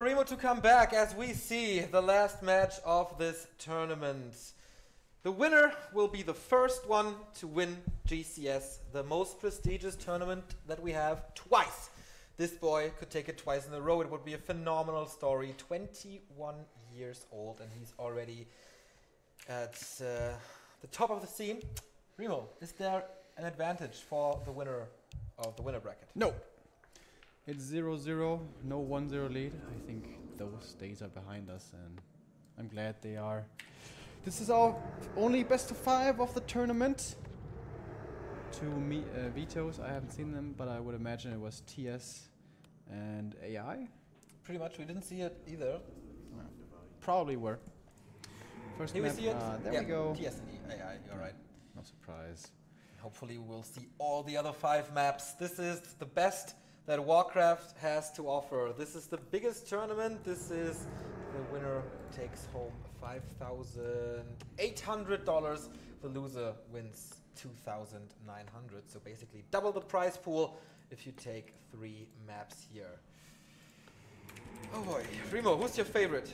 Remo to come back as we see the last match of this tournament. The winner will be the first one to win GCS, the most prestigious tournament that we have, twice. This boy could take it twice in a row. It would be a phenomenal story. 21 years old, and he's already at the top of the scene. Remo, is there an advantage for the winner of the winner bracket? No. It's 0-0, no 1-0 lead. I think those days are behind us, and I'm glad they are. This is our only best of 5 of the tournament. 2 vetoes, I haven't seen them, but I would imagine it was TS and AI. Pretty much, we didn't see it either. Well, probably were. First Here map, we see it. there we go. TS and AI, you're right. No surprise. Hopefully we'll see all the other 5 maps. This is the best that Warcraft has to offer. This is the biggest tournament. This is the winner takes home $5,800. The loser wins $2,900. So basically double the prize pool if you take 3 maps here. Oh boy, Remo, who's your favorite?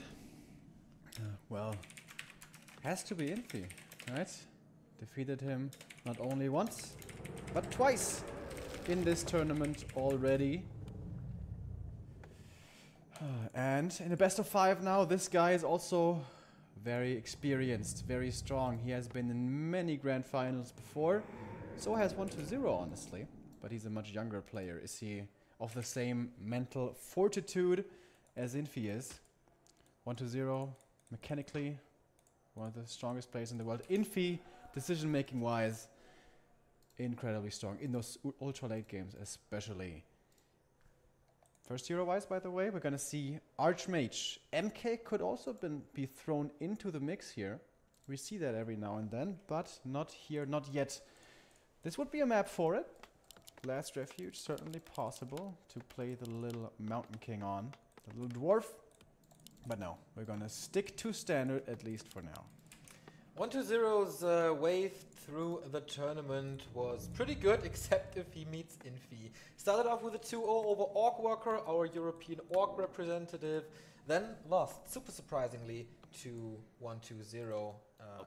Well, has to be Infi, right? Defeated him not only once, but twice in this tournament already. And in a best of 5 now, this guy is also very experienced, very strong. He has been in many grand finals before. So has 1-0, honestly. But he's a much younger player. Is he of the same mental fortitude as Infi is? 1-0, mechanically, one of the strongest players in the world. Infi, decision-making wise, incredibly strong in those ultra late games, especially. First hero wise, by the way, we're gonna see Archmage. MK could also be thrown into the mix here. We see that every now and then, but not here, not yet. This would be a map for it. Last Refuge, certainly possible to play the little Mountain King on, the little dwarf. But no, we're gonna stick to standard, at least for now. 1-0's wave through the tournament was pretty good, except if he meets Infi. Started off with a 2-0 over Orc Worker, our European Orc representative, then lost, super surprisingly, to 1-0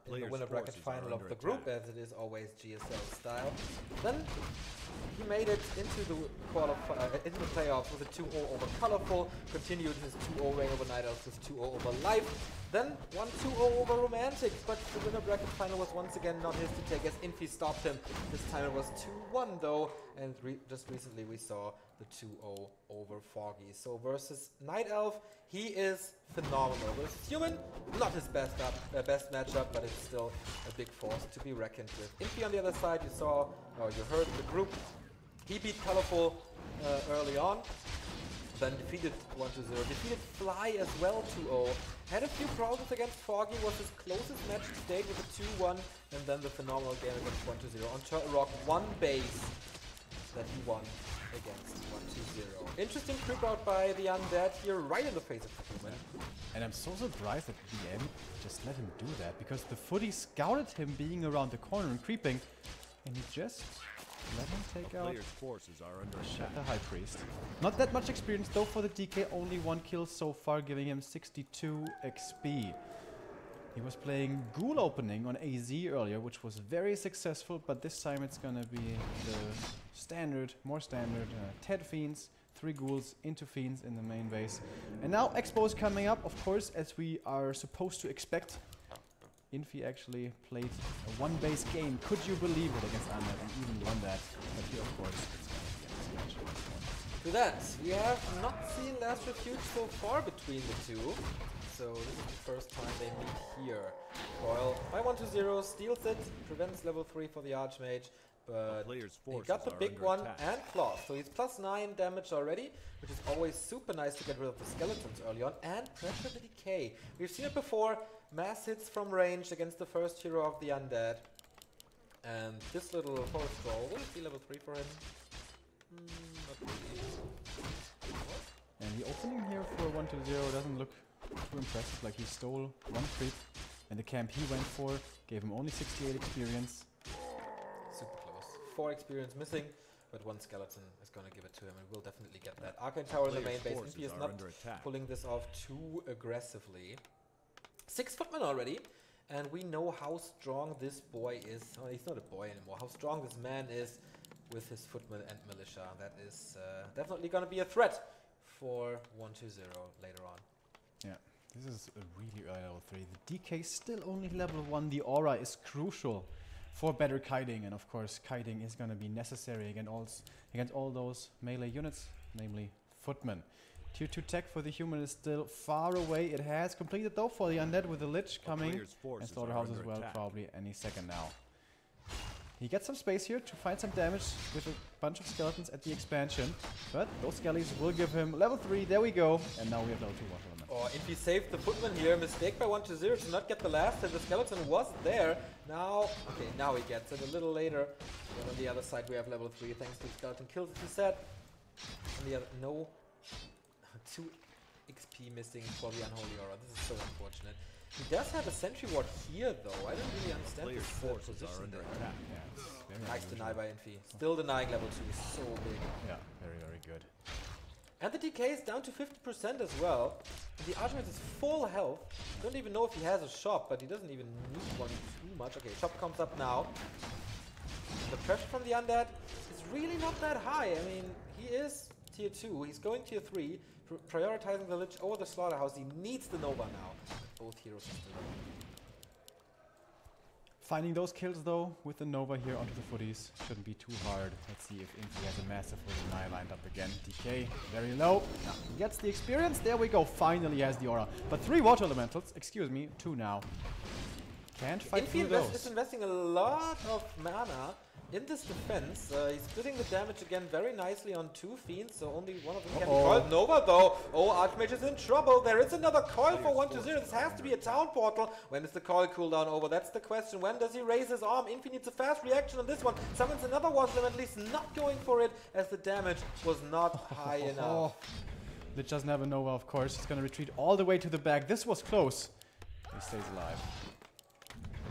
in the winner bracket final of the group, as it is always GSL style. Then he made it into the playoffs with a 2-0 over Colorful, continued his 2-0 reign over Night Elves with 2-0 over Life, then 1-2-0 over Romantic, but the winner bracket final was once again not his to take as Infi stopped him. This time it was 2-1 though, and just recently we saw the 2-0 over Foggy. So versus Night Elf, he is phenomenal. Versus Human, not his best matchup, but it's still a big force to be reckoned with. Infi on the other side, you saw, or you heard the group, he beat Colorful early on, then defeated 1-0, defeated Fly as well 2-0, had a few problems against Foggy, was his closest match to date with a 2-1, and then the phenomenal game against 1-0 on Turtle Rock, 1 base that he won against 1-0. Interesting creep out by the Undead here, right in the face of the Human. And I'm so surprised that BM just let him do that, because the footy scouted him being around the corner and creeping, and he just let him take out forces are under the High Priest. Not that much experience though for the DK, only 1 kill so far, giving him 62 XP. He was playing Ghoul opening on AZ earlier, which was very successful, but this time it's gonna be the standard, more standard, 10 Fiends, 3 Ghouls into Fiends in the main base. And now Expo is coming up, of course, as we are supposed to expect. Infi actually played a 1 base game, could you believe it, against Undead, and even won that. But here, of course, it's gonna get this. To that, we have not seen Last Refuge so far between the two. So this is the first time they meet here. Coil by 1-0 steals it, prevents level 3 for the Archmage, but he got the big one and Claw. So he's +9 damage already, which is always super nice to get rid of the skeletons early on, and pressure the decay. We've seen it before, mass hits from range against the first hero of the Undead. And this little forest troll, will it be level 3 for him? Not really. And the opening here for 1-0 doesn't look too impressive, like he stole 1 creep, and the camp he went for gave him only 68 experience. Super close. 4 experience missing, but one skeleton is going to give it to him, and we'll definitely get that. Arcane Tower in the main base. Infi is not pulling this off too aggressively. 6 footmen already, and we know how strong this boy is. Oh, he's not a boy anymore. How strong this man is with his footmen and militia. That is definitely going to be a threat for 1-2-0 later on. Yeah. This is a really early level 3. The DK still only level 1. The aura is crucial for better kiting, and of course kiting is going to be necessary against all those melee units, namely footmen. Tier 2 tech for the human is still far away. It has completed though for the undead with the Lich coming, and Slaughterhouse as well, probably any second now. He gets some space here to find some damage with a bunch of skeletons at the expansion, but those skellies will give him level 3. There we go, and now we have level 2 water element. Oh, if he saved the footman here, mistake by 1-0 to not get the last, and the skeleton was there. Now, okay, now he gets it a little later. And on the other side we have level 3 thanks to skeleton kills, as you said. On the other, no, 2 XP missing for the Unholy Aura. This is so unfortunate. He does have a sentry ward here though. I don't really understand this position there. Yeah, nice deny by Infi. Still denying level 2 is so big. Yeah, very, very good. And the DK is down to 50% as well. And the Archmage is full health. Don't even know if he has a shop, but he doesn't even need one too much. Okay, shop comes up now. And the pressure from the undead is really not that high. I mean, he is tier 2. He's going tier 3. Prioritizing the Lich over the Slaughterhouse. He needs the Nova now. Both heroes are still up. Finding those kills though with the Nova here onto the footies shouldn't be too hard. Let's see if Infi has a massive deny lined up again. DK very low. No, he gets the experience. There we go. Finally has the aura. But 3 water elementals. Excuse me, 2 now. Can't fight through those. Infi is investing a lot of mana in this defense. He's splitting the damage again very nicely on 2 fiends, so only one of them can be coiled. Nova though. Oh, Archmage is in trouble. There is another coil for 1-0. This has to be a town portal. When is the coil cooldown over? That's the question. When does he raise his arm? Infi needs a fast reaction on this one. Summons another one, at least not going for it as the damage was not high enough. Lich doesn't have a Nova, of course. He's gonna retreat all the way to the back. This was close. He stays alive.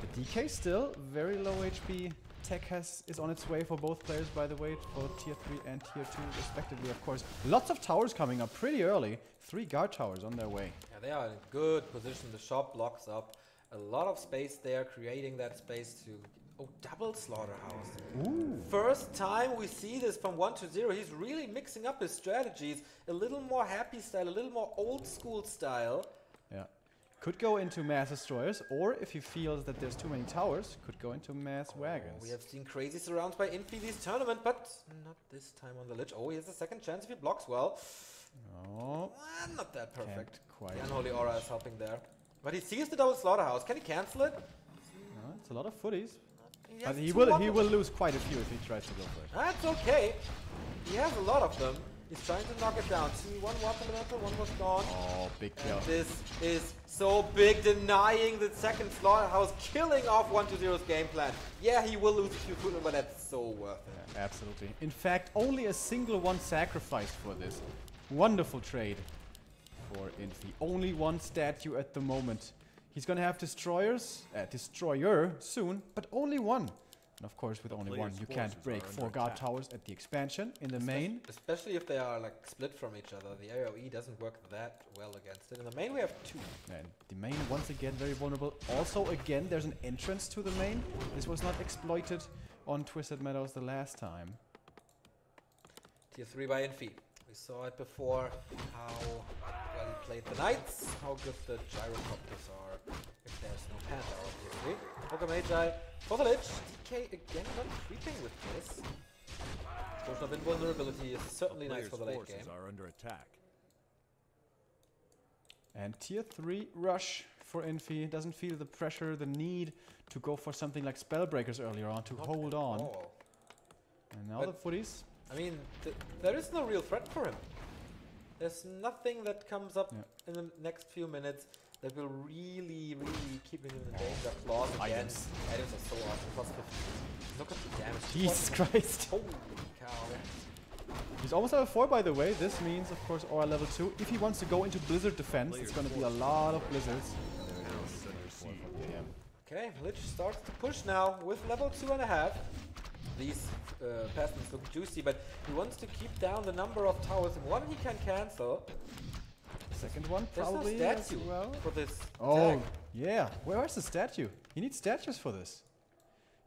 The DK still very low HP. Tech is on its way for both players, by the way, for tier 3 and tier 2 respectively, of course. Lots of towers coming up pretty early. 3 guard towers on their way. Yeah, they are in a good position. The shop blocks up a lot of space there, creating that space to... Oh, double Slaughterhouse. Ooh. First time we see this from 1-0. He's really mixing up his strategies. A little more happy style, a little more old school style. Yeah. Could go into mass destroyers, or if he feels that there's too many towers, could go into mass wagons. We have seen crazy surrounds by Infi this tournament, but not this time on the Lich. Oh, he has a second chance if he blocks well. Oh, not that perfect. Quite. The Unholy Aura is helping there. But he sees the double Slaughterhouse. Can he cancel it? No, it's a lot of footies. But he will lose quite a few if he tries to go for it. That's okay. He has a lot of them. He's trying to knock it down. See, one water elemental, one was gone. Oh, big kill. And this is so big, denying the second Slaughterhouse, killing off 1-2-0's game plan. Yeah, he will lose a few footmen, but that's so worth it. Yeah, absolutely. In fact, only a single one sacrificed for this. Wonderful trade for Infi. Only one statue at the moment. He's gonna have destroyer soon, but only one. And of course, with only one, you can't break 4 guard towers at the expansion in the main. Especially if they are like split from each other. The AoE doesn't work that well against it. In the main, we have 2. And the main, once again, very vulnerable. Also, again, there's an entrance to the main. This was not exploited on Twisted Meadows the last time. Tier 3 by Infi. We saw it before, how well he played the Knights, how good the Gyrocopters are if there's no Panda on tier 3. Poker Magi for the Lich. DK again not creeping with this. Potion of Invulnerability is certainly nice for the late game. Are under attack. And tier 3 rush for Infi. Doesn't feel the pressure, the need to go for something like Spellbreakers earlier on to hold on. And now the footies. I mean, there is no real threat for him. There's nothing that comes up in the next few minutes that will really, really keep him in danger. Claws again. Items are so awesome. Plus 50. Look at the damage. Jesus Christ. Holy cow. He's almost level 4, by the way. This means, of course, aura level 2. If he wants to go into Blizzard defense, it's going to be a lot of Blizzards. Okay, Lich starts to push now with level 2.5. These peasants look juicy, but he wants to keep down the number of towers. One he can cancel. Second one There's probably no as statue well. for this Oh, attack. yeah. Where's the statue? He needs statues for this.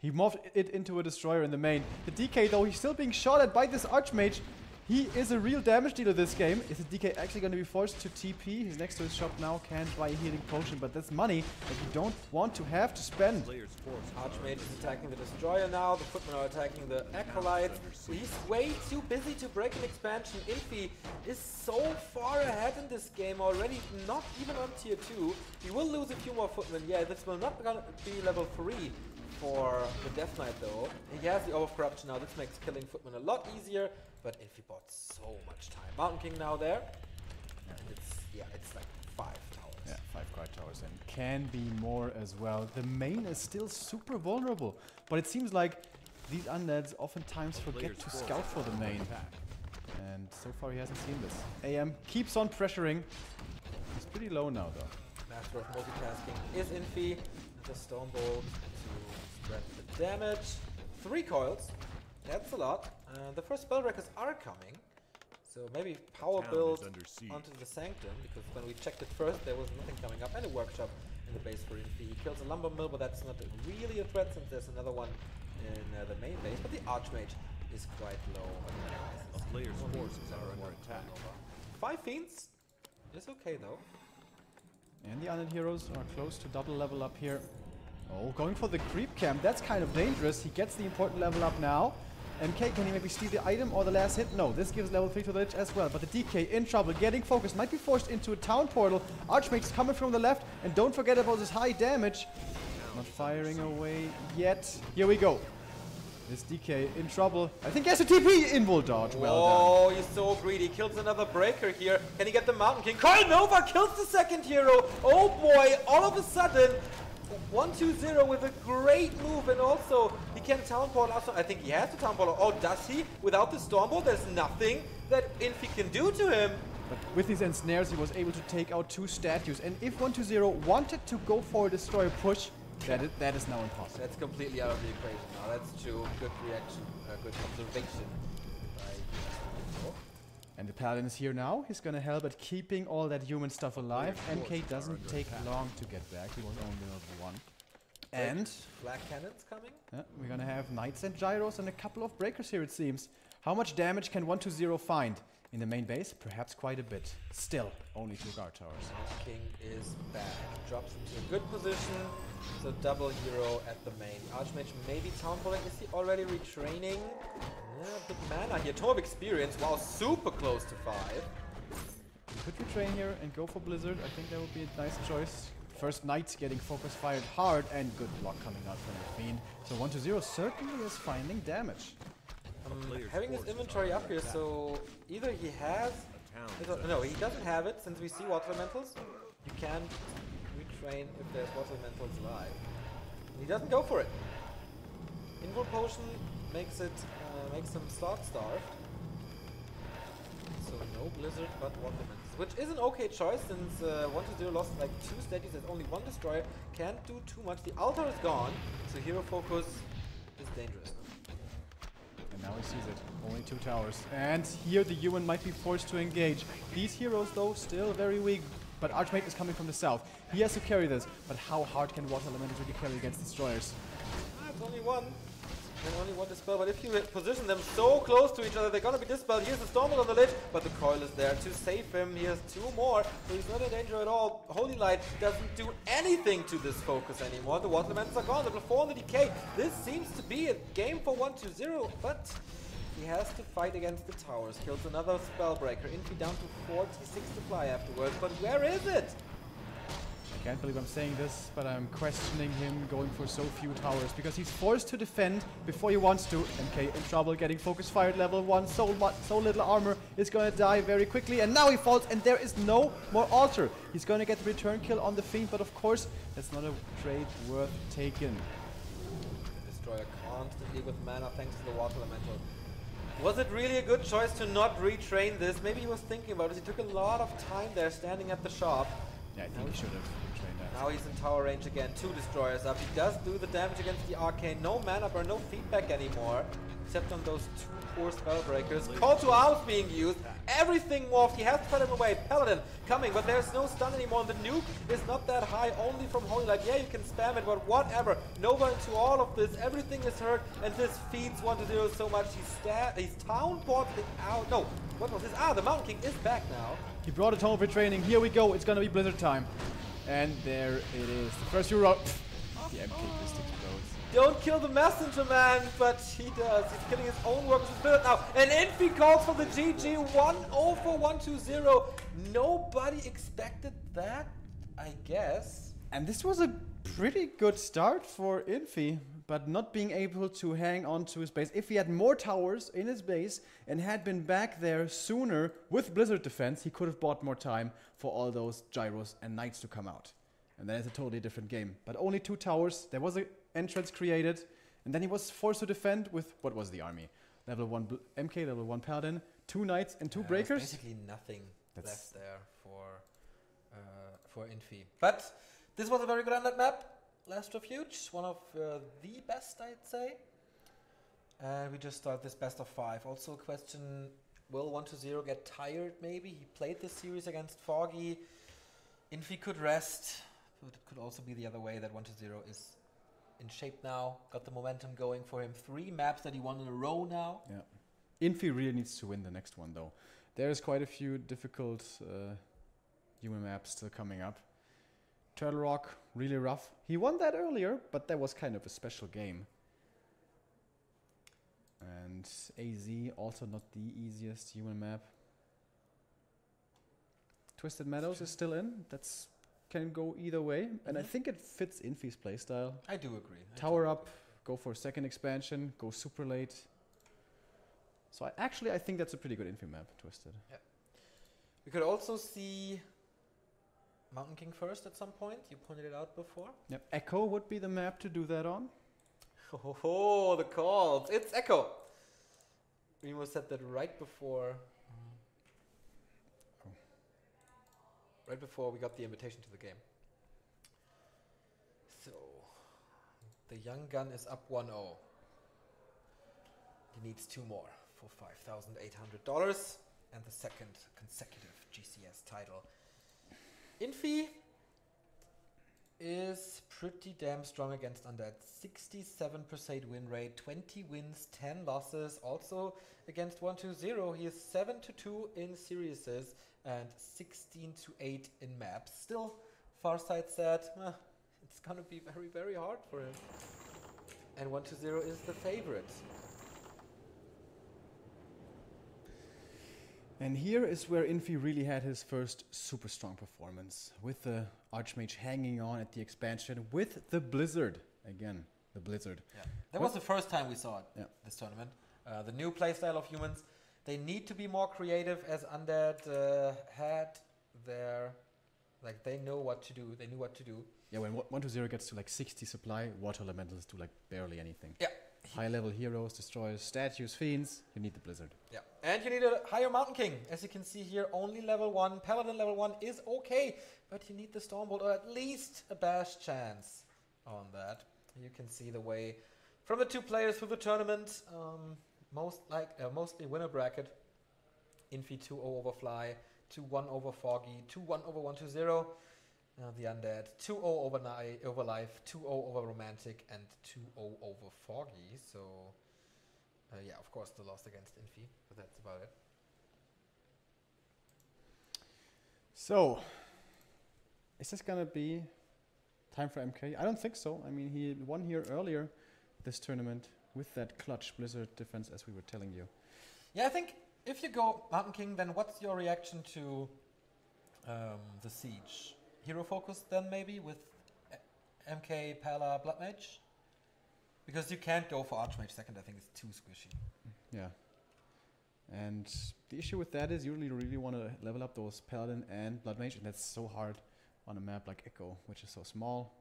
He morphed it into a destroyer in the main. The DK, though, he's still being shot at by this Archmage. He is a real damage dealer this game. Is the DK actually going to be forced to TP? He's next to his shop now, can't buy a healing potion, but that's money that you don't want to have to spend. Archmage is attacking the destroyer now, the footmen are attacking the acolytes. He's way too busy to break an expansion. Infi is so far ahead in this game already, not even on tier 2. He will lose a few more footmen. Yeah, this will not gonna be level 3 for the Death Knight though. He has the Orb of Corruption now, this makes killing footmen a lot easier, but Infi bought so much time. Mountain King now there, and it's like 5 towers. Yeah, 5 guard towers and can be more as well. The main is still super vulnerable, but it seems like these undeads oftentimes forget to scout for the main. And so far he hasn't seen this. AM keeps on pressuring. He's pretty low now though. Master of multitasking is Infi. The Stormbolt to spread the damage. 3 coils. That's a lot. The first Spellbreakers are coming. So maybe power build onto the Sanctum, because when we checked it first there was nothing coming up. And a workshop in the base for Infi. He kills a lumber mill, but that's not really a threat since there's another one in the main base. But the Archmage is quite low. A player's forces are under attack. 5 Fiends is okay though. And the undead heroes are close to double level up here. Oh, going for the creep camp. That's kind of dangerous. He gets the important level up now. MK, can he maybe steal the item or the last hit? No, this gives level 3 to the Lich as well. But the DK in trouble, getting focused, might be forced into a town portal. Archmage's coming from the left, and don't forget about this high damage. Not firing away yet. Here we go. This DK in trouble. I think he has a TP invul dodge. Well oh, he's so greedy. Kills another breaker here. Can he get the Mountain King? Coil Nova kills the second hero. Oh boy, all of a sudden, 1-2-0 with a great move, and also he can town portal also. I think he has the town portal. Oh, does he? Without the Stormbolt, there's nothing that Infi can do to him. But with these ensnares, he was able to take out 2 statues. And if 1-2-0 wanted to go for a destroyer push, that is now impossible. That's completely out of the equation now. That's true. Good reaction. Good observation. And the Paladin is here now. He's gonna help at keeping all that human stuff alive. MK doesn't take long to get back. He was only level 1. And Black Cannons coming. yeah, we're gonna have Knights and Gyros and a couple of breakers here, it seems. How much damage can 1-2-0 find? In the main base, perhaps quite a bit. Still, only 2 guard towers. King is back. Drops into a good position. So double hero at the main. Archmage maybe town polling. Is he already retraining? Yeah, bit mana here. Tome of Experience. Wow, super close to 5. You could retrain here and go for Blizzard. I think that would be a nice choice. First Knight getting focus fired hard, and good block coming out from the Fiend. So 1-2-0 certainly is finding damage. Having his inventory up here, so either he has... No, he doesn't have it, since we see Water Elementals. You can retrain if there's Water Elementals alive. He doesn't go for it. Invul Potion makes it makes him slot starved. So no Blizzard, but Water Elementals. Which is an okay choice, since 1-2-0 lost like 2 statues, there's only 1 destroyer. Can't do too much. The altar is gone, so hero focus is dangerous. And now he sees it. Only 2 towers. And here the human might be forced to engage. These heroes, though, still very weak. But Archmage is coming from the south. He has to carry this. But how hard can Water Elementals really carry against destroyers? It's only 1. And only 1 dispel. But if you position them so close to each other, they're gonna be dispelled. Here's the Stormbolt on the Lich, but the coil is there to save him. He has 2 more, so he's not in danger at all. Holy Light doesn't do anything to this focus anymore. The Water Elementals are gone. Level 4 on the decay. This seems to be a game for 1-2-0, but he has to fight against the towers. Kills another Spellbreaker. Infi down to 46 supply afterwards, but where is it? I can't believe I'm saying this, but I'm questioning him going for so few towers, because he's forced to defend before he wants to. MK in trouble, getting focus fired level 1, so little armor, is gonna die very quickly, and now he falls, and there is no more altar. He's gonna get the return kill on the Fiend, but of course, that's not a trade worth taking. Destroyer constantly with mana thanks to the Water Elemental. Was it really a good choice to not retrain this? Maybe he was thinking about it. He took a lot of time there standing at the shop. Yeah, I think he should have trained that. Now he's in tower range again. 2 destroyers up. He does do the damage against the arcane. No mana burn, no feedback anymore. Except on those 2 poor spell breakers. Call to arms being used. Everything morphed. He has to put him away. Paladin coming, but there's no stun anymore. And the nuke is not that high, only from Holy Light. Yeah, you can spam it, but whatever. Nova into all of this. Everything is hurt, and this feeds 1-0 so much. He's town porting out. No, what was this? Ah, the Mountain King is back now. He brought a tone for training. Here we go. It's gonna be Blizzard time. And there it is. The first Euro. The MK just explodes. Don't kill the messenger, man, but he does. He's killing his own workers with Spirit now. And Infi calls for the GG. 1-0 for 1-2-0. Nobody expected that, I guess. And this was a pretty good start for Infi, but not being able to hang on to his base. If he had more towers in his base and had been back there sooner with Blizzard defense, he could have bought more time for all those gyros and knights to come out. And then it's a totally different game. But only 2 towers. There was an entrance created, and then he was forced to defend with, what was the army? Level 1 MK, level 1 Paladin, 2 knights and 2 breakers. Basically nothing left there for Infi. But this was a very good undead map. Last Refuge, one of the best, I'd say. And we just start this best of 5. Also a question, will 1-0 get tired maybe? He played this series against Foggy. Infi could rest, but it could also be the other way, that 1-0 is in shape now. Got the momentum going for him. 3 maps that he won in a row now. Yeah. Infi really needs to win the next one though. There's quite a few difficult human maps still coming up. Turtle Rock, really rough. He won that earlier, but that was kind of a special game. And AZ, also not the easiest human map. Twisted Meadows is still in. That's can go either way. And I think it fits Infi's playstyle. I do agree. Tower up, go for a second expansion, go super late. So I think that's a pretty good Infi map, Twisted. Yeah. We could also see Mountain King first at some point. You pointed it out before. Yep. Echo would be the map to do that on. Oh, the calls. It's Echo. Remo said that right before. Right before we got the invitation to the game. So, the young gun is up 1-0. He needs 2 more for $5,800 and the second consecutive GCS title. Infi is pretty damn strong against undead. 67% win rate, 20 wins, 10 losses. Also against 1-2-0, he is 7-2 in series and 16-8 in maps. Still, Farsight said, it's gonna be very, very hard for him. And 1-2-0 is the favorite. And here is where Infi really had his first super strong performance, with the Archmage hanging on at the expansion, with the Blizzard. Again, the Blizzard. Yeah. That was the first time we saw it, this tournament. The new playstyle of humans. They need to be more creative, as Undead had their... Like, they know what to do. They knew what to do. Yeah, when 1-2-0 gets to like 60 supply, Water Elementals do like barely anything. Yeah. High-level heroes, destroyers, statues, fiends, you need the Blizzard. Yeah, and you need a higher Mountain King. As you can see here, only level 1. Paladin level 1 is okay, but you need the Stormbolt, or at least a bash chance on that. You can see the way from the 2 players through the tournament. Mostly winner bracket. Infi 2-0 over Fly, 2-1 over Foggy, 2-1 over 1-2-0. The Undead, 2-0 over Life, 2-0 over Romantic, and 2-0 over Foggy. So, yeah, of course, the loss against Infi, but that's about it. So, is this gonna be time for MK? I don't think so. I mean, he won here earlier this tournament with that clutch Blizzard defense, as we were telling you. Yeah, I think if you go Mountain King, then what's your reaction to the Siege? Hero focus then maybe with MK, Pala, Blood Mage? Because you can't go for Archmage second, I think it's too squishy. Yeah. And the issue with that is you really want to level up those Paladin and Blood Mage, and that's so hard on a map like Echo, which is so small.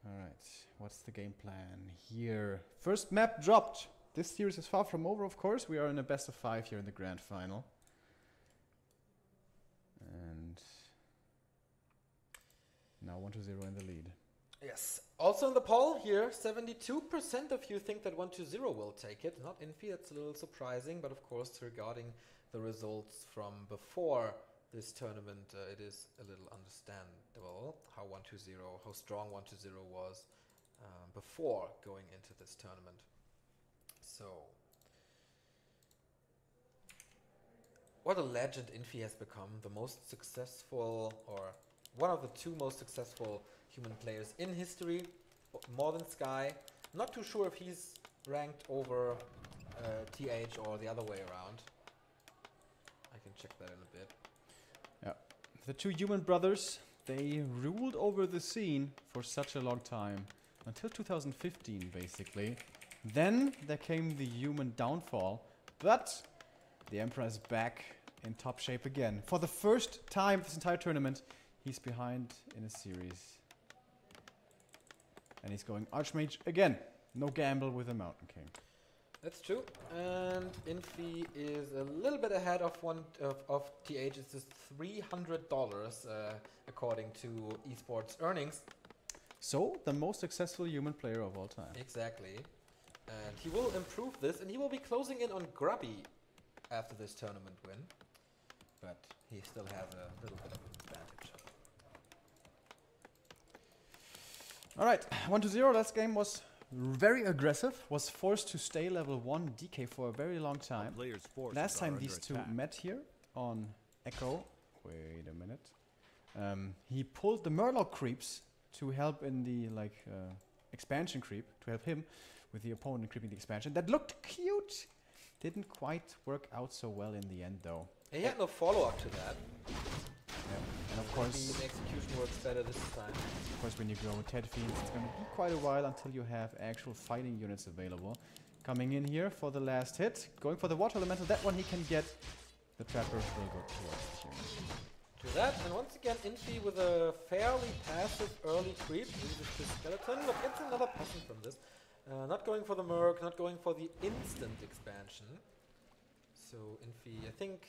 Alright, what's the game plan here? First map dropped. This series is far from over, of course. We are in a best of 5 here in the grand final. And 1-0 in the lead. Yes. Also in the poll here, 72% of you think that 1-0 will take it. Not Infi, that's a little surprising, but of course regarding the results from before this tournament, it is a little understandable how 1-0, how strong 1-0 was before going into this tournament. So, what a legend Infi has become, the most successful, or one of the two most successful human players in history, more than Sky. Not too sure if he's ranked over TH or the other way around. I can check that in a bit. Yeah, the two human brothers, they ruled over the scene for such a long time, until 2015 basically. Then there came the human downfall, but the Emperor is back in top shape again. For the first time this entire tournament, he's behind in a series. And he's going Archmage again. No gamble with the Mountain King. That's true. And Infi is a little bit ahead of TH. It's just $300 according to esports earnings. So, the most successful human player of all time. Exactly. And he will improve this, and he will be closing in on Grubby after this tournament win. But he still has a little bit of an advantage. Alright, 1-0. Last game was very aggressive. Was forced to stay level 1 DK for a very long time. Last time these two met here on Echo. Wait a minute. He pulled the Murloc creeps to help in the expansion creep, to help him with the opponent creeping the expansion. That looked cute. Didn't quite work out so well in the end though. He had no follow-up to that. Yeah. And of course, the execution works better this time. Of course, when you go with Ted Fiends, it's going to be quite a while until you have actual fighting units available. Coming in here for the last hit, going for the Water Elemental. That one he can get. The Trapper will go towards the human. To that, and once again Infi with a fairly passive early creep. Uses the skeleton, but gets another peasant from this. Not going for the Merc, not going for the instant expansion. So Infi, I think,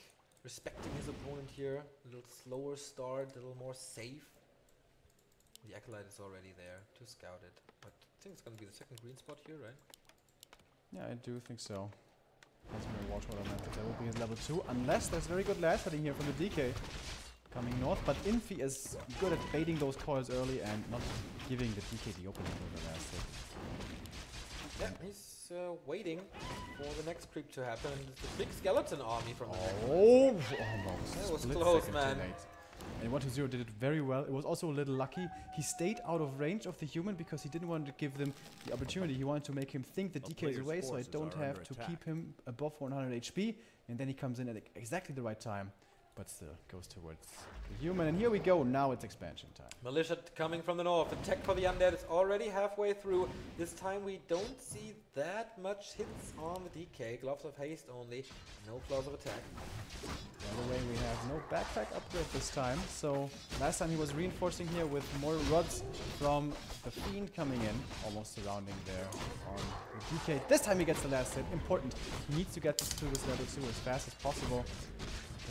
respecting his opponent here. A little slower start, a little more safe. The Acolyte is already there to scout it. But I think it's going to be the second green spot here, right? Yeah, I do think so. That's more Water Elemental. That will be his level 2, unless there's very good last hitting here from the DK. Coming north, but Infi is good at baiting those coils early and not giving the DK the opening for the last hit. Yeah, he's waiting for the next creep to happen. It's a big skeleton army from the almost. That was Split close, second man. too late. And 1-0 did it very well. It was also a little lucky. He stayed out of range of the human because he didn't want to give them the opportunity. He wanted to make him think the DK is away, so I don't have to keep him above 100 HP. And then he comes in at exactly the right time, but still goes towards the human. And here we go. Now it's expansion time. Militia coming from the north. The tech for the undead is already halfway through. This time we don't see that much hits on the DK. Gloves of haste only. No flaws of attack. By the way, we have no backpack upgrade this time. So last time he was reinforcing here with more rods from the Fiend coming in. Almost surrounding there on the DK. This time he gets the last hit. Important. He needs to get to this level 2 as fast as possible.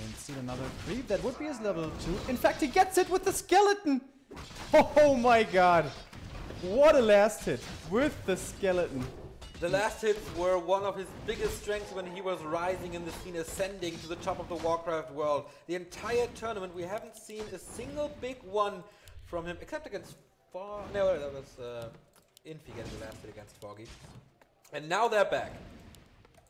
And see another creep. That would be his level 2. In fact, he gets it with the skeleton. Oh my god. What a last hit with the skeleton. The last hits were one of his biggest strengths when he was rising in the scene, ascending to the top of the Warcraft world. The entire tournament, we haven't seen a single big one from him, except against Foggy. No, that was Infi getting the last hit against Foggy. And now they're back.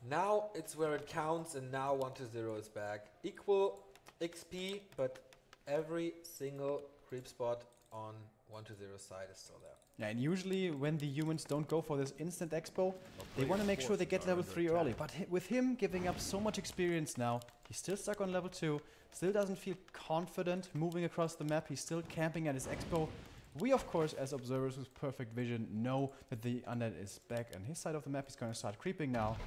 Now it's where it counts, and now 1-0 is back. Equal XP, but every single creep spot on 1-0 side is still there. Yeah, and usually when the humans don't go for this instant expo, they want to make sure they get level 3 early. But with him giving up so much experience now, he's still stuck on level 2, still doesn't feel confident moving across the map, he's still camping at his expo. We, of course, as observers with perfect vision, know that the undead is back on his side of the map. He's going to start creeping now.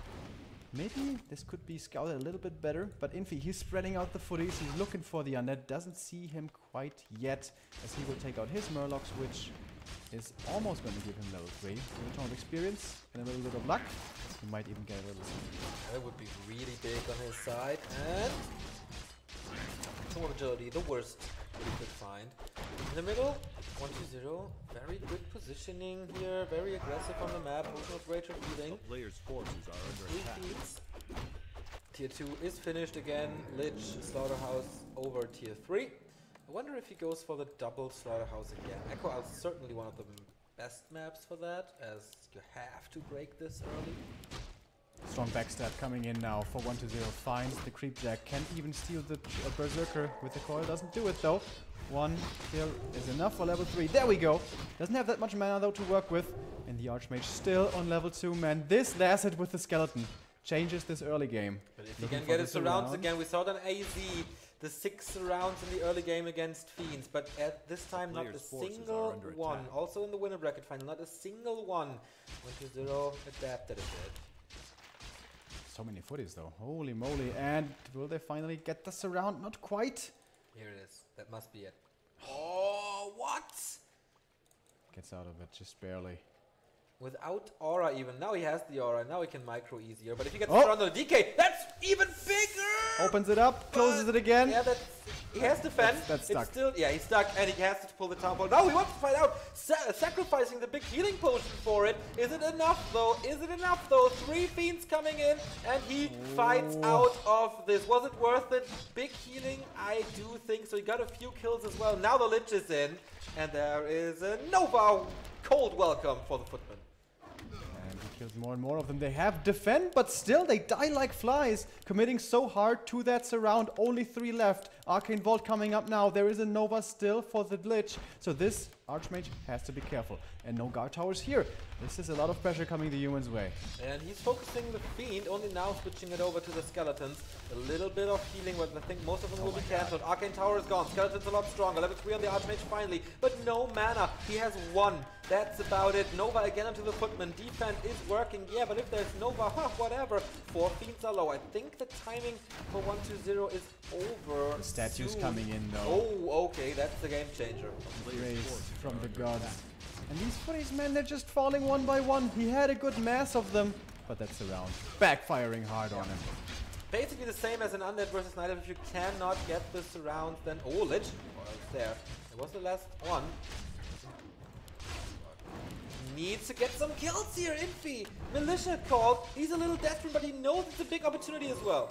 Maybe this could be scouted a little bit better, but Infi, he's spreading out the footies, he's looking for the undead, doesn't see him quite yet, as he will take out his Murlocs, which is almost going to give him level 3. With a ton of experience and a little bit of luck, he might even get a level 6. That would be really big on his side, and more agility, the worst he could find. In the middle, 1-2-0. Very good positioning here. Very aggressive on the map. Also great healing. Players' forces are under 3 attack. feeds. Tier 2 is finished again. Lich, Slaughterhouse over Tier 3. I wonder if he goes for the double Slaughterhouse again. Echo is certainly one of the best maps for that, as you have to break this early. Strong backstab coming in now for 1-0. Finds the creep jack. Can't even steal the berserker with the coil. Doesn't do it though. 1 kill is enough for level 3. There we go. Doesn't have that much mana though to work with. And the Archmage still on level 2, man. This last hit with the skeleton changes this early game. But if you can get his surrounds again, we saw it on AZ. The 6 surrounds in the early game against Fiends, but at this time not a single one. Also in the winner bracket final, not a single one. 1-0 adapted a bit. So many footies though, holy moly. And will they finally get the surround? Not quite. Here it is, that must be it. Oh, what? Gets out of it just barely. Without aura even. Now he has the aura, now he can micro easier. But if you get surrounded on the DK, that's even bigger! Opens it up, closes it again. Yeah, he has defense. That's stuck. It's still, yeah, he's stuck and he has to pull the town ball. Now he wants to find out, sacrificing the big healing potion for it. Is it enough though? Is it enough though? 3 fiends coming in and he fights out of this. Was it worth it? Big healing? I do think so. He got a few kills as well. Now the Lich is in and there is a Nova cold welcome for the Footman. And he kills more and more of them. They have defend, but still they die like flies. Committing so hard to that surround. Only 3 left. Arcane Vault coming up now. There is a Nova still for the Lich. So this Archmage has to be careful. And no guard towers here. This is a lot of pressure coming the humans' way. And he's focusing the Fiend, only now switching it over to the Skeletons. A little bit of healing, but I think most of them will be cancelled. Arcane Tower is gone. Skeletons a lot stronger. Level 3 on the Archmage finally. But no mana. He has 1. That's about it. Nova again onto the Footman. Defend is working. Yeah, but if there's Nova, whatever. 4 Fiends are low. I think the timing for 1-2-0 is over. The statue's soon. coming in though. Oh, okay. That's the game changer. Grace from the gods. And these footies, man, they're just falling one by one. He had a good mass of them, but that's around. Backfiring hard on him. Basically the same as an Undead versus Night Elf. If you cannot get the surround, then... Oh, Lich! Oh, it's there. It was the last one. Needs to get some kills here, Infi! Militia called. He's a little desperate, but he knows it's a big opportunity as well.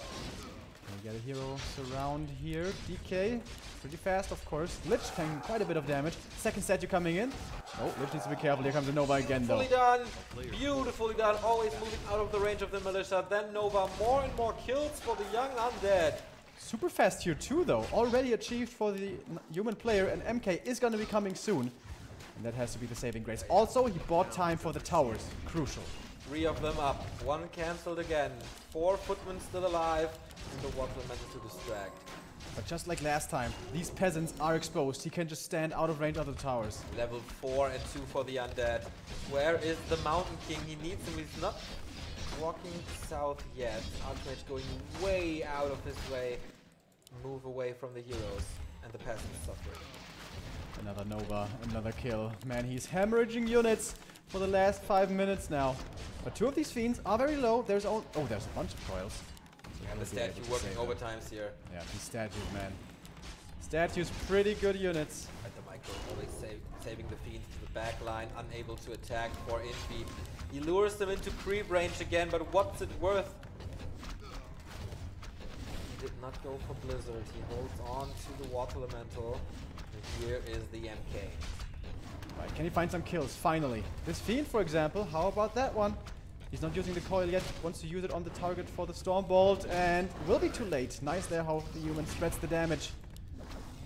We get a hero surround here. DK, pretty fast, of course. Lich taking quite a bit of damage. Second statue coming in. Oh, Lich needs to be careful. Here comes the Nova again, though. Fully done. Beautifully done. Always moving out of the range of the Militia. Then Nova. More and more kills for the young Undead. Super fast here, too, though. Already achieved for the human player, and MK is going to be coming soon. And that has to be the saving grace. Also, he bought time for the towers. Crucial. 3 of them up. 1 cancelled again. 4 Footmen still alive. And the Waddle manages to distract. But just like last time, these peasants are exposed. He can just stand out of range of the towers. Level 4 and 2 for the Undead. Where is the Mountain King? He needs him. He's not walking south yet. Archmage going way out of his way. Move away from the heroes. And the peasants suffering. Another Nova, another kill. Man, he's hemorrhaging units for the last 5 minutes now. But 2 of these fiends are very low. There's there's a bunch of coils. And the statue working overtimes here. Yeah, these statues, man. Statues, pretty good units. At the micro, always saving the fiends to the back line, unable to attack for Infi. He lures them into creep range again, but what's it worth? He did not go for Blizzard. He holds on to the Water Elemental. And here is the MK. Right, can he find some kills? Finally. This fiend, for example, how about that one? He's not using the coil yet, wants to use it on the target for the Stormbolt, and will be too late. Nice there how the human spreads the damage.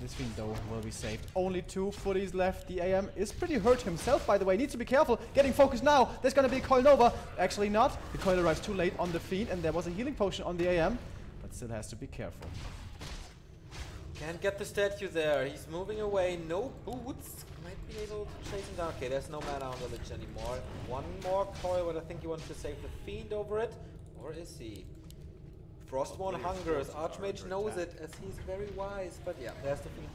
This fiend, though, will be saved. Only 2 footies left. The AM is pretty hurt himself, by the way. Needs to be careful. Getting focused now. There's going to be a coil Nova. Actually not. The coil arrives too late on the fiend, and there was a healing potion on the AM, but still has to be careful. Can't get the statue there. He's moving away. No boots. Might be able to chase him down. Okay, there's no mana on the Lich anymore. 1 more coil, but I think he wants to save the Fiend over it. Or is he? Frostborn hungers. Archmage knows it, as he's very wise. But yeah, there's the Fiend.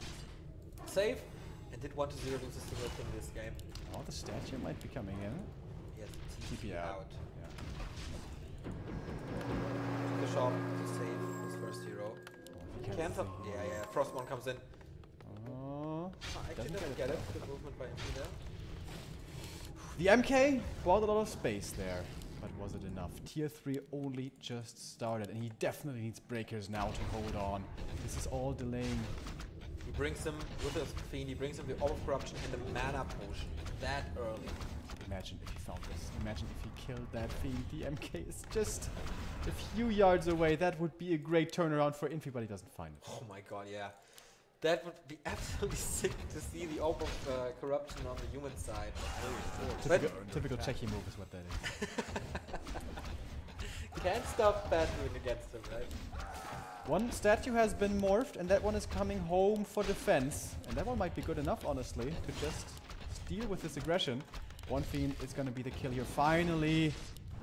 Save. And did 1-0 lose a single thing this game. Oh, the statue might be coming in. Yes, TP out. Took the shot to save his first hero. Yeah. Cancel. Yeah. Frostborn comes in. Actually doesn't get it. Good movement by Infi there. The MK bought a lot of space there, but was it enough? Tier 3 only just started, and he definitely needs breakers now to hold on. This is all delaying. He brings him, with his Fiend, he brings him the Orb of Corruption and the Mana Potion that early. Imagine if he found this. Imagine if he killed that Fiend. The MK is just a few yards away. That would be a great turnaround for Infi, but he doesn't find it. Oh my god, yeah. That would be absolutely sick to see the Orb of Corruption on the human side. Typical Czechy move is what that is. Can't stop bad doing against him, right? One statue has been morphed, and that one is coming home for defense. And that one might be good enough, honestly, to just deal with this aggression. One Fiend is going to be the kill here. Finally,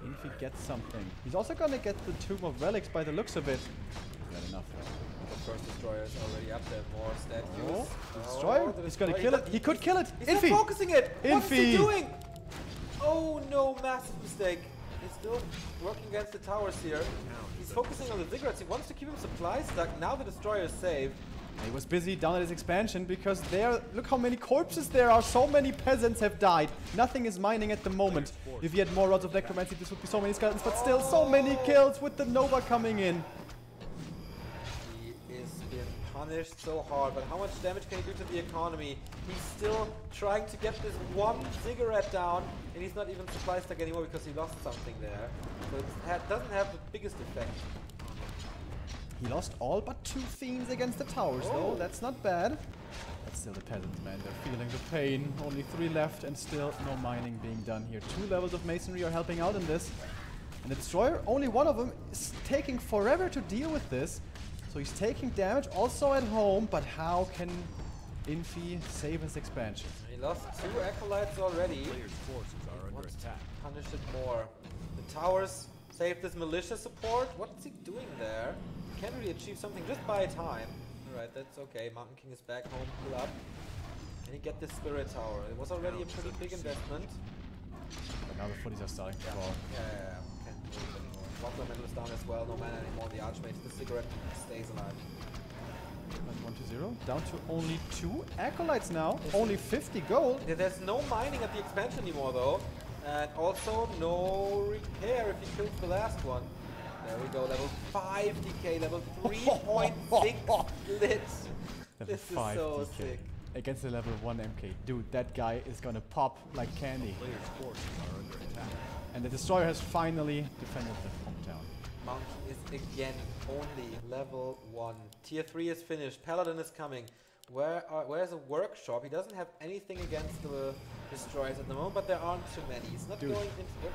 Infi gets something. He's also going to get the Tomb of Relics by the looks of it. Not enough. The first destroyer is already up there. More statues. Oh, the destroyer. He's going to kill it. He could kill it. He's Infi. not focusing it. What is he Infi. doing? Oh no, massive mistake. He's still working against the towers here. He's focusing on the ziggurats. He wants to keep him supply stuck. Now the destroyer is saved. He was busy down at his expansion because there, look how many corpses there are. So many peasants have died. Nothing is mining at the moment. If he had more rods of necromancy, this would be so many skeletons, but still so many kills with the Nova coming in. He is being punished so hard, but how much damage can he do to the economy? He's still trying to get this one ziggurat down, and he's not even supply stuck anymore because he lost something there. So it doesn't have the biggest effect. He lost all but 2 Fiends against the towers, though. That's not bad. But still, the peasants, man, they're feeling the pain. Only 3 left, and still no mining being done here. 2 levels of masonry are helping out in this. And the destroyer, only one of them, is taking forever to deal with this. So he's taking damage also at home, but how can Infi save his expansion? He lost 2 acolytes already. Players' forces are under attack. Punish it more. The towers saved this militia support. What's he doing there? Can't really achieve something just by time. Alright, that's okay. Mountain King is back home, heal up. Can he get this spirit tower? It was already a pretty big investment. But now the footies are starting to fall. Yeah. Can't do it anymore. Waffler Metal is down as well. No mana anymore. The Archmage, the cigarette stays alive. 1-0. Down to only 2 acolytes now. Only 50 gold. There's no mining at the expansion anymore though. And also no repair if he kills the last one. There we go, level 5 DK, level 3.6 lit. Level This is 5 so DK. sick. Against the level 1 MK. Dude, that guy is gonna pop like candy. Players' forces are under attack. And the destroyer has finally defended the hometown. Monkey is again only level 1. Tier 3 is finished, Paladin is coming. Where's a workshop? He doesn't have anything against the destroyers at the moment, but there aren't too many. He's not Dude. going into...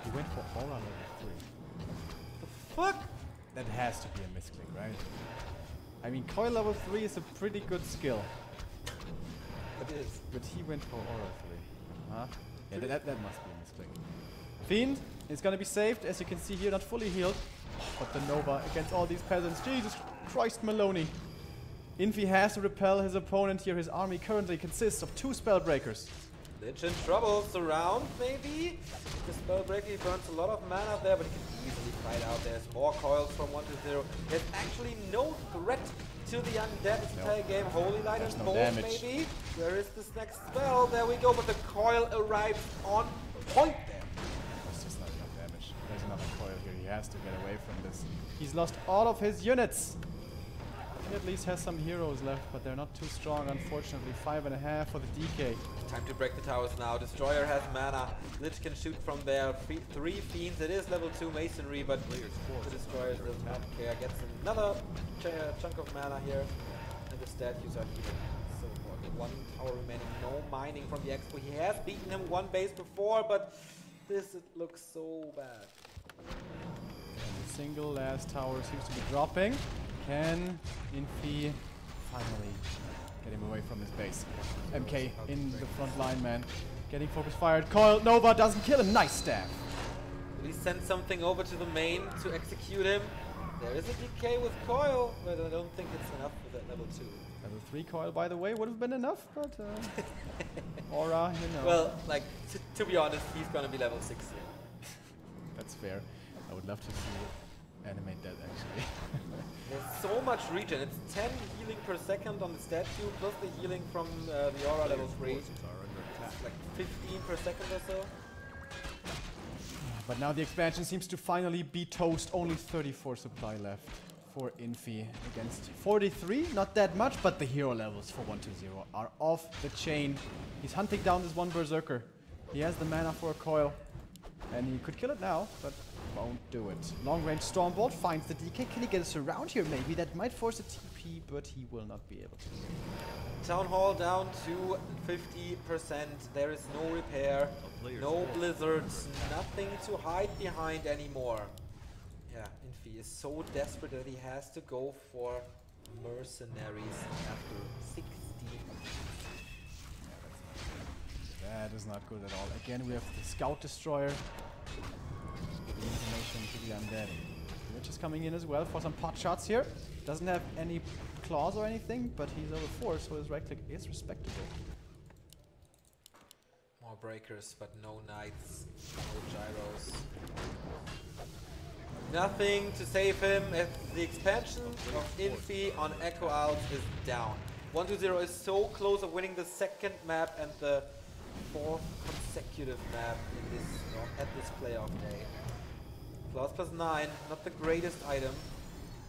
He went for aura level 3. Fuck! That has to be a misclick, right? I mean, coil level 3 is a pretty good skill. It is. But he went for aura 3. Huh? Yeah, that must be a misclick. Fiend is gonna be saved, as you can see here, not fully healed. But the Nova against all these peasants. Jesus Christ, Maloney. Infi has to repel his opponent here. His army currently consists of 2 Spellbreakers. Lich in trouble. Surround, maybe? The Spellbreaker, he burns a lot of mana there, but he can easily fight out. There's more coils from 1 to 0. There's actually no threat to the undead this entire game. Holy Light and Bolt, damage. maybe? Where is this next spell? There we go, but the coil arrives on point there. That's just not enough damage. There's another coil here. He has to get away from this. He's lost all of his units. He at least has some heroes left, but they're not too strong, unfortunately. 5.5 for the DK. Time to break the towers now. Destroyer has mana. Lich can shoot from there. 3 Fiends. It is level 2 Masonry, but the Destroyer does not care. Gets another chunk of mana here. And the statues are healing. So important. 1 tower remaining. No mining from the Expo. He has beaten him 1 base before, but this it looks so bad. And the single last tower seems to be dropping. Can Infi finally get him away from his base? MK in the front line, man. Getting focus fired. Coil Nova doesn't kill him. Nice stab. Will he send something over to the main to execute him? There is a DK with Coil, but I don't think it's enough for that level 2. Level 3 coil, by the way, would have been enough, but aura, you know. Well, like, to be honest, he's gonna be level 6 here. That's fair. I would love to see animate that actually. There's so much regen. It's 10 healing per second on the statue, plus the healing from the aura level 3. Forces are under attack. Like 15 per second or so. But now the expansion seems to finally be toast. Only 34 supply left for Infi against 43. Not that much, but the hero levels for 120 are off the chain. He's hunting down this one berserker. He has the mana for a coil. And he could kill it now, but won't do it. Long range Stormbolt finds the DK. Can he get us around here maybe? That might force a TP, but he will not be able to. Town Hall down to 50%. There is no repair, no blizzards, nothing to hide behind anymore. Yeah, Infi is so desperate that he has to go for mercenaries after 16. That is not good at all. Again, we have the Scout Destroyer. The information to the undead. Which is coming in as well for some pot shots here. Doesn't have any claws or anything, but he's over 4, so his right click is respectable. More breakers, but no knights, no gyros. Nothing to save him as the expansion of Infi on Echo Out is down. 120 is so close of winning the second map and the 4th consecutive map in this at this playoff day. +9, not the greatest item.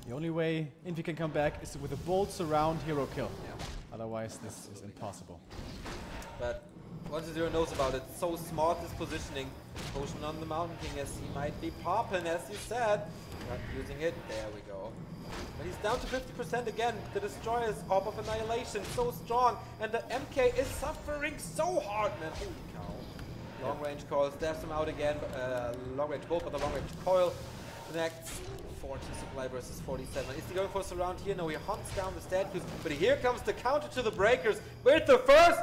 The only way Infi can come back is with a bolt surround hero kill. Yeah. Otherwise, this is impossible. But 120 knows about it. So smart this positioning. Potion on the Mountain King as he might be popping, as you said. Not using it. There we go. But he's down to 50% again. The Destroyer's Orb of Annihilation so strong. And the MK is suffering so hard, man. Holy cow. Long range coil stabs him out again. Long range bolt, but the long range coil connects. 40 supply versus 47. Is he going for a surround here? No, he hunts down the statues. But here comes the counter to the breakers with the first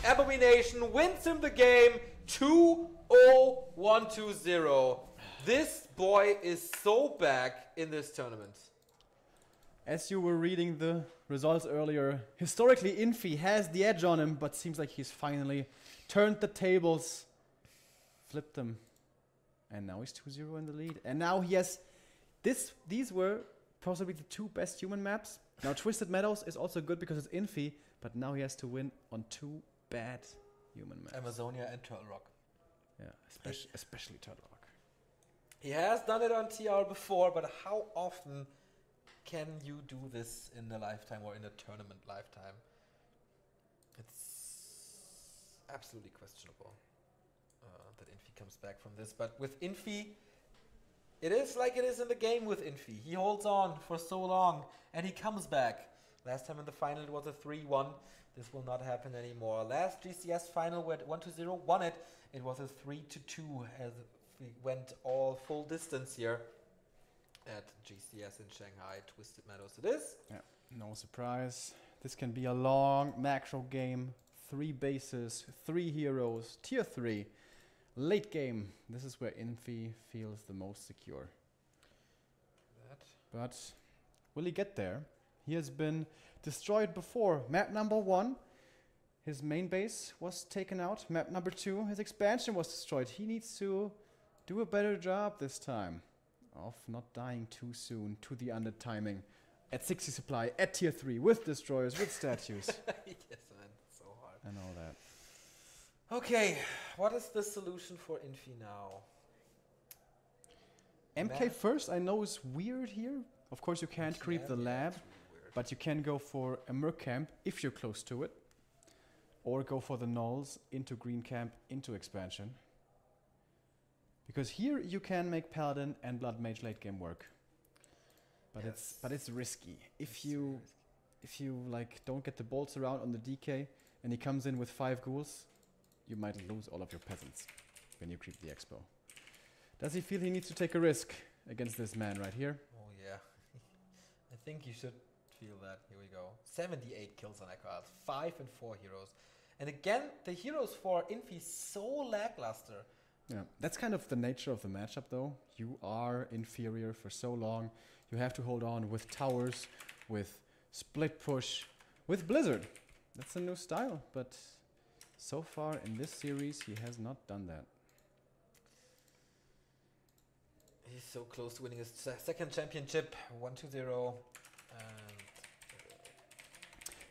Abomination. Wins him the game. 2-0-1-2-0. This boy is so back in this tournament. As you were reading the results earlier, historically Infi has the edge on him, but seems like he's finally turned the tables, flipped them, and now he's 2-0 in the lead. And now he has these were possibly the 2 best human maps. Now Twisted Meadows is also good because it's Infi, but now he has to win on 2 bad human maps. Amazonia and Turtle Rock. Yeah, especially Turtle Rock. He has done it on TR before, but how often can you do this in a lifetime or in a tournament lifetime? It's absolutely questionable that Infi comes back from this. But with Infi, it is like it is in the game with Infi. He holds on for so long and he comes back. Last time in the final it was a 3-1. This will not happen anymore. Last GCS final where 1-0 won it. It was a 3-2 as we went all full distance here at GCS in Shanghai. Twisted Meadows it is. Yeah, no surprise. This can be a long macro game. 3 bases, 3 heroes, tier 3. Late game. This is where Infi feels the most secure. But will he get there? He has been destroyed before. Map number 1, his main base was taken out. Map number 2, his expansion was destroyed. He needs to do a better job this time of not dying too soon to the under-timing at 60 supply, at tier 3, with destroyers, with statues. Yes, man, so hard. And all that. Okay, what is the solution for Infi now? MK first, I know is weird here. Of course, you can't creep the lab, but you can go for a Merc camp if you're close to it. Or go for the nulls into green camp, into expansion. Because here you can make Paladin and Blood Mage late game work. But it's risky. If you like don't get the bolts around on the DK and he comes in with 5 ghouls, you might lose all of your peasants when you creep the expo. Does he feel he needs to take a risk against this man right here? Oh yeah. I think you should feel that. Here we go. 78 kills on Echo Out. 5 and 4 heroes. And again, the heroes for Infi so lackluster. Yeah, that's kind of the nature of the matchup though. You are inferior for so long. You have to hold on with towers, with split push, with Blizzard. That's a new style, but so far in this series he has not done that. He's So close to winning his second championship, 1-0. And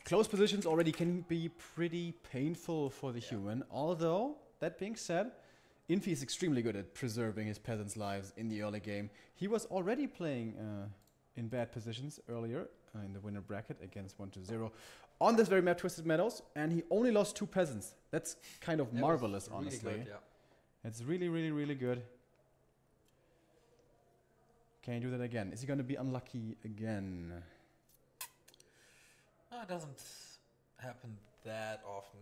Close positions already can be pretty painful for the human. Although, that being said, Infi is extremely good at preserving his peasants' lives in the early game. He was already playing in bad positions earlier in the winner bracket against 1-0 on this very map, Twisted Meadows, and he only lost 2 peasants. That's kind of marvelous, really honestly. good, yeah. It's really, really, really good. Can he do that again? Is he going to be unlucky again? It doesn't happen that often.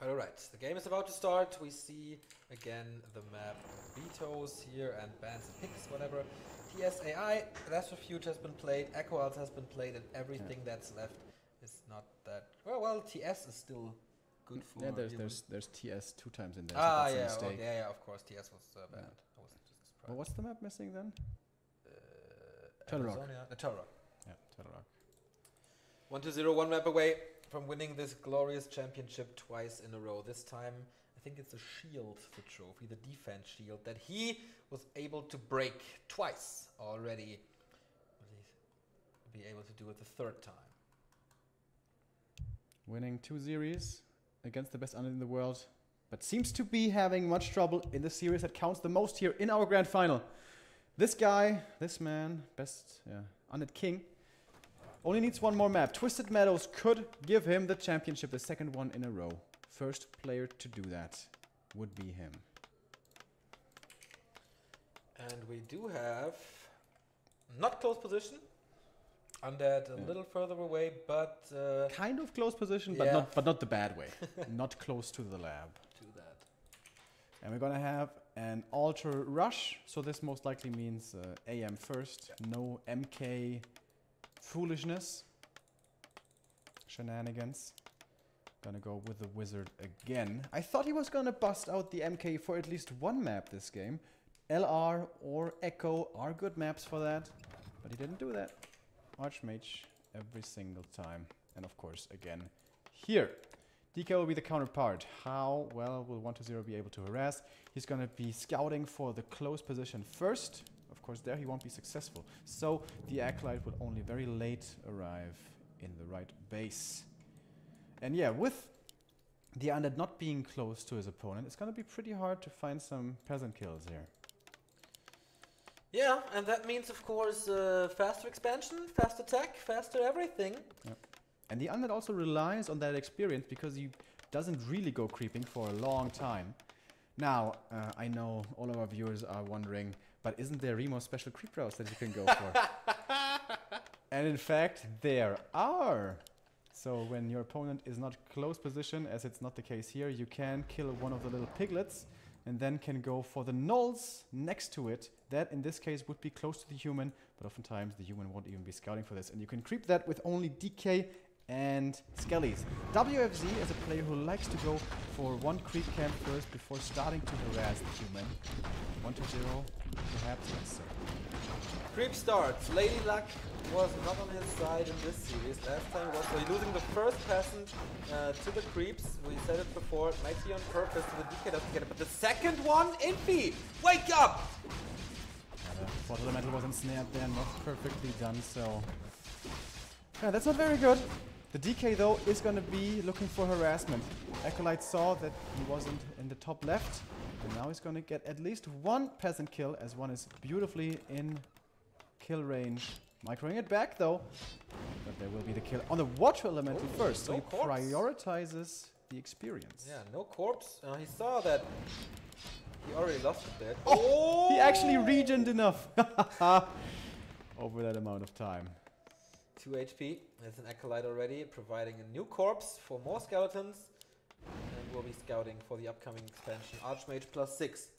Alright, the game is about to start. We see again the map vetoes here and bans and picks, whatever. TSAI, Last Refuge has been played, Echo Alt has been played, and everything that's left is not that... Well, TS is still good for... Yeah, there's TS 2 times in there. Ah, so yeah, that's a mistake. okay, yeah, of course, TS was bad. I wasn't just surprised. Well, what's the map missing then? Turtle Rock. Turtle Rock. Yeah, Turtle Rock. 1-0, 1 map away from winning this glorious championship twice in a row. This time, I think it's a shield, the trophy, the defense shield, that he was able to break twice already. Will he be able to do it the third time? Winning 2 series against the best unit in the world, but seems to be having much trouble in the series that counts the most here in our grand final. This guy, this man, best unit king, only needs 1 more map. Twisted Meadows could give him the championship, the second one in a row. First player to do that would be him. And we do have not close position. Undead a little further away, but kind of close position, but not the bad way. Not close to the lab. Do that. And we're gonna have an altar rush, so this most likely means AM first. No MK foolishness, shenanigans. Gonna go with the wizard again. I thought he was gonna bust out the MK for at least 1 map this game. LR or Echo are good maps for that, but he didn't do that. Archmage every single time. And of course, again, here. DK will be the counterpart. How well will 1-0 be able to harass? He's going to be scouting for the close position first. Of course, there he won't be successful. So the Acolyte will only very late arrive in the right base. And yeah, with the Undead not being close to his opponent, it's going to be pretty hard to find some peasant kills here. Yeah, and that means, of course, faster expansion, fast attack, faster everything. Yep. And the Undead also relies on that experience because he doesn't really go creeping for a long time. Now, I know all of our viewers are wondering, but isn't there remo special creep routes that you can go for? And in fact, there are. So when your opponent is not close position, as it's not the case here, you can kill one of the little piglets and then can go for the nulls next to it. That, in this case, would be close to the human, but oftentimes the human won't even be scouting for this. And you can creep that with only DK and Skellies. WFZ is a player who likes to go for 1 creep camp first before starting to harass the human. 1-0, perhaps, yes, sir. Creep starts. Lady Luck was not on his side in this series. Last time was losing the first peasant to the creeps. We said it before, it might be on purpose, so the DK doesn't get it. But the second one, Infi! Wake up! The Water Elemental was ensnared there, not perfectly done, so... Yeah, that's not very good. The DK, though, is going to be looking for harassment. Acolyte saw that he wasn't in the top left, and now he's going to get at least 1 peasant kill, as one is beautifully in kill range. Microing it back, though, but there will be the kill on the Water Elemental first, so he prioritizes the experience. Yeah, no corpse. He saw that he already lost it there. Oh! He actually regened enough over that amount of time. 2 HP. That's an Acolyte already, providing a new corpse for more skeletons. And we'll be scouting for the upcoming expansion. Archmage plus 6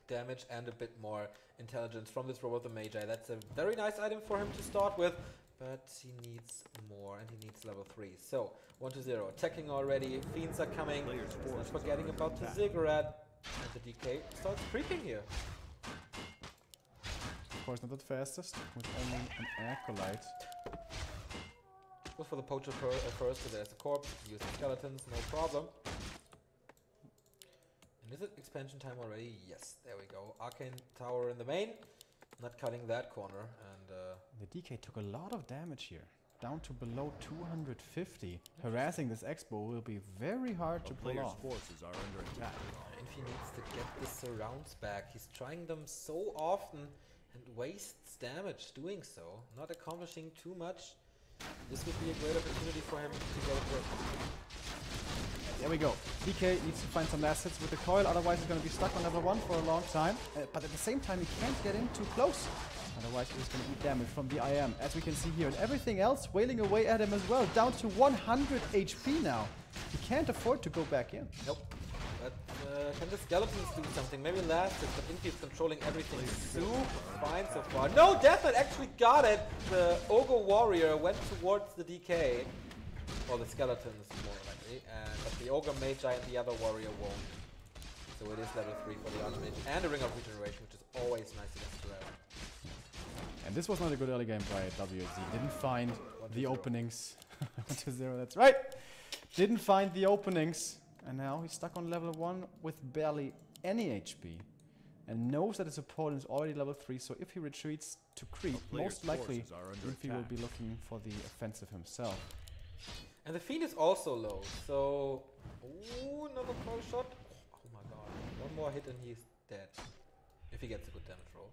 damage and a bit more intelligence from this Robot the Magi. That's a very nice item for him to start with, but he needs more and he needs level 3. So 1-0, attacking already. Fiends are coming. Not forgetting about the Ziggurat. And the DK starts creeping here. Of course, not the fastest, with only an Acolyte. Goes for the poacher first, so there's a corpse. Use the skeletons, no problem. And is it expansion time already? Yes, there we go. Arcane Tower in the main. Not cutting that corner. And the DK took a lot of damage here. Down to below 250. Harassing this Expo will be very hard to pull off. Forces are under attack. Infi needs to get the surrounds back. He's trying them so often and wastes damage doing so. Not accomplishing too much. This would be a great opportunity for him to go for it. There we go. DK needs to find some last hits with the coil, otherwise he's going to be stuck on level 1 for a long time. But at the same time, he can't get in too close. Otherwise, he's going to eat damage from the IM, as we can see here. And everything else wailing away at him as well. Down to 100 HP now. He can't afford to go back in. Nope. But can the skeletons do something? Maybe last hit, but Infi is controlling everything super fine so far. No, Deathknight actually got it. The Ogre Warrior went towards the DK. Or the skeletons, more likely. But the Ogre Magi and the other Warrior won't. So it is level 3 for the Archmage. And a Ring of Regeneration, which is always nice against the Rare. And this was not a good early game by WZ. Didn't find the openings. 1-0, that's right. Didn't find the openings. And now he's stuck on level 1 with barely any HP. And knows that his opponent is already level 3. So if he retreats to creep, most likely Infi will be looking for the offensive himself. And the Fiend is also low. So, ooh, another coil shot. Oh my god. One more hit and he's dead. If he gets a good damage roll.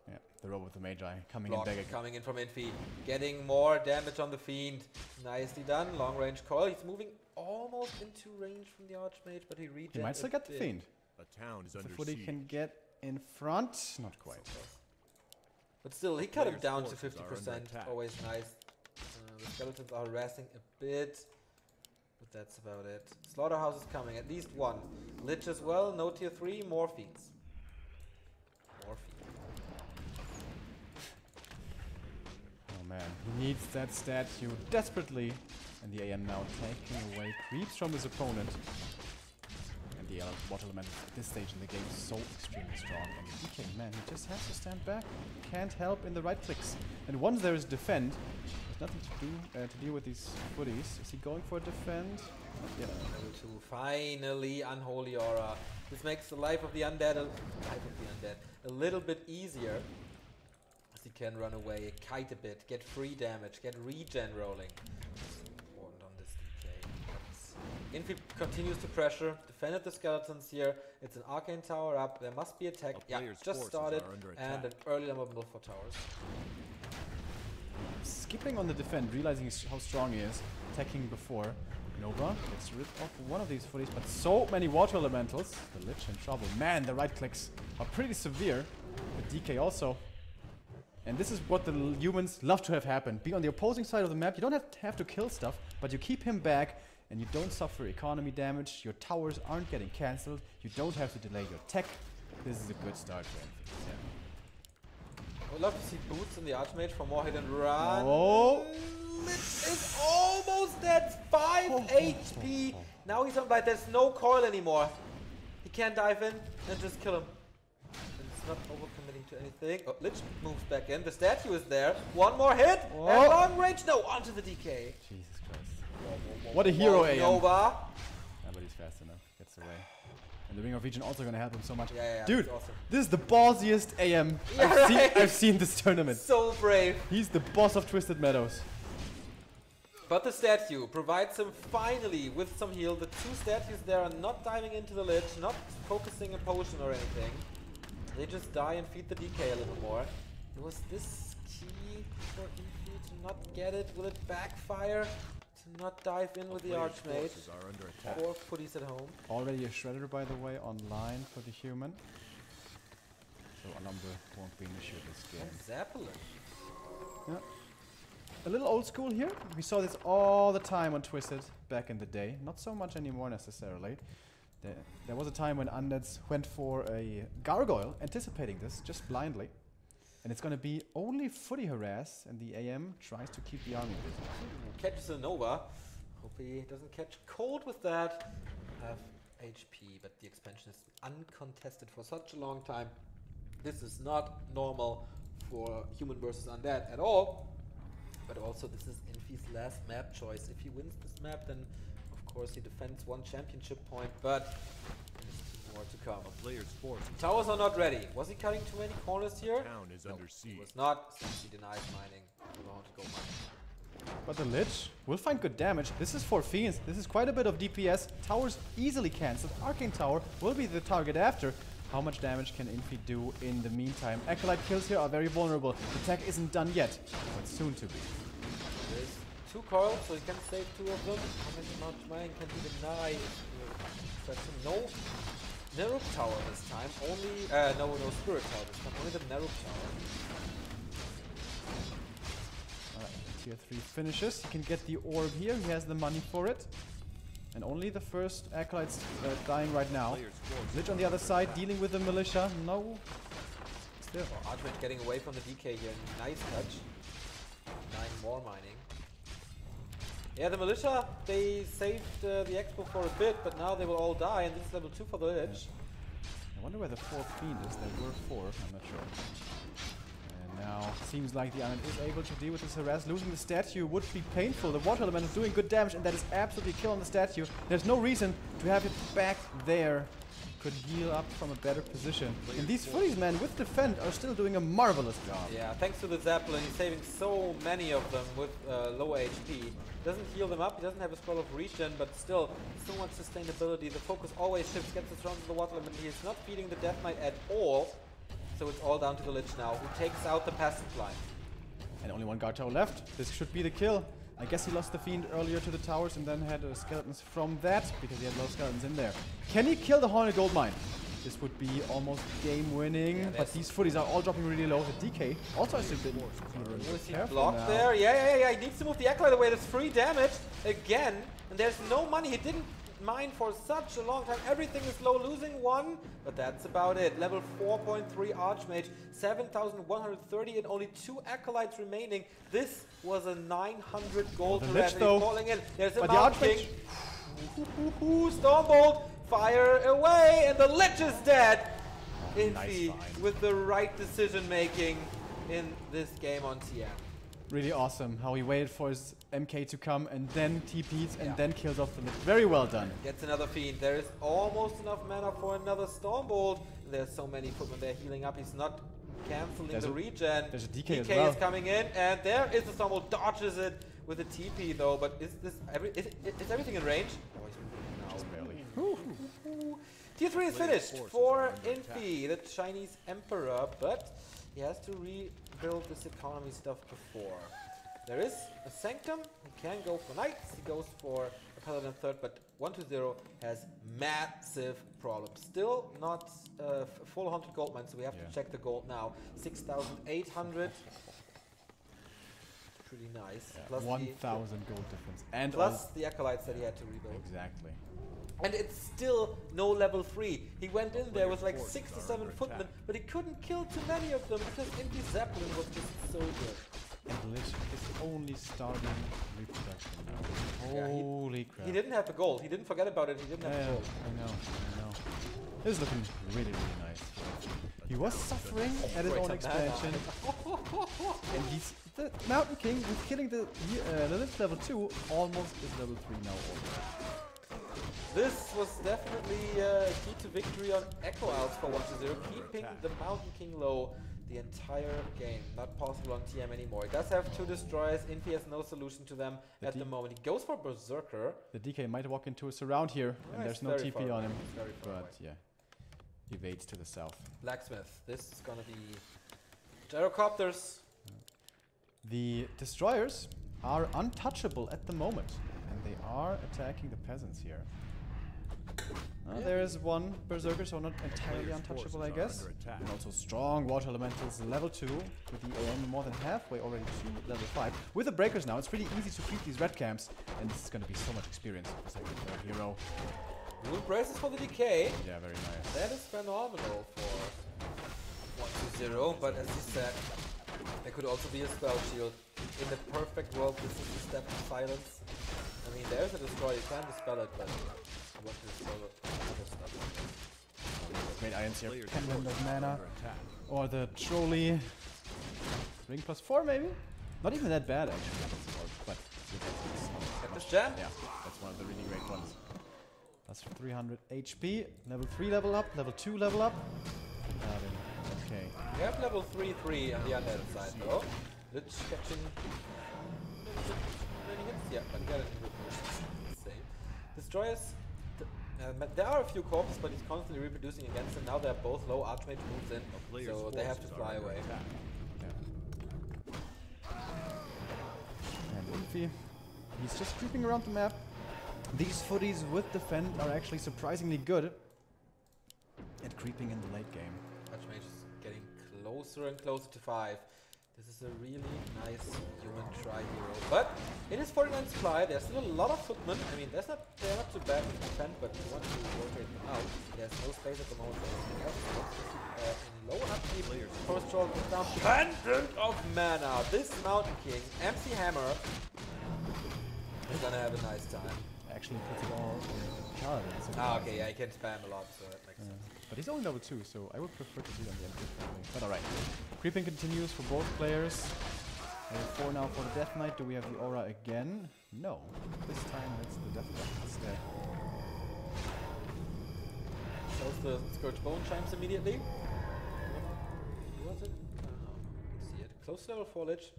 Yeah, the row with the Magi coming Block in big again. coming in from Infi. Getting more damage on the Fiend. Nicely done. Long range coil. He's moving almost into range from the Archmage, but he regens. He might still get the Fiend. A town is The under footy siege. can get in front. Not quite. But still, he cut him Player's down to forces are under 50%. attack. Always nice. The skeletons are harassing a bit. But that's about it. Slaughterhouse is coming. At least one. Lich as well. No tier 3. More Fiends. More Fiends. Oh man, he needs that statue desperately. And the AM now taking away creeps from his opponent. And the water element at this stage in the game is so extremely strong. And the DK, man, he just has to stand back. Can't help in the right clicks. And once there is defend, there's nothing to do to deal with these footies. Is he going for a defend? Yeah. Level 2. Finally, Unholy Aura. This makes the life of the undead a little bit easier. As he can run away, kite a bit, get free damage, get regen rolling. Important on this DK. Infi continues to pressure, defended the skeletons here. It's an Arcane Tower up, there must be attack. Yeah, just started, and an early number build for towers. Skipping on the defend, realizing how strong he is, attacking before. Nova gets rid of one of these footies, but so many water elementals. The Lich in trouble. Man, the right clicks are pretty severe. The DK also. And this is what the humans love to have happen. Be on the opposing side of the map. You don't have to kill stuff, but you keep him back and you don't suffer economy damage. Your towers aren't getting cancelled. You don't have to delay your tech. This is a good start for Infi. Yeah. I would love to see boots in the Archmage for more hit and run. Oh! Lich is almost dead. 5 HP. Now he's on blind. There's no coil anymore. He can't dive in and just kill him. And it's not overcommitting to anything. Oh, Lich moves back in. The statue is there. One more hit. Oh. And long range. No, onto the DK. Jesus Christ. What a hero AM. Nova. Yeah, but he's fast enough. Gets away. And the Ring of Regen also gonna help him so much. Yeah, Dude, awesome. this is the ballsiest AM Yeah, I've seen this tournament. So brave. He's the boss of Twisted Meadows. But the statue provides him finally with some heal. The two statues there are not diving into the Lich, not focusing a potion or anything. They just die and feed the DK a little more. Was this key for Infi to not get it? Will it backfire? To not dive in with the Archmage? 4 footies at home. Already a Shredder, by the way, online for the human. So a number won't be an issue this game. And Zeppelin. Yeah. A little old school here. We saw this all the time on Twisted back in the day. Not so much anymore necessarily. There was a time when undeads went for a gargoyle, anticipating this, just blindly. And it's gonna be only footy harass, and the AM tries to keep the army busy. Catches a Nova. Hope he doesn't catch cold with that. Have HP, but the expansion is uncontested for such a long time. This is not normal for human versus undead at all. But also, this is Infi's last map choice. If he wins this map, then of course, he defends 1 championship point, but there's 2 more to come. A player's force. Towers are not ready. Was he cutting too many corners here? Town is under He siege. was not, since he denies mining. We'll have to go mining. But the Lich will find good damage. This is for Fiends. This is quite a bit of DPS. Towers easily cancelled. Arcane Tower will be the target after. How much damage can Infi do in the meantime? Acolyte kills here are very vulnerable. The tech isn't done yet, but soon to be. There's 2 coils, so he can save 2 of them. How much mining can he deny? No Neruk Tower this time. Only no Spirit Tower this time. Only the Neruk Tower. Tier 3 finishes. He can get the orb here. He has the money for it. And only the first Acolytes dying right now. Player's force. Lich on the other side, dealing with the militia. No. Still. Oh, Archmage getting away from the DK here. Nice touch. 9 more mining. Yeah, the militia, they saved the expo for a bit, but now they will all die, and this is level 2 for the Lich. I wonder where the 4th Fiend is. There were 4, I'm not sure. And now, seems like the island is able to deal with this harass. Losing the statue would be painful. The water element is doing good damage, and that is absolutely killing the statue. There's no reason to have it back there. Could heal up from a better position. And these Fullies, man, with defend, are still doing a marvelous job. Yeah, thanks to the Zeppelin, he's saving so many of them with low HP. Doesn't heal them up, he doesn't have a spell of regen, but still, so much sustainability. The focus always shifts, gets us around to the water element. He is not feeding the Death Knight at all. So it's all down to the Lich now, who takes out the passive line. And only 1 guard tower left. This should be the kill. I guess he lost the Fiend earlier to the towers and then had skeletons from that, because he had low skeletons in there. Can he kill the Haunted Gold Mine? This would be almost game-winning, Yeah, but these Fullies are all dropping really low. The DK also has a bit Was he blocked there? Yeah, he needs to move the Acolyte away. There's free damage again, and there's no money. He didn't mine for such a long time. Everything is low, losing 1, but that's about it. Level 4.3 Archmage, 7,130 and only 2 Acolytes remaining. This was a 900 gold The harass, Lich, though. falling in. There's a But the Mountain King. Stormbolt, fire away, and the Lich is dead. Infi Nice find. with the right decision making in this game on TM. Really awesome how he waited for his MK to come and then TPs and Yeah. then kills off the Lich. Very well done. Gets another Fiend. There is almost enough mana for another Stormbolt. There's so many footmen there healing up. He's not cancelling There's the a- regen. there's a DK as DK well. is coming in, and there is the Stormbolt. Dodges it with a TP though. But is this is everything in range? Oh, he's Just barely. Tier 3 is Player's finished forces for are under Infi, the Chinese Emperor, but he has to rebuild this economy stuff before. There is a Sanctum, he can go for Knights, he goes for a Paladin 3rd, but 120 has massive problems. Still not full haunted gold mine, so we have Yeah. to check the gold now. 6,800. Pretty nice. Plus 1,000 gold difference. And plus the Acolytes that he had to rebuild. exactly. And it's still no level 3. He went in there with like Player's 6 to forces 7 are under footmen, attack. but he couldn't kill too many of them because Infi Zeppelin was just so good. And Lich is only starting reproduction now. Yeah, Holy crap. He didn't have the gold. He didn't forget about it. He didn't have the Yeah, gold. I know. This is looking really, really nice. He was suffering at his Wait, own a expansion. And he's the Mountain King with killing the Lich level 2 almost is level 3 now already. This was definitely key to victory on Echo Owls for 1-0, keeping the Mountain King low the entire game. Not possible on TM anymore. He does have 2 destroyers. Infi has no solution to them at the moment. He goes for Berserker. The DK might walk into a surround here, and there's no very TP far on him. away. It's very far But away. yeah, evades to the south. Blacksmith. This is gonna be gyrocopters. The destroyers are untouchable at the moment, and they are attacking the peasants here. There is one berserker, so not entirely Player's untouchable, forces I are guess. under attack. And also strong water elementals, level 2, with the AM more than halfway already to level 5. With the breakers now, it's pretty easy to keep these red camps, and this is going to be so much experience for second and third hero. Wound braces for the decay. Yeah, very nice. That is phenomenal for 1-0, but as you said, there could also be a spell shield. In the perfect world, this is a step of silence. I mean, there's a destroyer, you can dispel it, but I want to dispel other stuff. Great irons here. Player's Pendant forces of are mana. under attack. Or the trolley. Ring plus 4 maybe? Not even that bad actually. But Get this jam? yeah, that's one of the really great ones. That's 300 HP. Level 3 level up. Level 2 level up. Okay. We have level 3 on the undead side though. Lich catching many hits. Yeah, but got it in reverse. Same. Destroyers. There are a few corpses, but he's constantly reproducing against them. Now they're both low. Archmage moves in, so they have to fly away. And Infi, he's just creeping around the map. These footies with defend are actually surprisingly good at creeping in the late game. Archmage is getting closer and closer to 5. This is a really nice human tri-hero. But it is 49 supply. There's still a lot of footmen. I mean, they're not too bad with defend, but you want to rotate them out. There's no space at the moment for anything else. In low upkeep, Forest Troll goes down. Pendant of Mana. This Mountain King, MC Hammer, is gonna have a nice time. Actually puts it all in Paladins. Ah, okay, yeah, he can spam a lot, so that makes sense. But he's only level 2, so I would prefer to see on the end. But alright. Creeping continues for both players. Level 4 now for the Death Knight. Do we have the aura again? No. This time it's the Death Knight instead. Shows the Scourge Bone Chimes immediately. Was it? Let's see it. Close to level 4 Lich.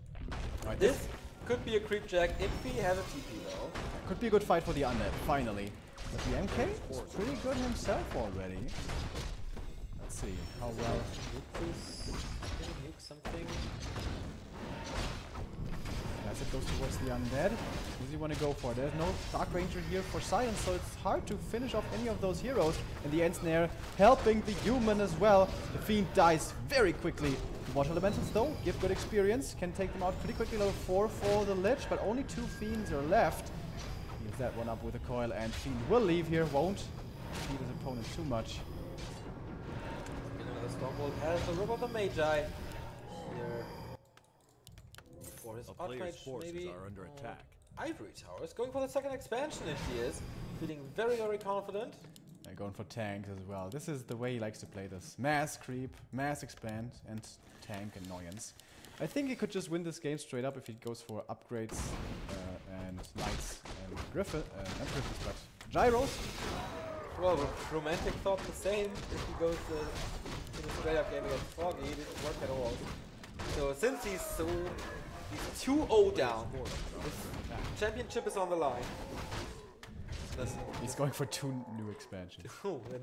Right. This could be a creep jack if he has a TP though. Could be a good fight for the undead, finally. But the MK is pretty good himself already. Let's see how well. Nuke something. As it goes towards the undead. Who does he want to go for? There's no Dark Ranger here for silence, so it's hard to finish off any of those heroes. And the end snare helping the human as well. The Fiend dies very quickly. The Water Elementals though give good experience, can take them out pretty quickly. Level 4 for the Lich, but only 2 Fiends are left. Heals that one up with a coil, and Fiend will leave here, won't beat his opponent too much. Another Stronghold has the Rip of the Magi here. For his Archmage, maybe. Are under attack. Ivory Tower is going for the second expansion if he is. Feeling very, very confident. And going for tanks as well. This is the way he likes to play this. Mass creep, mass expand, and tank annoyance. I think he could just win this game straight up if he goes for upgrades and knights and Griffin, but gyros. Well, Romantic thought the same if he goes to the straight up game against Foggy. It didn't work at all. So since he's 2-0 down, his championship is on the line. He's going for 2 new expansions.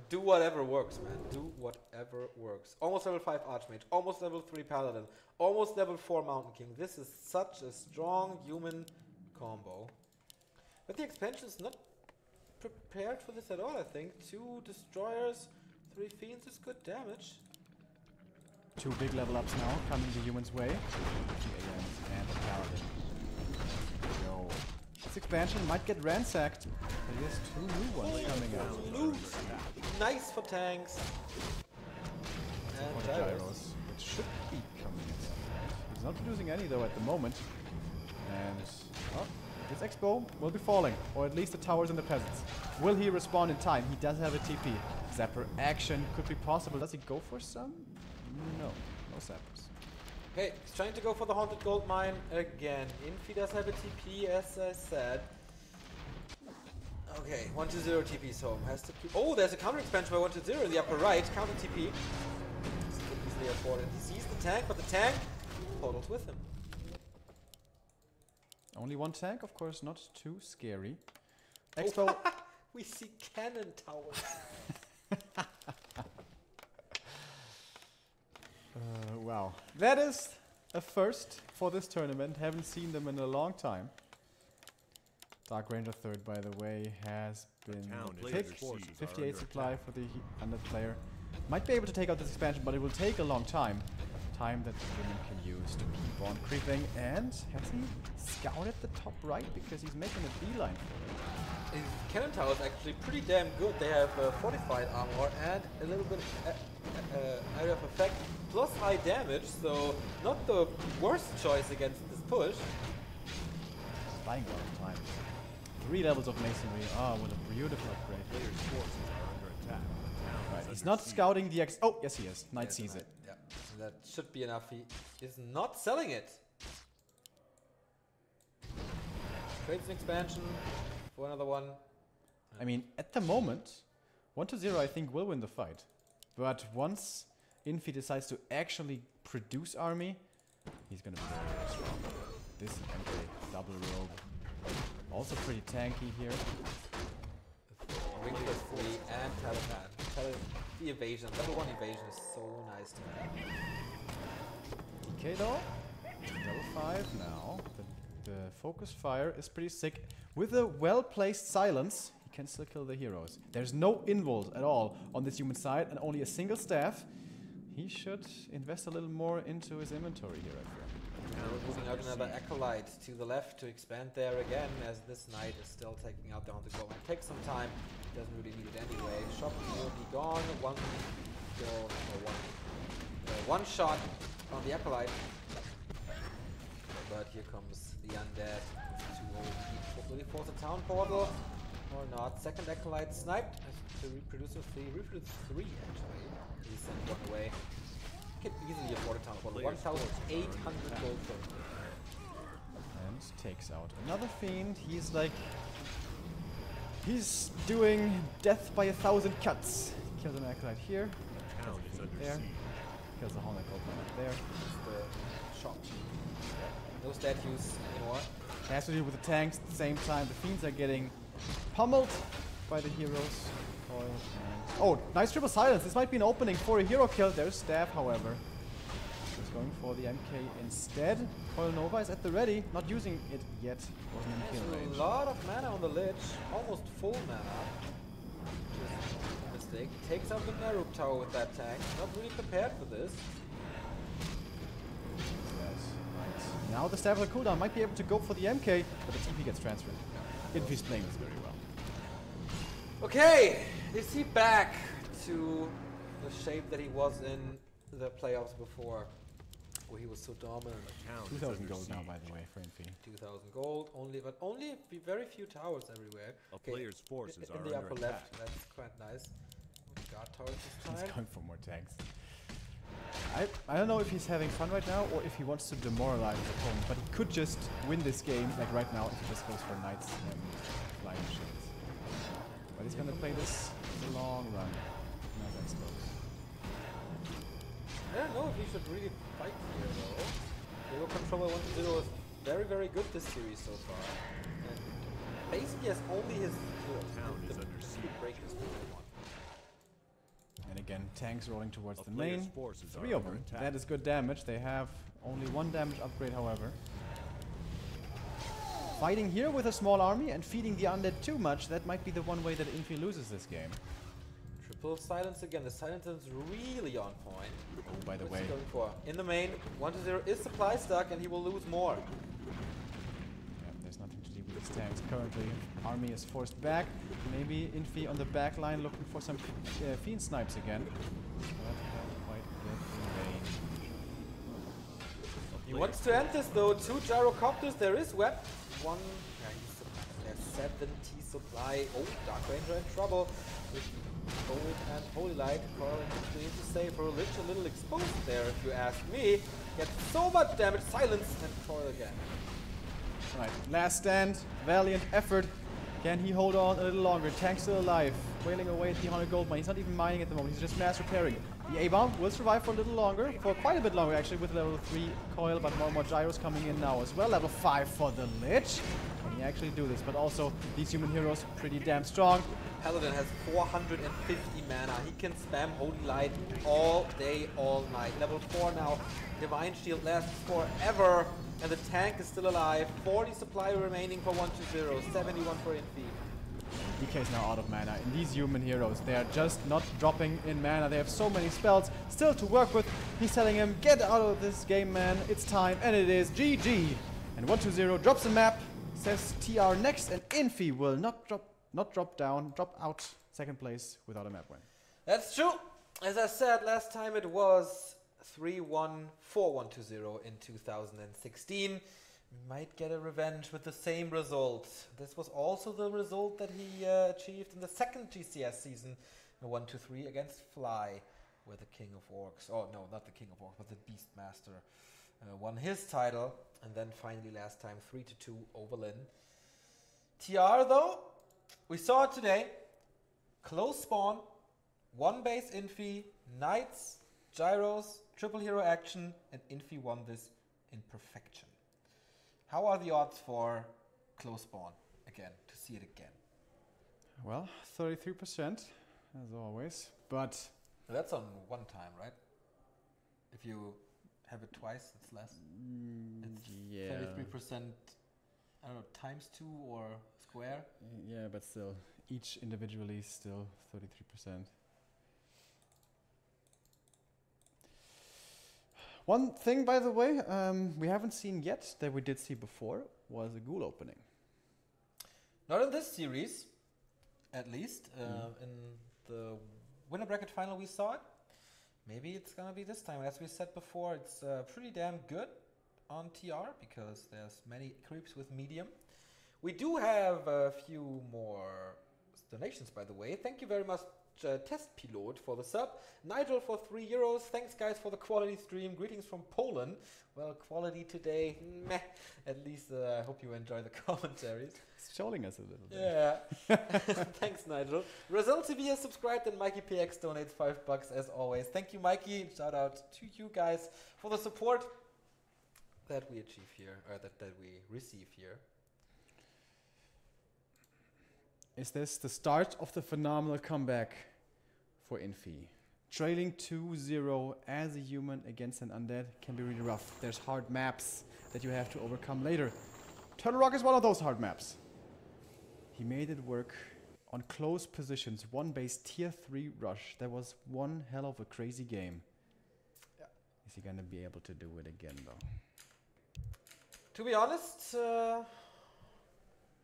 Do whatever works, man. Do whatever works. Almost level 5 Archmage, almost level 3 Paladin, almost level 4 Mountain King. This is such a strong human combo. But the expansion is not prepared for this at all, I think. 2 Destroyers, 3 Fiends is good damage. 2 big level ups now coming the humans' way. And the Paladin. Yo. This expansion might get ransacked. But he has 2 new ones coming out. Loot! Nice for tanks. And For the gyros, which should be coming in some point. He's not producing any though at the moment. And this Expo will be falling. Or at least the towers and the peasants. Will he respawn in time? He does have a TP. Zapper action could be possible. Does he go for some? No. No zappers. Okay, he's trying to go for the Haunted Gold Mine again. Infi does have a TP, as I said. Okay, 1-0 TP's home. Has to keep. Oh, there's a counter expansion by 1-0 in the upper right. Counter TP. This could easily afford it. He sees the tank, but the tank totals with him. Only 1 tank, of course, not too scary. Expo. We see cannon towers. Wow. That is a first for this tournament. Haven't seen them in a long time. Dark Ranger third, by the way, has been picked. 58 supply for the under player. Might be able to take out this expansion, but it will take a long time. Time that the human can use to keep on creeping. And has he scouted the top right? Because he's making a beeline for it. His cannon tower is actually pretty damn good. They have fortified armor and a little bit area of effect plus high damage, so not the worst choice against this push. Buying a lot of time. 3 levels of masonry. Ah, what a beautiful upgrade. Players' forces are under attack. Right, he's not scouting the X. Oh, yes, he is. Knight sees it. Yeah, so that should be enough. He is not selling it. Trades an expansion for another one. I mean, at the moment, 1-0 I think will win the fight. But once Infi decides to actually produce army, he's gonna be very, very strong. This MK double rogue. Also pretty tanky here. Ring plus 3 and telepath. The evasion, level 1 evasion is so nice to me. DK though, level 5 now. The focus fire is pretty sick. With a well-placed silence, he can still kill the heroes. There's no invols at all on this human side and only a single staff. He should invest a little more into his inventory here, I feel. We're moving out another acolyte to the left to expand there again, as this knight is still taking out down the goal. It takes some time, doesn't really need it anyway. Shop will be gone, one kill, or one shot on the acolyte. But here comes the undead. Will he force a town portal or not? Second acolyte sniped to reproduce three actually. He sent one away. Can easily afford a town portal. 1,800 gold for him. And takes out another fiend. He's like, he's doing death by 1,000 cuts. Kills an acolyte here. There. Kills the Hornet Goldman up there. The shop. No statues anymore. It has to do with the tanks at the same time. The fiends are getting pummeled by the heroes. Coil and oh, nice triple silence. This might be an opening for a hero kill. There's staff, however. He's going for the MK instead. Coil Nova is at the ready, not using it yet. Wasn't in kill range. A lot of mana on the lich, almost full mana. Just a mistake. He takes out the Naruk Tower with that tank. Not really prepared for this. Right. Now the staff on the cooldown might be able to go for the MK, but the TP gets transferred. Infi's playing this very well. Okay, is he back to the shape that he was in the playoffs before, where he was so dominant? 2,000 gold now, by the way, for Infi. 2,000 gold, but only very few towers everywhere. A player's forces are in the under upper attack. left, that's quite nice. Guard towers this He's time. going for more tanks. I don't know if he's having fun right now or if he wants to demoralize his opponent, but he could just win this game, like right now, if he just goes for knights and flying machines. But he's gonna play this the long run. Not that close. I don't know if he should really fight here though. Hero Controller 1-0 is very, very good this series so far. And basically has only his Town is under siege. breakers for one. And again, tanks rolling towards A the player's main. forces are 3 of under them. attack. That is good damage. They have only 1 damage upgrade, however. Fighting here with a small army and feeding the undead too much, that might be the one way that Infi loses this game. Triple silence again. The silence is really on point. Oh, by the What's way, he going for? In the main, 1-0 is supply stuck and he will lose more. yeah, there's nothing to do with his tanks currently. Army is forced back. Maybe Infi on the back line looking for some fiend snipes again. But can't quite get in range. He wants to end this though. 2 gyrocopters. There is web. One. Yeah, there's 70 supply. Oh, Dark Ranger in trouble. With Gold and Holy Light. Coil needs to save her lich a little exposed there, if you ask me. Gets so much damage. Silence and Coil again. Right, last stand. Valiant effort. Can he hold on a little longer? Tank still alive. Wailing away at the 100 gold mine. He's not even mining at the moment. He's just mass repairing. The A-bomb will survive for a little longer. For quite a bit longer, actually, with level 3 coil. But more and more gyros coming in now as well. Level 5 for the Lich. Can he actually do this? But also, these human heroes pretty damn strong. Paladin has 450 mana. He can spam Holy Light all day, all night. Level 4 now. Divine Shield lasts forever. And the tank is still alive. 40 supply remaining for 1-0. 71 for Infi. DK is now out of mana. And these human heroes, they are just not dropping in mana. They have so many spells still to work with. He's telling him, get out of this game, man. It's time. And it is GG. And 1-0 drops a map. Says TR next. And Infi will not drop out second place without a map win. That's true. As I said, last time it was 3-1 for 1-0 in 2016. Might get a revenge with the same result. This was also the result that he achieved in the second GCS season, 1-3 against Fly, where the King of Orcs, oh no, not the King of Orcs, but the Beastmaster won his title, and then finally last time 3-2 over Lin. TR though, We saw it today. Close spawn, one base Infi, knights, gyros, triple hero action, and Infi won this in perfection. How are the odds for close spawn again, to see it again? Well, 33% as always, but That's on one time, right? If you have it twice, it's less. It's yeah. 33%, I don't know, times 2 or square. Yeah, but still, each individually is still 33%. One thing, by the way, we haven't seen yet that we did see before was a ghoul opening. Not in this series, at least. In the winner bracket final we saw it. Maybe it's gonna be this time. As we said before, it's pretty damn good on TR because there's many creeps with medium. We do have a few more donations, by the way. Thank you very much, Test Pilot, for the sub. Nigel for €3. Thanks, guys, for the quality stream. Greetings from Poland. Well, quality today, meh. At least I hope you enjoy the commentaries. It's showing us a little bit. Yeah. Thanks, Nigel. Rizal TV has subscribed and Mikey PX donates $5 as always. Thank you, Mikey. Shout out to you guys for the support that we achieve here, or that we receive here. Is this the start of the phenomenal comeback for Infi? Trailing 2-0 as a human against an undead can be really rough. There's hard maps that you have to overcome later. Turtle Rock is one of those hard maps. He made it work on close positions, one base tier 3 rush. That was one hell of a crazy game. Yeah. Is he gonna be able to do it again though? To be honest,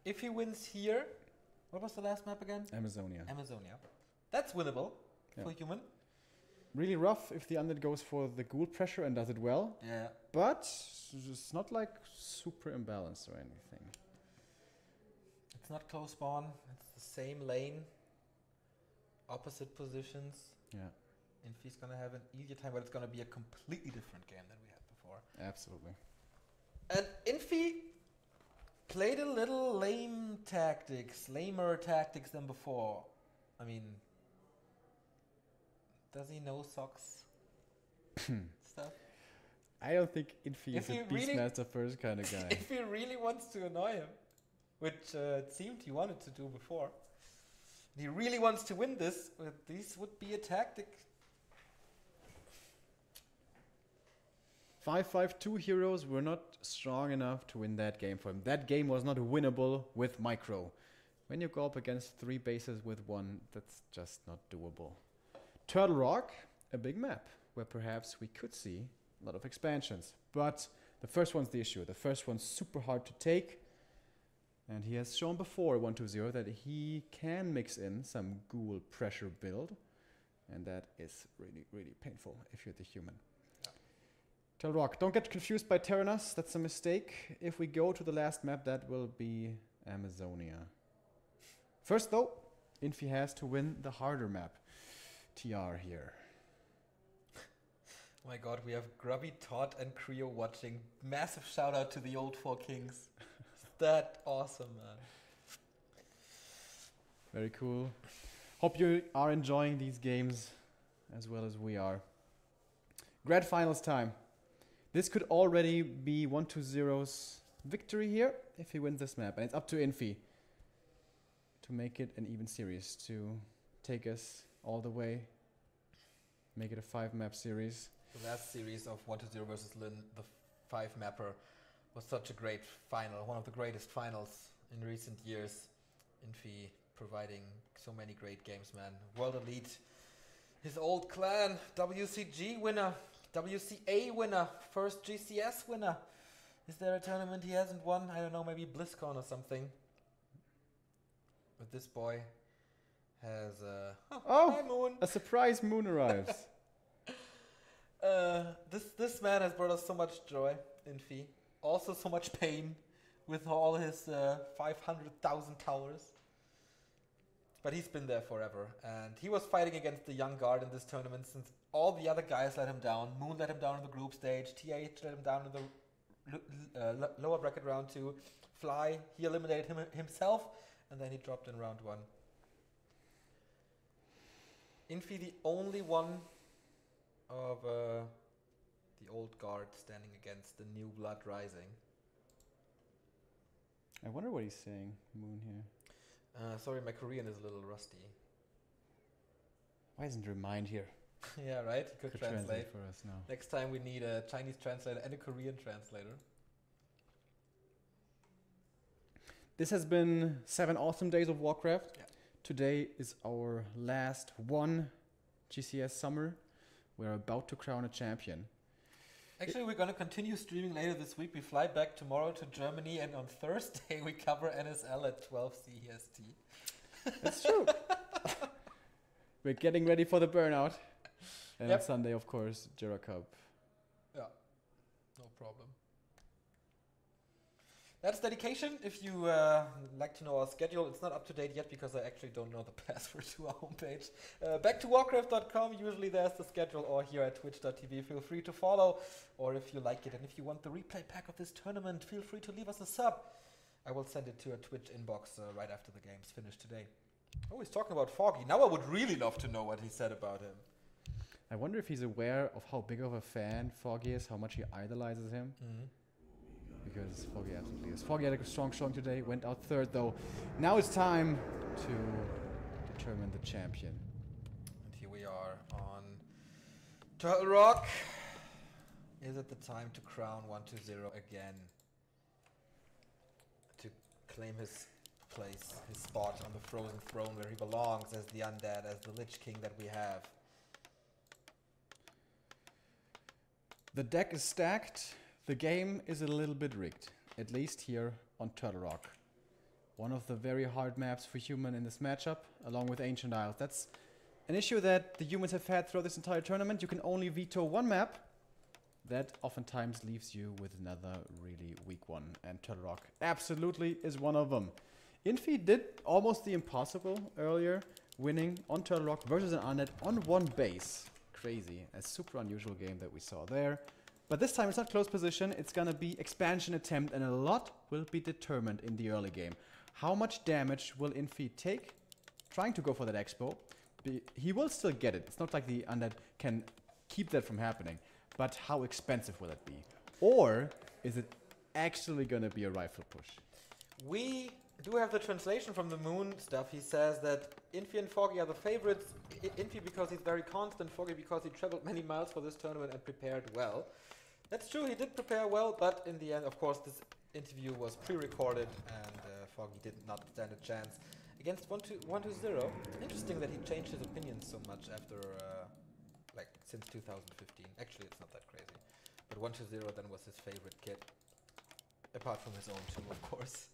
if he wins here, what was the last map again? Amazonia. Amazonia. That's winnable for human. Really rough if the undead goes for the ghoul pressure and does it well. Yeah. But it's not like super imbalanced or anything. It's not close spawn. It's the same lane. Opposite positions. Yeah. Infi's gonna have an easier time, but it's gonna be a completely different game than we had before. Absolutely. And Infi played a little lamer tactics than before. I mean, does he know socks stuff? I don't think Infi If is he a really- Beastmaster first kind of guy. If he really wants to annoy him, which it seemed he wanted to do before, he really wants to win this, this would be a tactic. 5-5-2 heroes were not strong enough to win that game for him. That game was not winnable with micro. When you go up against 3 bases with 1, that's just not doable. Turtle Rock, a big map, where perhaps we could see a lot of expansions. But the first one's the issue. The first one's super hard to take. And he has shown before, 1-2-0, that he can mix in some ghoul pressure build. And that is really, really painful if you're the human. Turtle Rock, don't get confused by Terranas. That's a mistake. If we go to the last map, that will be Amazonia. First, though, Infi has to win the harder map. TR here. Oh my god, we have Grubby, Todd, and Creo watching. Massive shout out to the old 4 kings. Is that awesome, man? Very cool. Hope you are enjoying these games as well as we are. Grand finals time. This could already be 1-2-0's victory here if he wins this map. And it's up to Infi to make it an even series, to take us all the way, make it a 5-map series. The last series of 1-2-0 versus Lin, the 5-mapper, was such a great final, one of the greatest finals in recent years. Infi providing so many great games, man. World Elite, his old clan, WCG winner, WCA winner, first GCS winner. Is there a tournament he hasn't won? I don't know, maybe BlizzCon or something. But this boy has hi Moon. A surprise moon arrives. This man has brought us so much joy, Infi. Also so much pain with all his 500,000 towers. But he's been there forever. And he was fighting against the young guard in this tournament since all the other guys let him down. Moon let him down in the group stage. TH let him down in the lower bracket round 2. Fly, he eliminated himself and then he dropped in round 1. Infi, the only one of the old guard standing against the new blood rising. I wonder what he's saying, Moon here. Sorry, my Korean is a little rusty. Why isn't Remind here? Yeah, right? He could translate for us now. Next time we need a Chinese translator and a Korean translator. This has been 7 awesome days of Warcraft. Yeah. Today is our last one GCS summer. We're about to crown a champion. Actually, we're going to continue streaming later this week. We fly back tomorrow to Germany, and on Thursday we cover NSL at 12 CEST. That's true. We're getting ready for the burnout. And Yep. on Sunday, of course, Jura Cup. Yeah, no problem. That's dedication. If you like to know our schedule, it's not up to date yet because I actually don't know the password to our homepage. Back to warcraft.com, usually there's the schedule, or here at twitch.tv. Feel free to follow, or if you like it and if you want the replay pack of this tournament, feel free to leave us a sub. I will send it to a Twitch inbox right after the game's finished today. Oh, he's talking about Foggy. Now I would really love to know what he said about him. I wonder if he's aware of how big of a fan Foggy is, how much he idolizes him. Because Foggy absolutely is. Foggy had a strong showing today, went out 3rd though. Now it's time to determine the champion. And here we are on Turtle Rock. Is it the time to crown 1-0 again? To claim his place, his spot on the frozen throne where he belongs as the undead, as the Lich King that we have. The deck is stacked. The game is a little bit rigged, at least here on Turtle Rock. One of the very hard maps for human in this matchup, along with Ancient Isles. That's an issue that the humans have had throughout this entire tournament. You can only veto one map. That oftentimes leaves you with another really weak one, and Turtle Rock absolutely is one of them. Infi did almost the impossible earlier, winning on Turtle Rock versus an undead on 1 base. Crazy, a super unusual game that we saw there. But this time it's not close position, it's gonna be expansion attempt, and a lot will be determined in the early game. How much damage will Infi take? Trying to go for that expo. He will still get it. It's not like the undead can keep that from happening. But how expensive will it be? Or is it actually gonna be a rifle push? We do have the translation from the Moon stuff. He says that Infi and Foggy are the favorites. Infi because he's very constant, Foggy because he traveled many miles for this tournament and prepared well. That's true, he did prepare well, but in the end, of course, this interview was pre-recorded and Foggy did not stand a chance against 1-0. Interesting that he changed his opinion so much after, since 2015. Actually, it's not that crazy. But 1-0 then was his favorite kid. Apart from his own too, of course.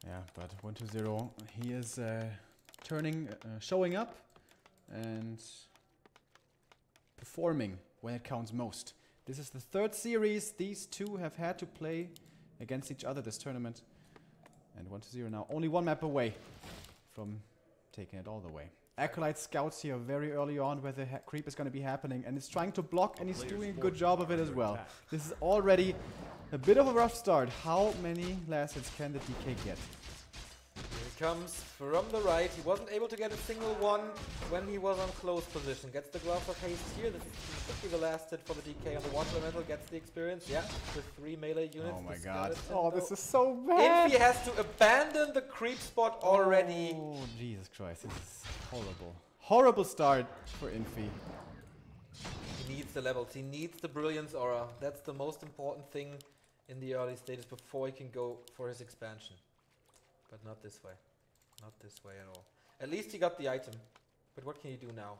Yeah, but 1-0, he is showing up and performing when it counts most. This is the 3rd series these two have had to play against each other this tournament. And 1-0 now, only 1 map away from taking it all the way. Acolyte scouts here very early on where the creep is going to be happening, and it's trying to block, and he's doing a good job of it as well. This is already a bit of a rough start. How many last hits can the DK get? Here he comes from the right. He wasn't able to get a single one when he was on close position. Gets the Gloves of Haste here. This should be the last hit for the DK on the Water Elemental. Gets the experience. Yeah, with 3 melee units. Oh my god. Oh, this is so bad. Infi has to abandon the creep spot already. Oh, Jesus Christ. This is horrible. Horrible start for Infi. He needs the levels. He needs the Brilliance Aura. That's the most important thing in the early stages before he can go for his expansion. But not this way. Not this way at all. At least he got the item. But what can he do now?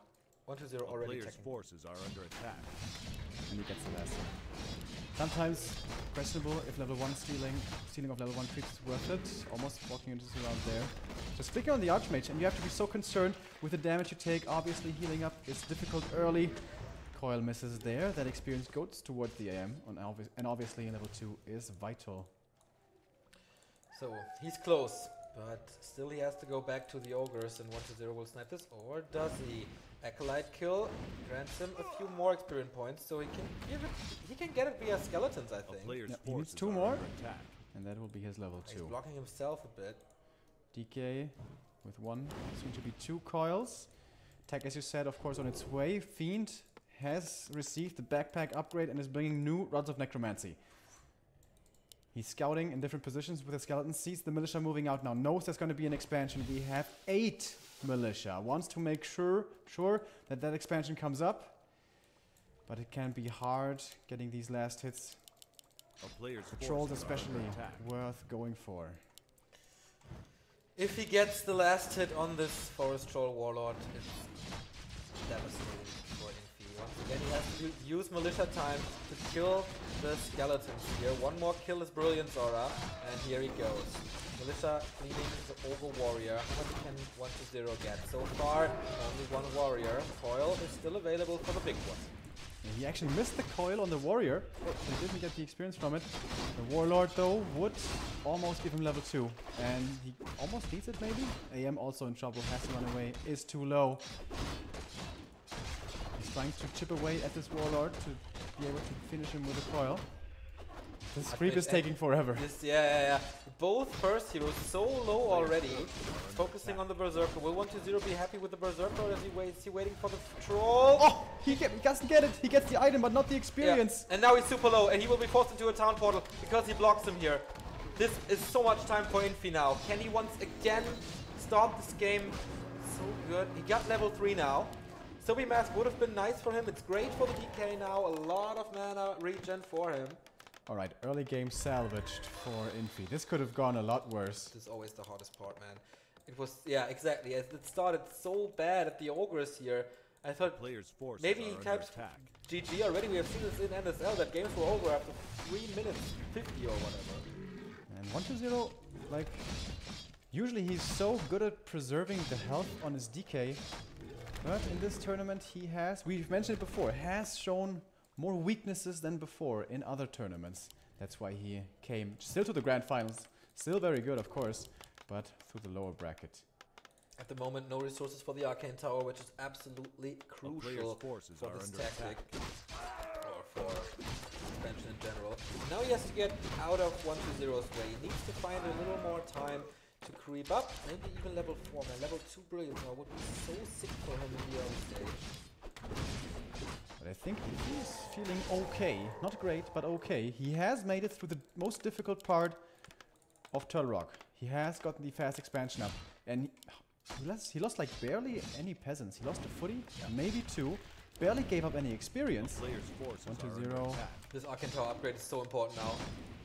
1-0 already Player's checking. forces are under attack. And he gets the last one. Sometimes questionable if level 1 stealing of level 1 creeps is worth it. Almost walking into this around there. Just clicking on the Archmage, and you have to be so concerned with the damage you take. Obviously healing up is difficult early. Coil misses there. That experience goes towards the AM, and obviously in level 2 is vital. So he's close, but still he has to go back to the Ogres, and 1-0 will snipe this, or does he? Acolyte kill grants him a few more experience points, so he can get it via skeletons, I A think. player's Yep, he needs forces 2 are more. under attack. And that will be his level He's 2. blocking himself a bit. DK with 1, soon to be 2 coils. Tech, as you said, of course, on its way. Fiend has received the backpack upgrade and is bringing new rods of necromancy. He's scouting in different positions with the skeleton. Sees the militia moving out now. Knows there's going to be an expansion. We have 8 militia. Wants to make sure that that expansion comes up. But it can be hard getting these last hits. A player's Patrols forces are under especially attack. worth going for. If he gets the last hit on this Forest Troll Warlord, it's devastating for Infi. Once again, he has to use militia time to kill the skeletons here. One more kill is Brilliance Aura, and here he goes. Militia cleaning the Ogre Warrior. How much can 1-0 get? So far, only 1 warrior. Coil is still available for the big one. And he actually missed the coil on the warrior. He didn't get the experience from it. The warlord, though, would almost give him level 2. And he almost needs it, maybe? AM also in trouble, has to run away, is too low. He's trying to chip away at this warlord to be able to finish him with a coil. This creep is taking forever. Yeah. Both first heroes so low already. Focusing on the Berserker. Will 1-0 be happy with the Berserker, or is he waiting for the troll? Oh! He doesn't get it! He gets the item, but not the experience! Yeah. And now he's super low, and he will be forced into a town portal because he blocks him here. This is so much time for Infi now. Can he once again start this game? So good. He got level 3 now. Sobi Mask would have been nice for him. It's great for the DK now. A lot of mana regen for him. Alright, early game salvaged for Infi. This could have gone a lot worse. This is always the hardest part, man. It was, yeah, exactly. As it started so bad at the Ogres here. I thought Player's forces maybe are he under types attack. GG already. We have seen this in NSL, that games were over after 3 minutes 50 or whatever. And 1-0, like, usually he's so good at preserving the health on his DK. But in this tournament he has, we've mentioned it before, has shown more weaknesses than before in other tournaments. That's why he came still to the grand finals. Still very good, of course, but through the lower bracket. At the moment, no resources for the Arcane Tower, which is absolutely crucial for this tactic. Or for expansion in general. Now he has to get out of 1-0's way. He needs to find a little more time to creep up. Maybe even level 4, man. Level 2 Brilliance now would be so sick for him in the early stage. But I think he's feeling okay. Not great, but okay. He has made it through the most difficult part of Turtle Rock. He has gotten the fast expansion up. And he lost like barely any peasants. He lost a footy, maybe 2. Barely gave up any experience. 1-0. This Arcane Tower upgrade is so important now.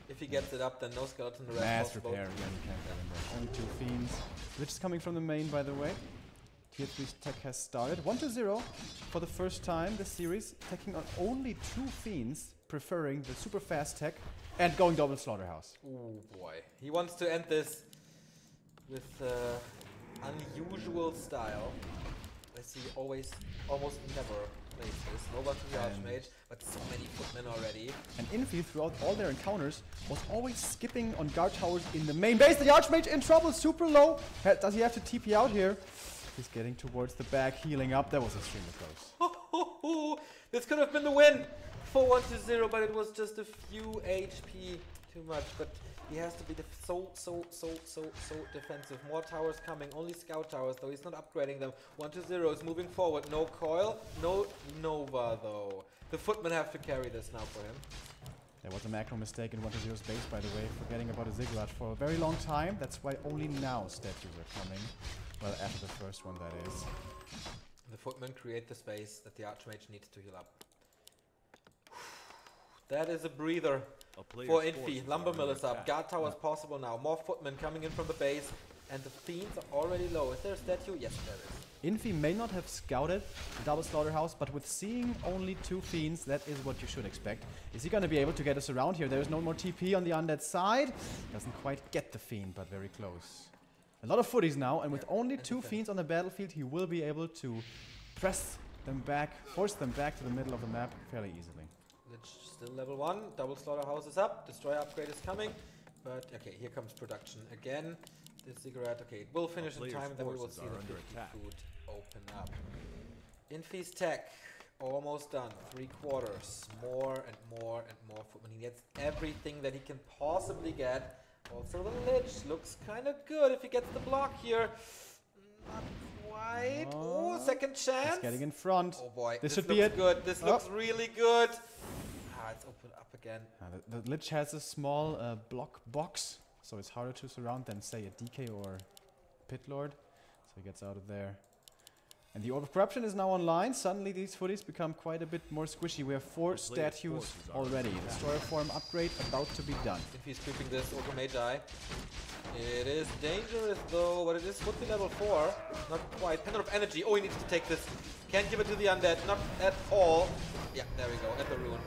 If he gets it up, then no skeleton the rest Mass possible. repair, yeah, you can't remember. Only 2 fiends. Which is coming from the main, by the way. Tier 3 tech has started. 1-0 for the first time this series, taking on only 2 fiends, preferring the super fast tech and going double slaughterhouse. Oh boy. He wants to end this with unusual style. As he almost never plays this. Nobody the Archmage, but so many footmen already. And Infi, throughout all their encounters, was always skipping on guard towers in the main base. The Archmage in trouble, super low. Does he have to TP out here? He's getting towards the back, healing up. That was extremely close. This could have been the win for 1-0, but it was just a few HP too much. But he has to be so defensive. More towers coming, only scout towers, though he's not upgrading them. 1-0 is moving forward. No coil, no Nova, though. The footmen have to carry this now for him. There was a macro mistake in 1-0's base, by the way, forgetting about a ziggurat for a very long time. That's why only now statues are coming. Well, after the first one, that is. The footmen create the space that the Archmage needs to heal up. That is a breather for Infi. Lumber mill is up. Guard tower is possible now. More footmen coming in from the base. And the fiends are already low. Is there a statue? Yes, there is. Infi may not have scouted the double slaughterhouse, but with seeing only 2 fiends, that is what you should expect. Is he going to be able to get us around here? There is no more TP on the undead side. Doesn't quite get the fiend, but very close. A lot of footies now, and with only 2 fiends on the battlefield, he will be able to press them back, force them back to the middle of the map fairly easily. Lich still level 1. Double slaughterhouse is up. Destroyer upgrade is coming. But okay, here comes production again. This cigarette, okay, it will finish in time, and then we will see the 50 food open up. Infi's tech, almost done. 3/4. More and more and more footmen. He gets everything that he can possibly get Also the Lich looks kind of good if he gets the block here. Not quite. Oh, second chance. He's getting in front. Oh boy, This should looks be it. good. This looks really good. Ah, it's open up again. The Lich has a small block box, so it's harder to surround than, say, a DK or Pit Lord. So he gets out of there. And the Orb of Corruption is now online. Suddenly these footies become quite a bit more squishy. We have 4 statues already. Destroyer form upgrade about to be done. If he's creeping this over Magi. It is dangerous though, but it is would be level 4. Not quite. Pendant of Energy. Oh, he needs to take this. Can't give it to the Undead. Not at all. Yeah, there we go. At the rune.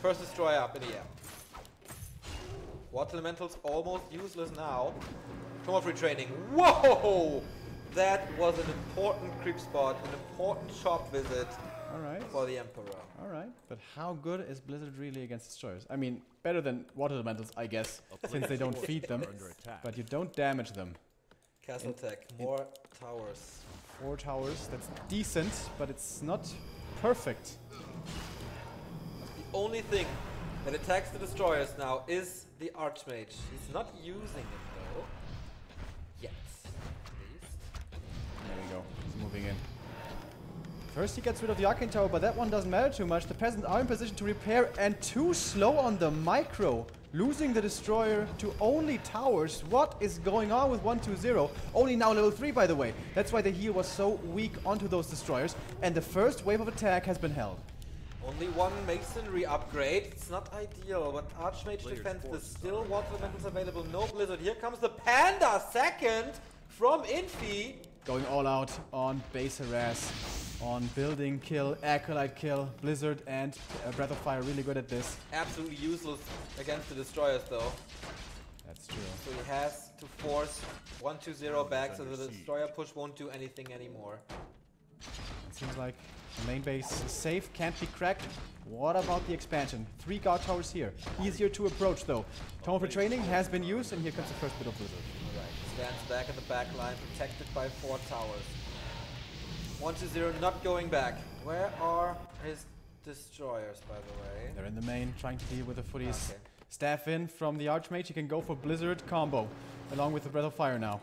First Destroyer up in the air. Water Elemental's almost useless now. Tomb of Retraining. Whoa! That was an important creep spot, an important shop visit for the Emperor. Alright, but how good is Blizzard really against destroyers? I mean, better than Water Elementals, I guess, since they don't feed them, but you don't damage them. Castle Tech, more towers. 4 towers, that's decent, but it's not perfect. The only thing that attacks the destroyers now is the Archmage. He's not using it though. Yet. There we go. He's moving in. First he gets rid of the Arcane Tower, but that one doesn't matter too much. The peasants are in position to repair and too slow on the micro. Losing the destroyer to only towers. What is going on with 120? Only now level 3, by the way. That's why the heal was so weak onto those destroyers. And the first wave of attack has been held. Only one masonry upgrade. It's not ideal, but Archmage defense is still Water Elementals available. No Blizzard. Here comes the Panda second from Infi. Going all out on base harass, on building kill, acolyte kill. Blizzard and Breath of Fire really good at this. Absolutely useless against the destroyers though. That's true. So he has to force 120 back so the destroyer push won't do anything anymore. It seems like the main base is safe, can't be cracked. What about the expansion? 3 guard towers here. Easier to approach though. Tome for training has been used and here comes the first bit of Blizzard. Alright, stands back at the back line, protected by 4 towers. 120 not going back. Where are his destroyers, by the way? They're in the main, trying to deal with the footies. Okay. Staff in from the Archmage. He can go for Blizzard combo, along with the Breath of Fire now.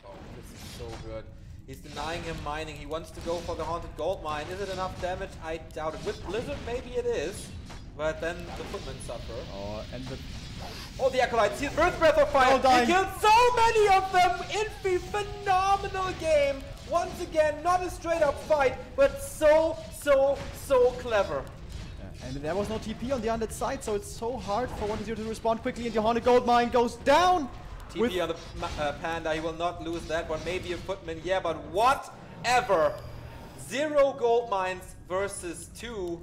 Oh, this is so good. He's denying him mining. He wants to go for the Haunted Gold Mine. Is it enough damage? I doubt it. With Blizzard, maybe it is. But then the footmen suffer. Oh, and the... Oh, the Acolytes. He first Breath of Fire. He killed so many of them. Infi, phenomenal game. Once again, not a straight up fight, but so clever. Yeah. And there was no TP on the undead side, so it's so hard for 120 to respond quickly, and the Haunted Gold Mine goes down! TP on the Panda, he will not lose that one. Maybe a footman, yeah, but whatever. 0 gold mines versus 2.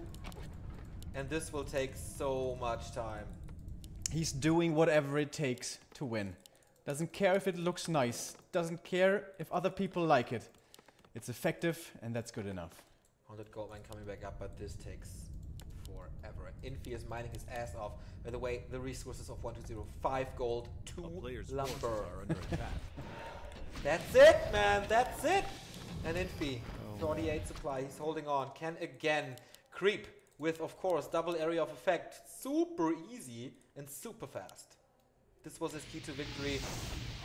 And this will take so much time. He's doing whatever it takes to win. Doesn't care if it looks nice. Doesn't care if other people like it. It's effective, and that's good enough. 100 gold mine coming back up, but this takes forever. And Infi is mining his ass off. By the way, the resources of 120, 5 gold, 2 lumber. That's it, man. That's it. And Infi, 48 supply. He's holding on. Can again creep with, of course, double area of effect. Super easy and super fast. This was his key to victory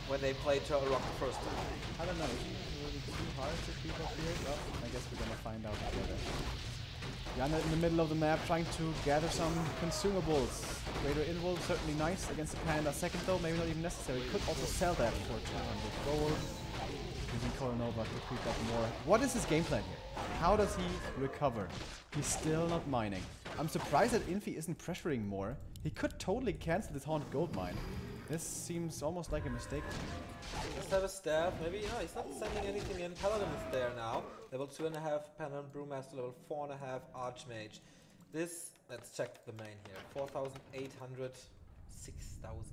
when they played Turtle Rock the first time. I don't know. Is it really too hard to keep up here? Well, I guess we're gonna find out together. Yana in the middle of the map trying to gather some consumables. Greater Invul, certainly nice against the Panda. Second though, maybe not even necessary. Could also sell that for 200 gold. Using Coronova to creep up more. What is his game plan here? How does he recover? He's still not mining. I'm surprised that Infi isn't pressuring more. He could totally cancel this Haunted Gold Mine. This seems almost like a mistake. Just have a staff. Maybe, no, he's not sending anything in. Paladin is there now. Level 2.5 Paladin Brewmaster, level 4.5 Archmage. This, let's check the main here. 4,800, 6,200.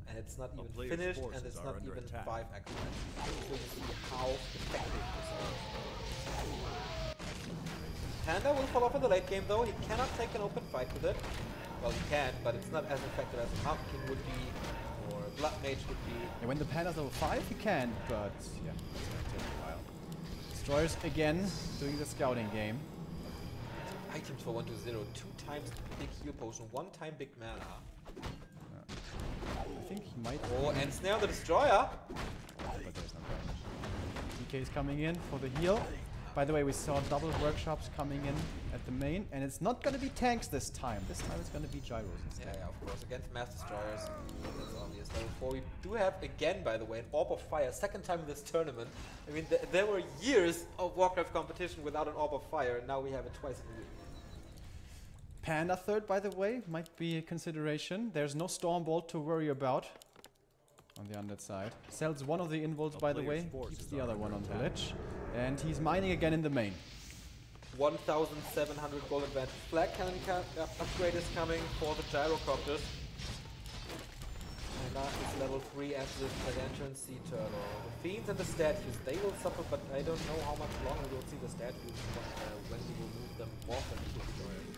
And it's not even finished, and it's not even 5 acolytes. So you see how effective this is. Panda will fall off in the late game though. He cannot take an open fight with it. Well, he can, but it's not as effective as a Mountain King would be, or a Blood Mage would be. Yeah, when the Panda's level 5, he can, but yeah, it's gonna take a while. Destroyers again, doing the scouting game. Items for 120, 2 times big heal potion, 1 time big mana. I think he might. Oh, and snare on the destroyer. But there's no damage. DK is coming in for the heal. By the way, we saw double workshops coming in at the main, and it's not going to be tanks this time. This time it's going to be gyros instead. Yeah, of course, against mass destroyers. That's obvious. Level 4. We do have, again, by the way, an Orb of Fire. Second time in this tournament. I mean, there were years of Warcraft competition without an Orb of Fire, and now we have it twice in a week. Panda third, by the way, might be a consideration. There's no Stormbolt to worry about on the undead side. Sells one of the involts, by the way, keeps the other one on the ledge. And he's mining again in the main. 1,700 gold advantage. Flag cannon upgrade is coming for the gyrocopters. And that is level 3 after the Gargantuan Sea Turtle. The Fiends and the statues, they will suffer, but I don't know how much longer we'll see the statues when we will move them off and into the gyros.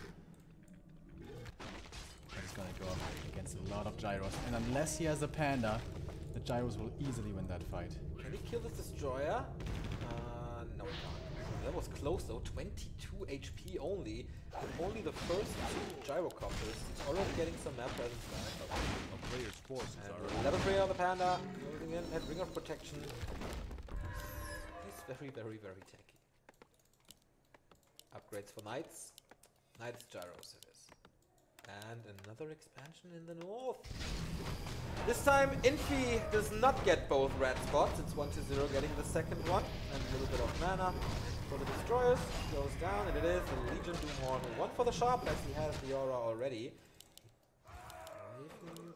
He's gonna go up against a lot of gyros. And unless he has a panda, the gyros will easily win that fight. Can he kill this destroyer? No, he can't. That was close though, 22 HP only. With only the first 2 gyrocopters. He's already getting some map presence back. A player's forces are Level 3 on the panda, moving in at Ring of Protection. He's very, very, very tanky. Upgrades for Knights. Knights gyros it is. And another expansion in the north. This time Infi does not get both red spots. It's 1-0 getting the second one. And a little bit of mana for the destroyers. Goes down and it is the Legion Doomhorn. One for the sharp as he has the aura already.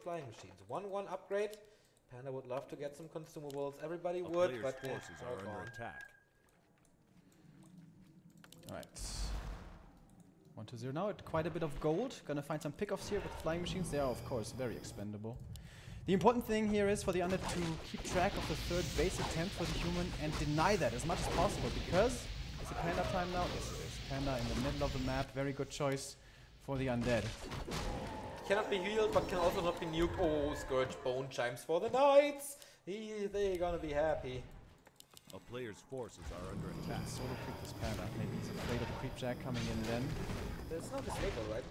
Flying machines. 1-1 upgrade. Panda would love to get some consumables. Everybody would, but the forces are under attack. Alright. 1-0 now. Quite a bit of gold. Gonna find some pickoffs here with flying machines. They are, of course, very expendable. The important thing here is for the undead to keep track of the third base attempt for the human and deny that as much as possible, because it's a panda time now. Yes, it is. Panda in the middle of the map. Very good choice for the undead. Cannot be healed, but can also not be nuked. Oh, Scourge Bone Chimes for the Knights! They're gonna be happy. A player's forces are under attack. Solo creep this panda. Maybe he's afraid of the creep jack coming in then. There's no disable, right?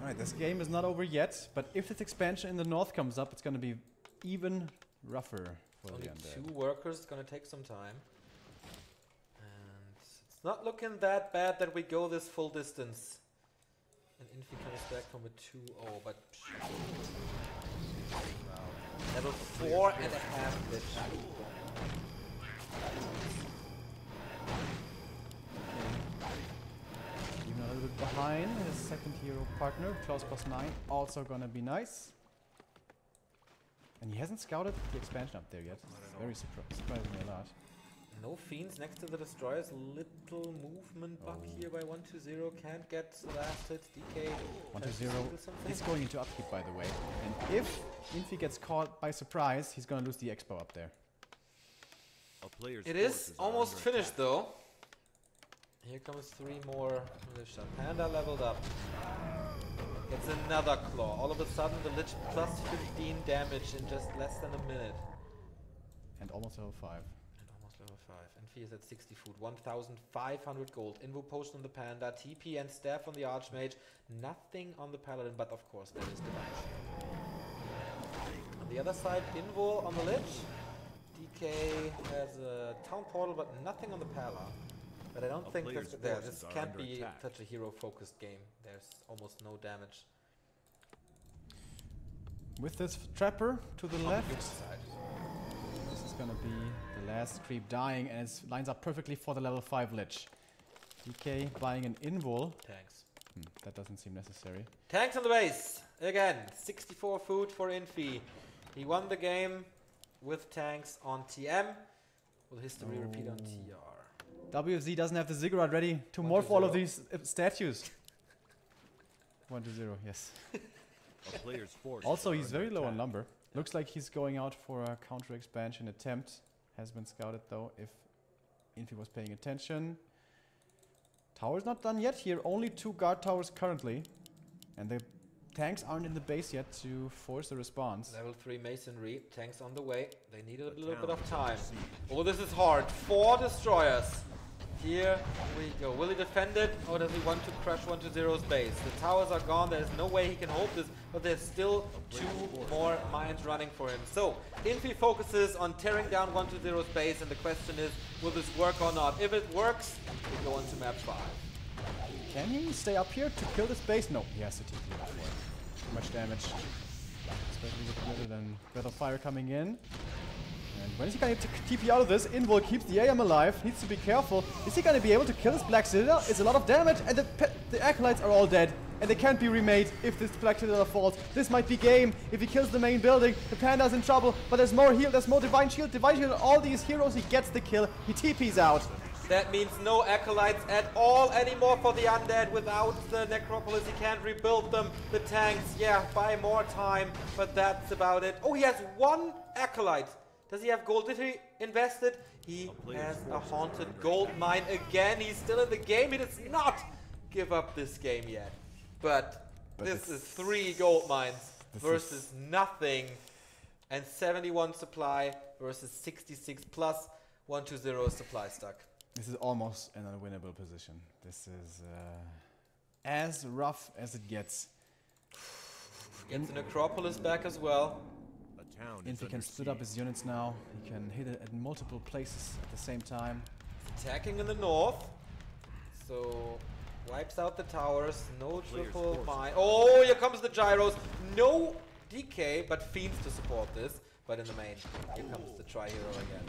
Alright, this game is not over yet, but if this expansion in the north comes up, it's gonna be even rougher for the Only undead. 2 workers, it's gonna take some time. And it's not looking that bad that we go this full distance. And Infi comes back from a 2-0, but... Wow. Level 4.5 bitch. Even a little bit behind his second hero partner, Klaus +9, also gonna be nice. And he hasn't scouted the expansion up there yet. It's very surprising a lot. No Fiends next to the destroyers. Little movement bug here by 1-0. Can't get the last hit. DK. 1-0 is going into upkeep, by the way. And if Infi gets caught by surprise, he's gonna lose the expo up there. A player's It is forces are almost under finished attack. though. Here comes 3 more militia. Panda leveled up. Gets another claw. All of a sudden the Lich plus 15 damage in just less than a minute. And almost level 5. And almost level 5. Infi is at 60 food. 1,500 gold. Invo potion on the Panda. TP and staff on the Archmage. Nothing on the Paladin, but of course there is Divine. On the other side, Invo on the Lich. DK has a town portal, but nothing on the Pala. But I don't think this can't be such a hero-focused game. There's almost no damage. With this trapper to the left, Side. this is gonna be the last creep dying, and it lines up perfectly for the level 5 Lich. DK buying an invul. Tanks. That doesn't seem necessary. Tanks on the base! Again, 64 food for Infi. He won the game with tanks on TM. Will history repeat on TR? WFZ doesn't have the ziggurat ready to 1-0. morph all of these statues. 1-0, yes. A player's forces Also, are he's under very low on attack. lumber. Looks like he's going out for a counter expansion attempt. Has been scouted though, if Infi was paying attention. Tower's not done yet here. Only 2 guard towers currently. And the tanks aren't in the base yet to force a response. Level 3 masonry. Tanks on the way. They need a The little bit town of is time. under siege. Oh, this is hard. 4 destroyers. Here we go. Will he defend it, or does he want to crush 120's base? The towers are gone. There's no way he can hold this, but there's still 2 more mines running for him. So, Infi focuses on tearing down 120's base, and the question is, will this work or not? If it works, we go on to map 5. Can he stay up here to kill this base? No, he has to TP before. Too much damage. Especially with Blizzard and Breath of Fire coming in. And when is he going to TP out of this? Invul keeps the AM alive. Needs to be careful. Is he going to be able to kill this Black Citadel? It's a lot of damage, and the Acolytes are all dead. And they can't be remade if this Black Citadel falls. This might be game. If he kills the main building, the Panda's in trouble. But there's more heal, there's more Divine Shield. Divine Shield, all these heroes, he gets the kill. He TP's out. That means no Acolytes at all anymore for the Undead. Without the Necropolis, he can't rebuild them. The tanks, yeah, buy more time, but that's about it. Oh, he has 1 Acolyte. Does he have gold? Did he invest it? He has a haunted gold mine again. He's still in the game. He does not give up this game yet. But this is 3 gold mines versus nothing. And 71 supply versus 66 plus 120 supply stuck. This is almost an unwinnable position. This is as rough as it gets. Gets the Necropolis back as well. Infi can split up his units now. He can hit it at multiple places at the same time. Attacking in the north. So wipes out the towers. No triple mine. Oh, here comes the gyros. No DK, but Fiends to support this. But in the main, here comes the Tri-Hero again.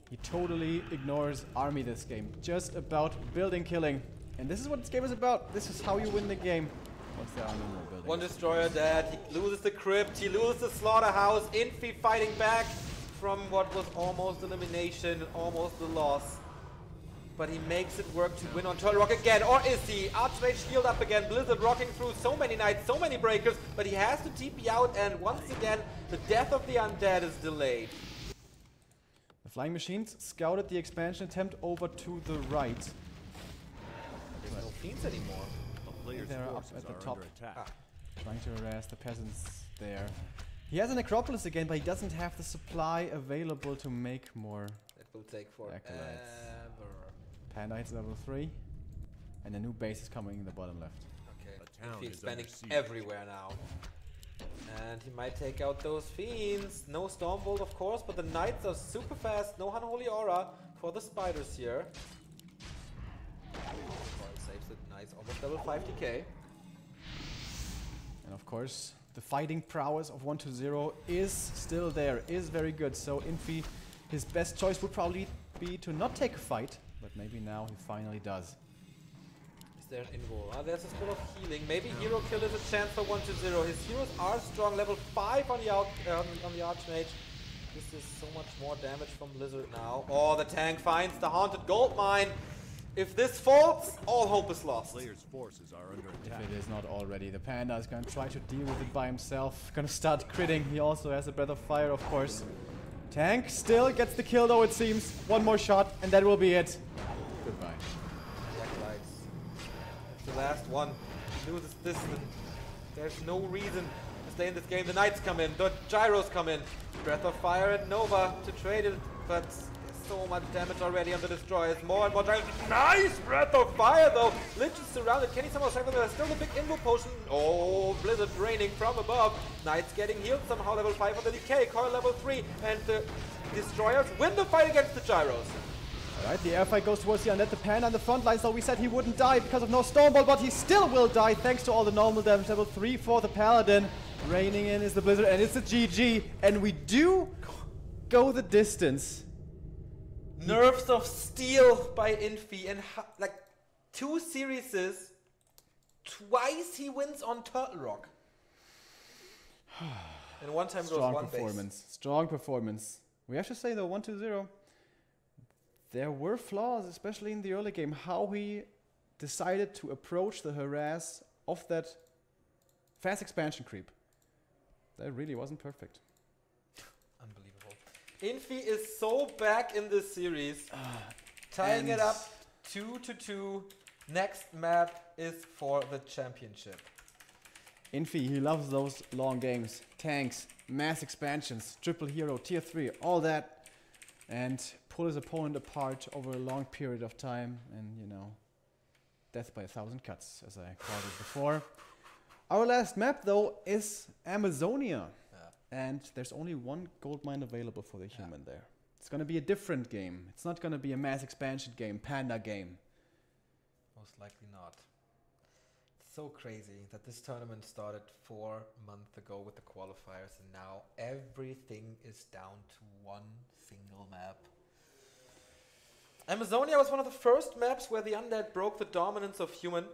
He totally ignores army this game. Just about building killing. And this is what this game is about. This is how you win the game. Once there are no more buildings. 1 destroyer dead. He loses the crypt. He loses the slaughterhouse. Infi fighting back from what was almost elimination, almost the loss. But he makes it work to win on Turtle Rock again. Or is he? Archmage healed up again. Blizzard rocking through so many knights, so many breakers. But he has to TP out, and once again, the death of the Undead is delayed. The Flying Machines scouted the expansion attempt over to the right. There's no Fiends anymore. They're up at the top, trying to harass the peasants there. He has a Necropolis again, but he doesn't have the supply available to make more. It will take forever. Panda hits level 3, and a new base is coming in the bottom left. Okay, He's expanding everywhere now. And he might take out those Fiends. No Stormbolt, of course, but the Knights are super fast. No Unholy Aura for the Spiders here. Saves it. Nice. Almost level 5 DK. And of course, the fighting prowess of 120 is still there, is very good. So Infi, his best choice would probably be to not take a fight, but maybe now he finally does. Is there an invul? There's a spell of healing. Maybe hero kill is a chance for 120. His heroes are strong, level 5 on the Archmage. This is so much more damage from Blizzard now. Oh, the tank finds the haunted gold mine. If this falls, all hope is lost. Players' forces are under attack. If it is not already, the Panda is going to try to deal with it by himself. Going to start critting. He also has a Breath of Fire, of course. Tank still gets the kill, though, it seems. One more shot, and that will be it. Goodbye. Acolytes. The last one. He loses this, and there's no reason to stay in this game. The Knights come in, the Gyros come in. Breath of Fire and Nova to trade it, but so much damage already on the destroyers. More and more Gyros. Nice Breath of Fire, though. Lich is surrounded. Can he somehow save it? There's still a big invul potion. Oh, Blizzard raining from above. Knights getting healed somehow. Level 5 on the decay. Coil level 3. And the destroyers win the fight against the Gyros. Alright, the airfight goes towards the Undead. The Panda on the front line, so we said he wouldn't die because of no Stormbolt, but he still will die thanks to all the normal damage. Level 3 for the Paladin. Raining in is the Blizzard, and it's a GG. And we do go the distance. Nerves of Steel by Infi, and like 2 series, twice he wins on Turtle Rock. And one time goes one base. Strong performance. We have to say though, 120. There were flaws, especially in the early game, how he decided to approach the harass of that fast expansion creep. That really wasn't perfect. Unbelievable. Infi is so back in this series, tying it up 2-2. Next map is for the championship. Infi, he loves those long games. Tanks, mass expansions, triple hero, tier 3, all that. And pull his opponent apart over a long period of time, and you know, death by 1,000 cuts, as I called it before. Our last map, though, is Amazonia. And there's only one gold mine available for the human there. It's going to be a different game. It's not going to be a mass expansion game, Panda game. Most likely not. It's so crazy that this tournament started 4 months ago with the qualifiers, and now everything is down to one single map. Amazonia was one of the first maps where the undead broke the dominance of human.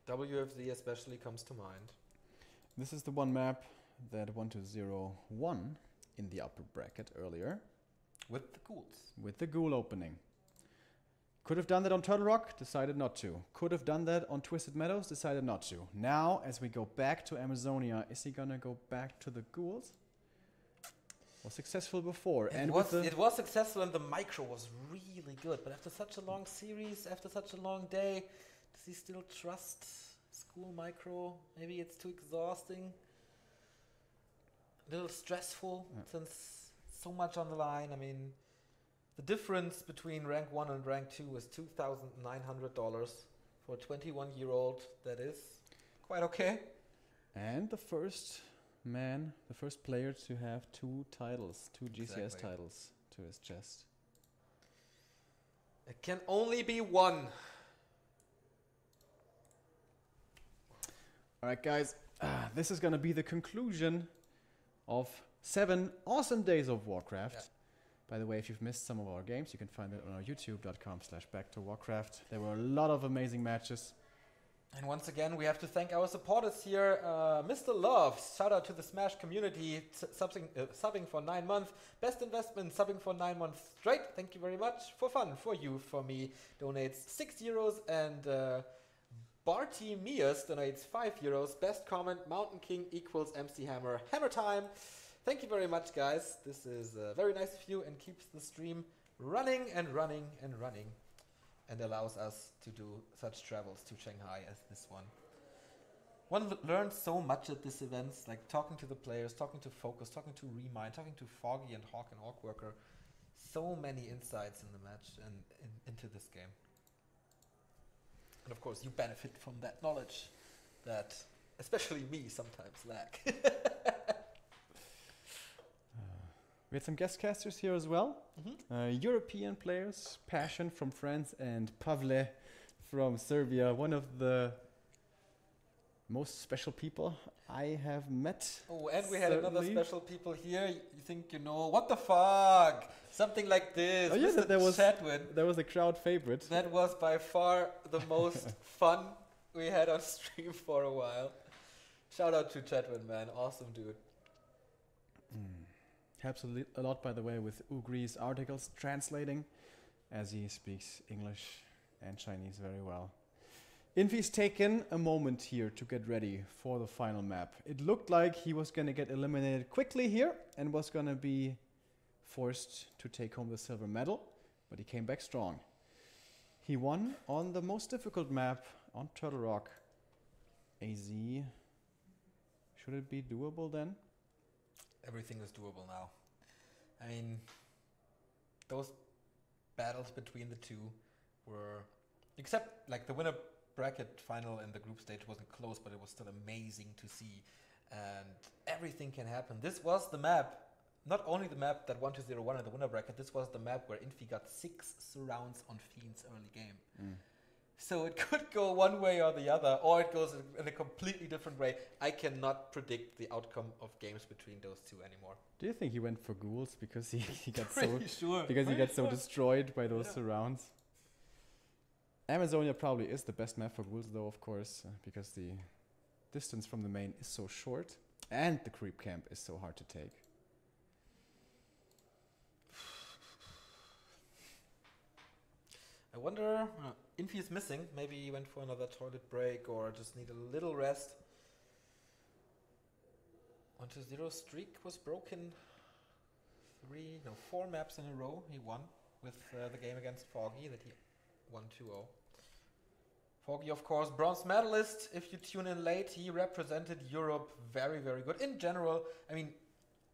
WFZ especially comes to mind. This is the one map that 1-0 won in the upper bracket earlier. With the ghouls. With the ghoul opening. Could have done that on Turtle Rock, decided not to. Could have done that on Twisted Meadows, decided not to. Now, as we go back to Amazonia, is he gonna go back to the ghouls? Was successful before. It was successful, and the micro was really good. But after such a long series, after such a long day, does he still trust school micro? Maybe it's too exhausting. A little stressful since so much on the line. I mean, the difference between rank 1 and rank 2 is $2,900 for a 21-year-old. That is quite okay. And the first man, the first player to have 2 titles, 2 GCS titles to his chest. It can only be one. Alright guys, this is gonna be the conclusion of 7 awesome days of Warcraft. Yeah. By the way, if you've missed some of our games, you can find it on our youtube.com/backtowarcraft. There were a lot of amazing matches. And once again, we have to thank our supporters here. Mr. Love, shout out to the Smash community, subbing for 9 months. Best investment, subbing for 9 months straight. Thank you very much. For fun, for you, for me, donates €6. And Bartimeus donates €5. Best comment, Mountain King equals MC Hammer. Hammer time. Thank you very much, guys. This is very nice of you and keeps the stream running and running and running. And allows us to do such travels to Shanghai as this one. One learns so much at these events, like talking to the players, talking to Focus, talking to Remind, talking to Foggy and Hawk and Orkworker. So many insights in the match and into this game. And of course, you benefit from that knowledge that especially me sometimes lack. We had some guest casters here as well. European players, Passion from France and Pavle from Serbia. One of the most special people I have met. Oh, and we had another special people here. You think you know, what the fuck? Something like this. Oh, yes, that was a crowd favorite. That was by far the most fun we had on stream for a while. Shout out to Chatwin, man. Awesome dude. Helps a lot, by the way, with Ugri's articles translating, as he speaks English and Chinese very well. Infi's taken a moment here to get ready for the final map. It looked like he was going to get eliminated quickly here and was going to be forced to take home the silver medal, but he came back strong. He won on the most difficult map on Turtle Rock. AZ, should it be doable then? Everything is doable now. I mean, those battles between the two were, except like the winner bracket final in the group stage wasn't close, but it was still amazing to see. And everything can happen. This was the map, not only the map that 1-0 won in the winner bracket, this was the map where Infi got 6 surrounds on Fiend's early game. So it could go one way or the other, or it goes in a completely different way. I cannot predict the outcome of games between those two anymore. Do you think he went for ghouls because he got so destroyed by those surrounds? Amazonia probably is the best map for ghouls, though, of course, because the distance from the main is so short and the creep camp is so hard to take. I wonder, Infi is missing. Maybe he went for another toilet break or just need a little rest. 1-0 streak was broken. 4 maps in a row he won with the game against Foggy that he won 2-0. Foggy, of course, bronze medalist. If you tune in late, he represented Europe very, very good. In general, I mean,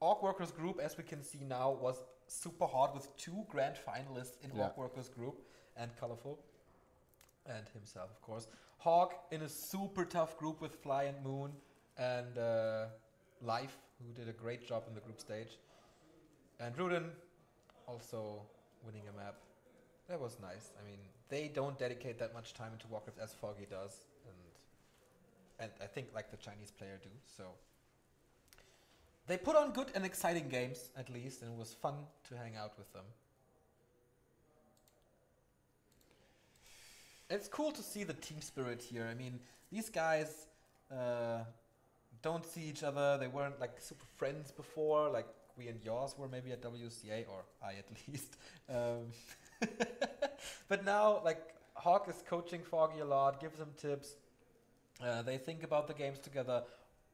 Orc Workers group, as we can see now, was super hard with 2 grand finalists in Orc Workers group, and Colorful, and himself, of course. Hawk in a super tough group with Fly and Moon, and Life, who did a great job in the group stage. And Rudin also winning a map. That was nice. I mean, they don't dedicate that much time into Warcraft as Foggy does, and I think like the Chinese player do, so. They put on good and exciting games, at least, and it was fun to hang out with them. It's cool to see the team spirit here. I mean, these guys don't see each other. They weren't like super friends before, like we and yours were maybe at WCA, or I at least. But now, like, Hawk is coaching Foggy a lot, gives him tips. They think about the games together.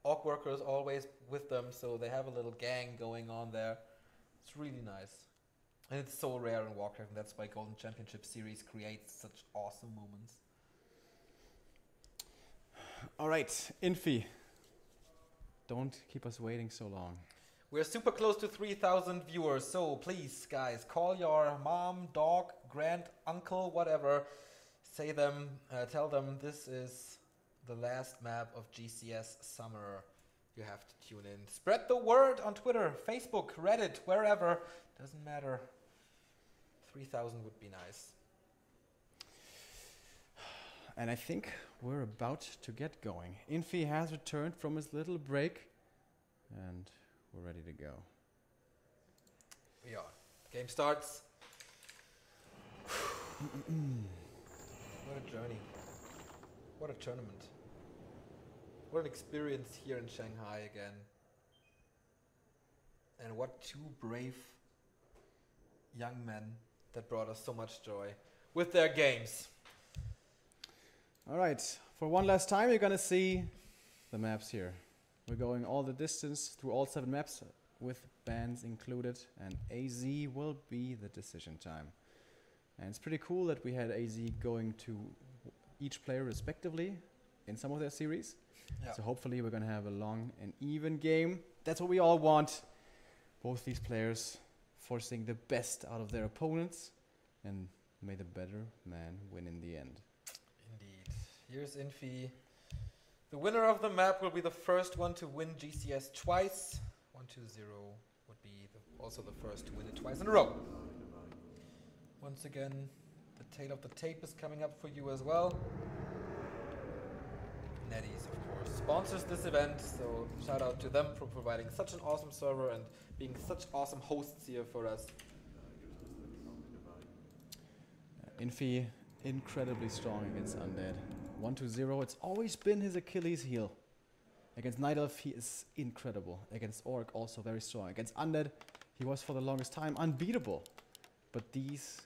Orc Workers always with them, so they have a little gang going on there. It's really nice. And it's so rare in Warcraft, and that's why Golden Championship Series creates such awesome moments. Alright, Infi. Don't keep us waiting so long. We're super close to 3,000 viewers, so please, guys, call your mom, dog, grand, uncle, whatever. Tell them this is the last map of GCS Summer. You have to tune in. Spread the word on Twitter, Facebook, Reddit, wherever. Doesn't matter. 3,000 would be nice. And I think we're about to get going. Infi has returned from his little break, and we're ready to go. We are. Game starts. What a journey. What a tournament. What an experience here in Shanghai again. And what 2 brave young men that brought us so much joy with their games. Alright, for one last time you're gonna see the maps here. We're going all the distance through all 7 maps with bans included, and AZ will be the decision time. And it's pretty cool that we had AZ going to each player respectively in some of their series. Yeah. So hopefully we're gonna have a long and even game. That's what we all want. Both these players forcing the best out of their opponents, and may the better man win in the end. Indeed. Here's Infi. The winner of the map will be the first one to win GCS twice. 1-2-0 would be also the first to win it twice in a row. Once again, the tail of the tape is coming up for you as well. NetEase, of course, sponsors this event, so shout out to them for providing such an awesome server and being such awesome hosts here for us. Infi, incredibly strong against Undead. 1-0, it's always been his Achilles heel. Against Night Elf, he is incredible. Against Orc, also very strong. Against Undead, he was for the longest time unbeatable. But these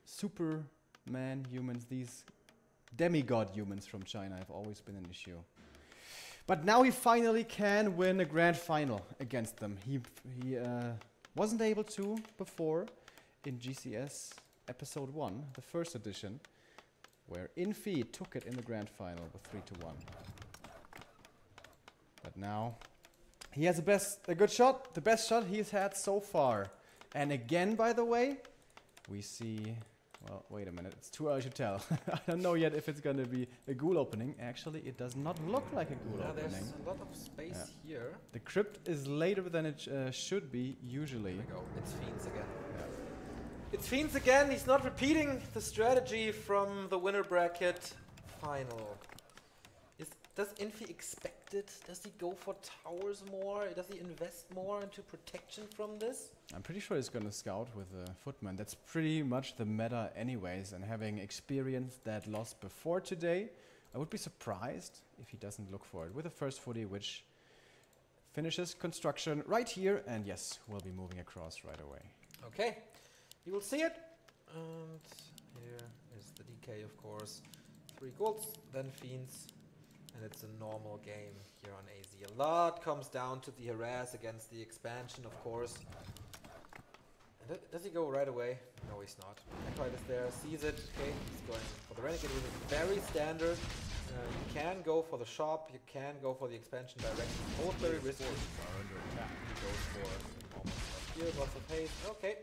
Superman humans, these demigod humans from China have always been an issue. But now he finally can win a grand final against them. He wasn't able to before in GCS Episode 1, the first edition, where Infi took it in the grand final with 3-1. But now he has a good shot, the best shot he's had so far. And again, by the way, we see, well, wait a minute, it's too early to tell. I don't know yet if it's going to be a ghoul opening. Actually, it does not look like a ghoul opening. There's a lot of space here. The crypt is later than it should be, usually. There we go. It's Fiends again. Yeah. It's Fiends again. He's not repeating the strategy from the winner bracket final. Does Infi expect it? Does he go for towers more? Does he invest more into protection from this? I'm pretty sure he's going to scout with a footman. That's pretty much the meta anyways, and having experienced that loss before today, I would be surprised if he doesn't look for it with the first footy, which finishes construction right here, and yes, we'll be moving across right away. Okay, you will see it, and here is the DK, of course. 3 golds, then Fiends. And it's a normal game here on AZ. A lot comes down to the harass against the expansion, of course. And does he go right away? No, he's not. Acolyte is there, sees it. Okay, he's going for the Renegade, which is very standard. You can go for the shop, you can go for the expansion directly. Both very risky. Are under attack. He goes for almost up here, lots of haste. Okay.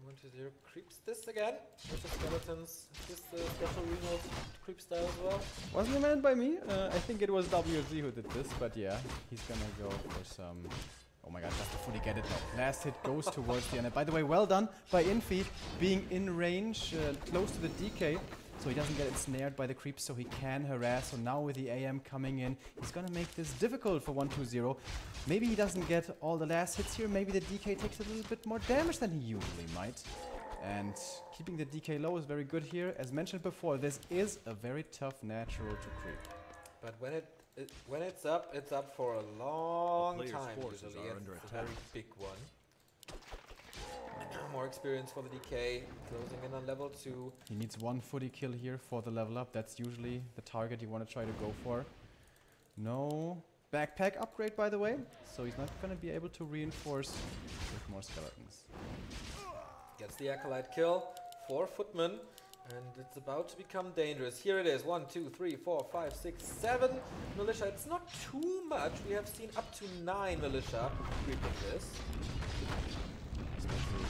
1-0 creeps this again with the skeletons. Is this special remo creep style as well? Wasn't meant by me. I think it was WZ who did this, but yeah, he's gonna go for some. Oh my god, does the fully get it though. Last hit goes towards the end. By the way, well done by Infi being in range, close to the DK, so he doesn't get ensnared by the creeps, so he can harass. So now with the AM coming in, he's gonna make this difficult for 1-2-0. Maybe he doesn't get all the last hits here. Maybe the DK takes a little bit more damage than he usually might. And keeping the DK low is very good here. As mentioned before, this is a very tough natural to creep. But when it's up for a long player's time. forces Usually are under it's a attack. very big one. More experience for the DK, closing in on level 2. He needs one footy kill here for the level up. That's usually the target you want to try to go for. No backpack upgrade, by the way, so he's not going to be able to reinforce with more skeletons. Gets the Acolyte kill, 4 footmen, and it's about to become dangerous. Here it is, 1, 2, 3, 4, 5, 6, 7 militia. It's not too much. We have seen up to 9 militia creeping this. Especially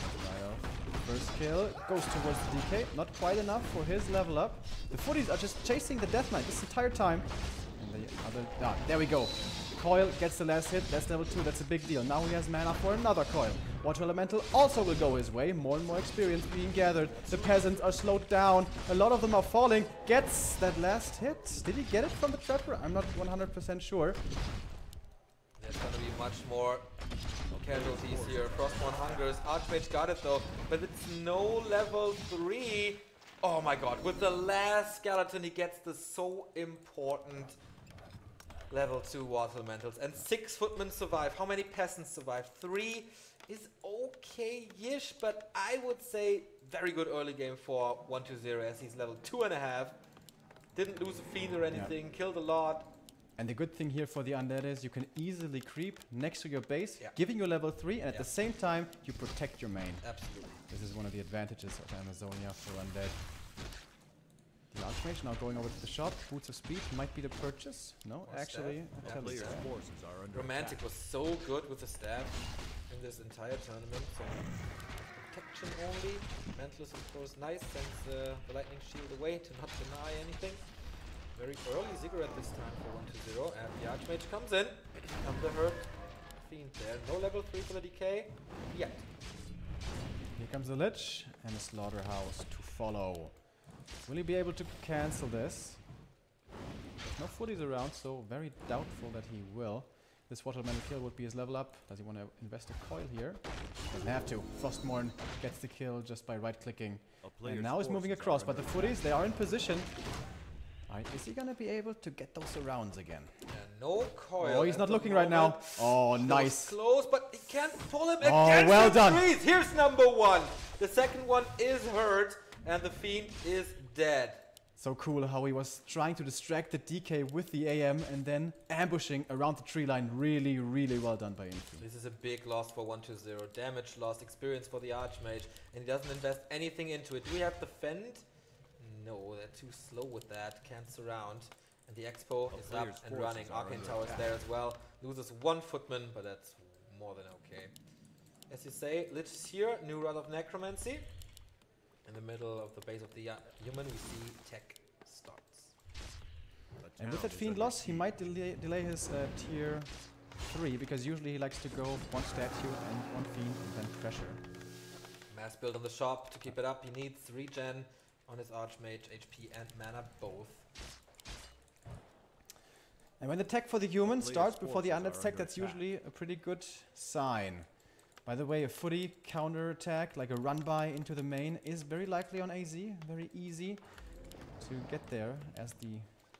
first kill goes towards the DK. Not quite enough for his level up. The footies are just chasing the Death Knight this entire time. And the other... there we go. Coil gets the last hit. That's level 2. That's a big deal. Now he has mana for another coil. Water Elemental also will go his way. More and more experience being gathered. The peasants are slowed down. A lot of them are falling. Gets that last hit. Did he get it from the Trapper? I'm not 100% sure. There's gonna be much more casualties here. Frostborn Hungers. Archmage got it though, but it's no level 3. Oh my god, with the last skeleton he gets the so important level 2 Water Elementals. And 6 footmen survive. How many peasants survive? 3 is okay-ish, but I would say very good early game for 1-2-0 as he's level 2.5. Didn't lose a fiend or anything, killed a lot. And the good thing here for the undead is you can easily creep next to your base, giving you level 3, and at the same time, you protect your main. Absolutely. This is one of the advantages of Amazonia for undead. The Archmage now going over to the shop. Boots of Speed might be the purchase. No, actually, Player's forces are under Romantic attack. was so good with the staff in this entire tournament. So protection only. Mentalist, of course, nice. Sends the lightning shield away to not deny anything. Very early Ziggurat this time for 1-2-0, and the Archmage comes in. Comes the Hurt Fiend there. No level 3 for the DK yet. Here comes the Lich and the Slaughterhouse to follow. Will he be able to cancel this? There's no footies around, so very doubtful that he will. This Water Elemental kill would be his level up. Does he want to invest a coil here? Doesn't have to. Frostmourne gets the kill just by right-clicking. And now he's moving across, but the footies, they are in position. Is he gonna be able to get those rounds again? No coil. Oh, he's not looking right now. Oh, nice. Close, but he can't pull him Oh, against well the done. trees. Here's number 1. The second one is hurt, and the Fiend is dead. So cool how he was trying to distract the DK with the AM and then ambushing around the tree line. Really, really well done by Infi. This is a big loss for 1-2-0. Damage lost, experience for the Archmage, and he doesn't invest anything into it. Do we have the Fend? No, they're too slow with that. Can't surround. And the Expo is up and running. Arcane Tower's there as well. Loses 1 footman, but that's more than okay. As you say, Lich is here. New Rod of Necromancy. In the middle of the base of the human, we see tech starts. And with that Fiend loss, he might delay his tier 3, because usually he likes to go 1 statue and 1 Fiend and then pressure. Mass build on the shop to keep it up. He needs regen on his Archmage, HP and mana both. And when the tech for the human starts before the undead tech, that's usually a pretty good sign. By the way, a footy counter attack, like a run by into the main, is very likely on AZ. Very easy to get there, as the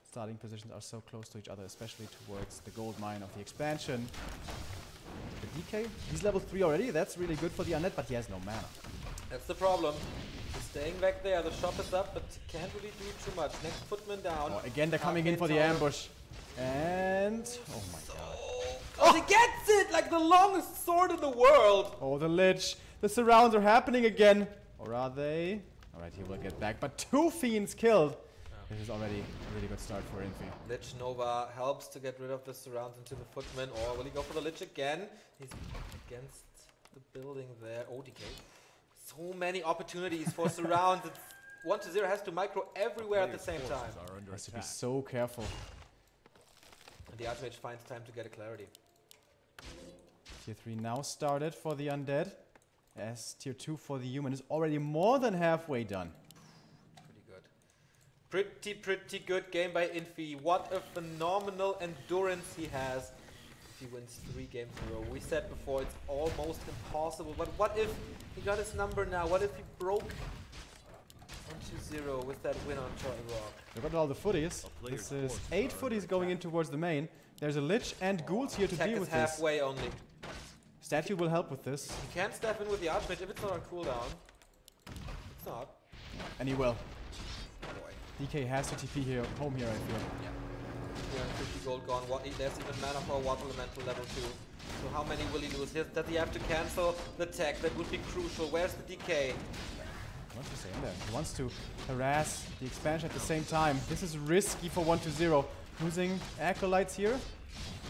starting positions are so close to each other, especially towards the gold mine of the expansion. The DK, he's level 3 already. That's really good for the undead, but he has no mana. That's the problem. He's staying back there. The shop is up, but can't really do too much. Next footman down. Oh, again, they're coming in for the ambush. And... oh my god. Oh, he gets it! Like the longest sword in the world! Oh, the Lich. The surrounds are happening again. Or are they? Alright, he will get back. But 2 fiends killed. This is already a really good start for Infi. Lich Nova helps to get rid of the surrounds into the footman, or will he go for the Lich again? He's against the building there. Oh, DK. So many opportunities for surrounds. 1-0 has to micro everywhere at the same time. Has to be so careful. And the Archmage finds time to get a clarity. Tier 3 now started for the undead, as Tier 2 for the human is already more than halfway done. Pretty good game by Infi. What a phenomenal endurance he has. If he wins 3 games in a row. We said before it's almost impossible, but what if he got his number now? What if he broke 1-0 with that win on Charlie Rock? They got all the footies. This is 8 footies going in towards the main. There's a Lich and ghouls here to deal with this. Halfway only. Statue will help with this. He can't step in with the Archmage if it's not on cooldown. It's not. And he will. DK has to TP here, home here, I feel. Yeah. 350 gold gone. There's even mana for a water elemental level 2. So how many will he lose? Does he have to cancel the tech? That would be crucial. Where's the DK? He wants to stay in there. He wants to harass the expansion at the same time. This is risky for 1-0. Losing acolytes here.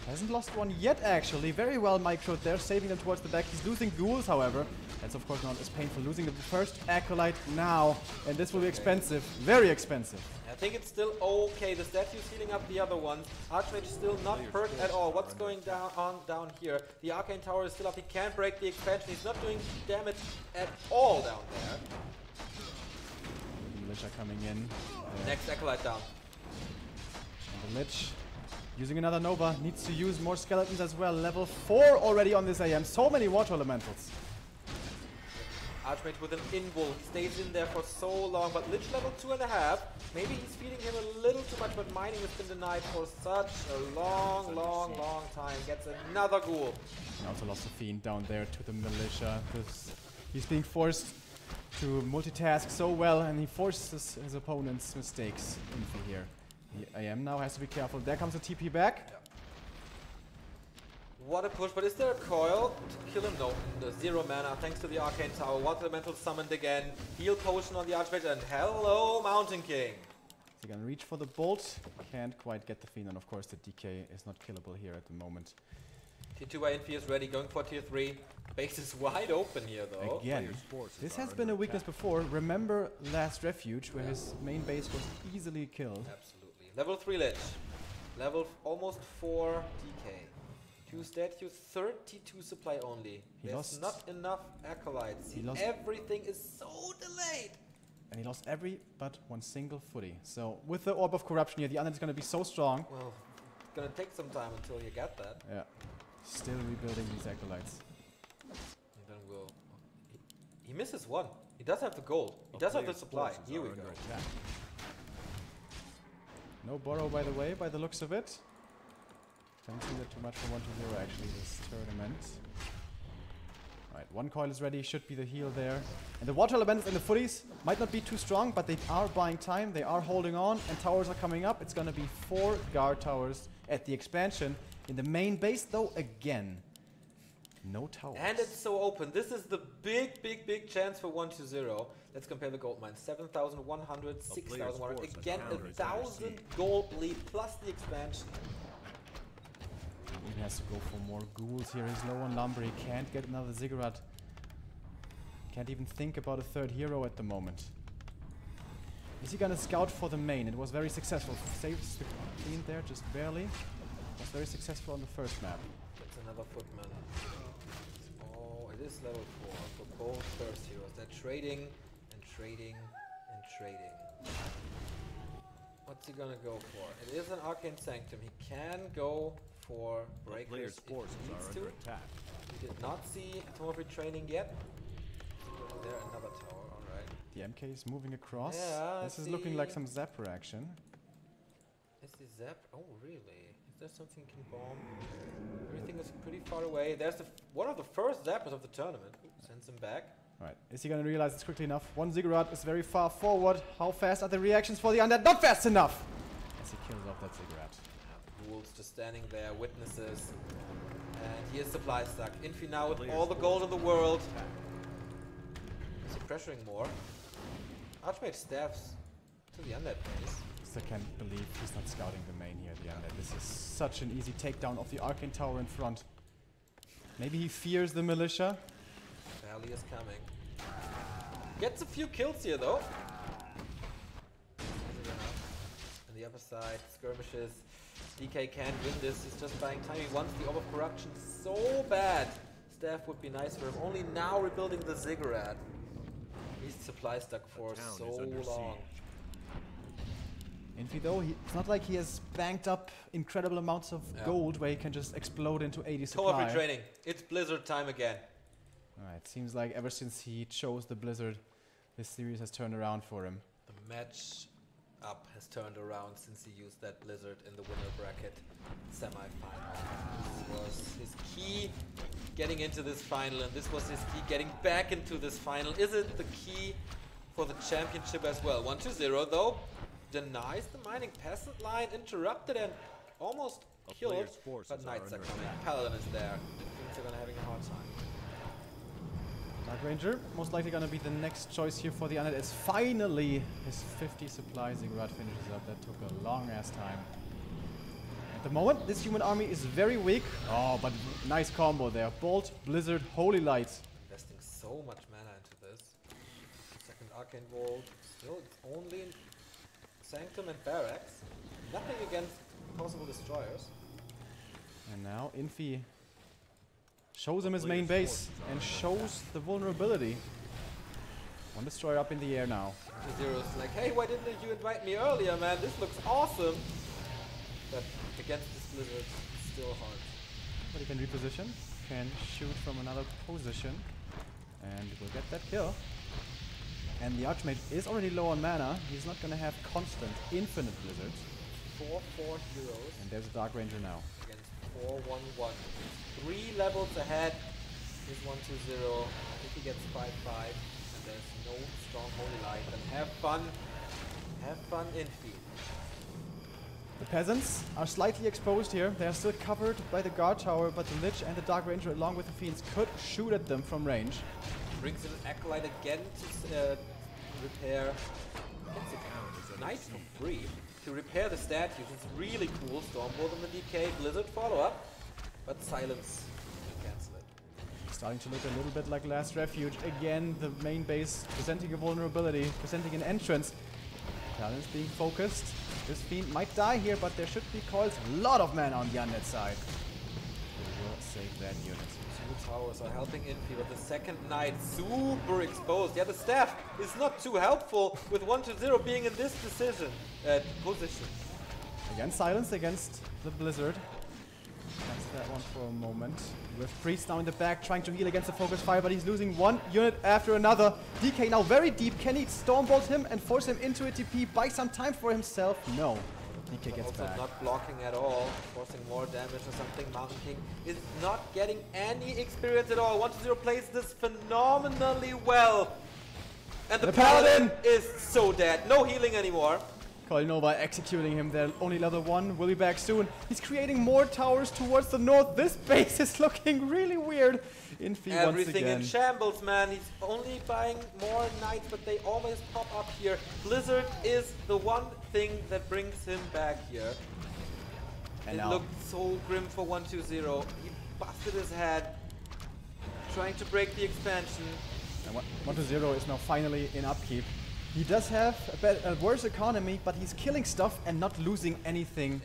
Hasn't lost one yet, actually. Very well microed there, saving them towards the back. He's losing ghouls, however. That's of course not as painful. Losing the first acolyte now, and this will be expensive. Very expensive. I think it's still okay. The statue's healing up the other ones. Archmage is still not perked at all. What's going down here? The Arcane Tower is still up. He can't break the expansion. He's not doing damage at all down there. The Lich are coming in. Next acolyte down. And the Lich, using another Nova, needs to use more skeletons as well. Level 4 already on this AM. So many water elementals. Archmage with an invul. He stays in there for so long, but Lich level 2.5. Maybe he's feeding him a little too much, but mining has been denied for such a long time. Gets another ghoul. He also lost a fiend down there to the militia. He's being forced to multitask so well, and he forces his opponent's mistakes into here. The AM now has to be careful. There comes a TP back. What a push, but is there a coil to kill him? No, the 0 mana thanks to the Arcane Tower. Water Elemental summoned again. Heal potion on the Archmage, and hello, Mountain King. Is he gonna reach for the bolt? Can't quite get the fiend, and of course the DK is not killable here at the moment. Tier 2 by Infi is ready, going for Tier 3. Base is wide open here though. Again, this has been a weakness before. Remember Last Refuge, where his main base was easily killed. Absolutely. Level 3 Lich. Level almost 4 DK. 2 statues, 32 supply only. There's not enough acolytes. Everything is so delayed. And he lost every but one single footy. So with the Orb of Corruption here, the Undead is going to be so strong. Well, it's going to take some time until you get that. Yeah. Still rebuilding these acolytes. And then we'll... He misses one. He does have the gold. He does have the supply. Here we go. No borrow, by the way, by the looks of it. Don't see that too much for 1-0 actually, this tournament. Right, one coil is ready, should be the heal there. And the water elementals and the footies might not be too strong, but they are buying time, they are holding on, and towers are coming up. It's gonna be 4 guard towers at the expansion. In the main base, though, again, no towers. And it's so open. This is the big chance for 1-0. Let's compare the gold mines. 7,100, 6,100. Again, 1,000 gold lead plus the expansion. He has to go for more ghouls here. He's low on lumber. He can't get another ziggurat. Can't even think about a third hero at the moment. Is he gonna scout for the main? It was very successful. Saves the clean there, just barely. Was very successful on the first map. That's another footman. Oh, it is level 4 for both first heroes. They're trading and trading and trading. What's he gonna go for? It is an Arcane Sanctum. He can go for breakers if he needs to. We did not see Tomofri training yet. There, another tower, alright. The MK is moving across. Yeah, this is looking like some Zapper action. Is the Zap? Oh, really? Is there something can bomb? Everything is pretty far away. There's one of the first Zappers of the tournament. Sends him back. Right. Is he going to realize it's quickly enough? One ziggurat is very far forward. How fast are the reactions for the undead? Not fast enough! As he kills off that ziggurat. Ghouls just standing there, witnesses. And he is supply stuck. Infi now with all the gold in the world. Is he pressuring more? Archmage staffs to the undead base. I can't believe he's not scouting the main here at the end. This is such an easy takedown of the Arcane Tower in front. Maybe he fears the militia. Valley is coming. Gets a few kills here though. On the upper side, skirmishes. DK can't win this, he's just buying time. He wants the overcorruption so bad. Staff would be nice for him. Only now rebuilding the ziggurat. He's supply stuck for so long. Infi though, it's not like he has banked up incredible amounts of gold where he can just explode into 80 supply. Tower retraining. It's Blizzard time again. Alright, seems like ever since he chose the Blizzard, this series has turned around for him. The match up has turned around since he used that Blizzard in the winner bracket semi-final. This was his key getting into this final, and this was his key getting back into this final. Is it the key for the championship as well? 1-2-0 though. Denies the mining peasant line, interrupted and almost killed, but Knights are coming. Paladin is there. Things are gonna having a hard time. Dark Ranger, most likely gonna be the next choice here for the Undead, as finally his 50 supply ziggurat finishes up. That took a long ass time. At the moment, this human army is very weak. Oh, but nice combo there. Bolt, Blizzard, Holy Light. Investing so much mana into this. Second Arcane Vault. Still, it's only in Sanctum and Barracks. Nothing against possible destroyers. And now Infi shows him his main base and shows the vulnerability. One destroyer up in the air now. 2-0 is like, hey, why didn't you invite me earlier, man? This looks awesome. But against this Blizzard, it's still hard. But he can reposition, can shoot from another position, and will get that kill. And the Archmage is already low on mana. He's not going to have constant, infinite Blizzards. 4-4 heroes. And there's a Dark Ranger now. Against 4-1-1. 3 levels ahead is 1-2-0. I think he gets 5-5. And there's no strong Holy Light. Then have fun. Have fun, Infi. The peasants are slightly exposed here. They are still covered by the guard tower, but the Lich and the Dark Ranger along with the Fiends could shoot at them from range. Brings in an Acolyte again to repair. Gets a Knight for free to repair the statues. It's really cool. Stormbolt on the DK, Blizzard follow-up, but Silence to cancel it. Starting to look a little bit like Last Refuge. Again, the main base presenting a vulnerability, presenting an entrance. Talon's being focused. This Fiend might die here, but there should be coils. A lot of mana on the Undead side. We will save that unit. Two towers are helping Infi, but the second Knight super exposed. Yeah, the staff is not too helpful with 1-0 being in this position. Again, Silence against the Blizzard. That's that one for a moment. With Priest now in the back trying to heal against the focus fire, but he's losing one unit after another. DK now very deep. Can he Stormbolt him and force him into a TP? Buy some time for himself? No. DK gets also back. Not blocking at all, forcing more damage or something. Mountain King is not getting any experience at all. 1-0 plays this phenomenally well. And the Paladin is so dead. No healing anymore. Kolinova executing him there, only level 1, will be back soon. He's creating more towers towards the north. This base is looking really weird. Infi Everything once again. in shambles, man. He's only buying more Knights, but they always pop up here. Blizzard is the one thing that brings him back here. And it looked so grim for 1-2-0. He busted his head, trying to break the expansion. And 1-0 is now finally in upkeep. He does have a worse economy, but he's killing stuff and not losing anything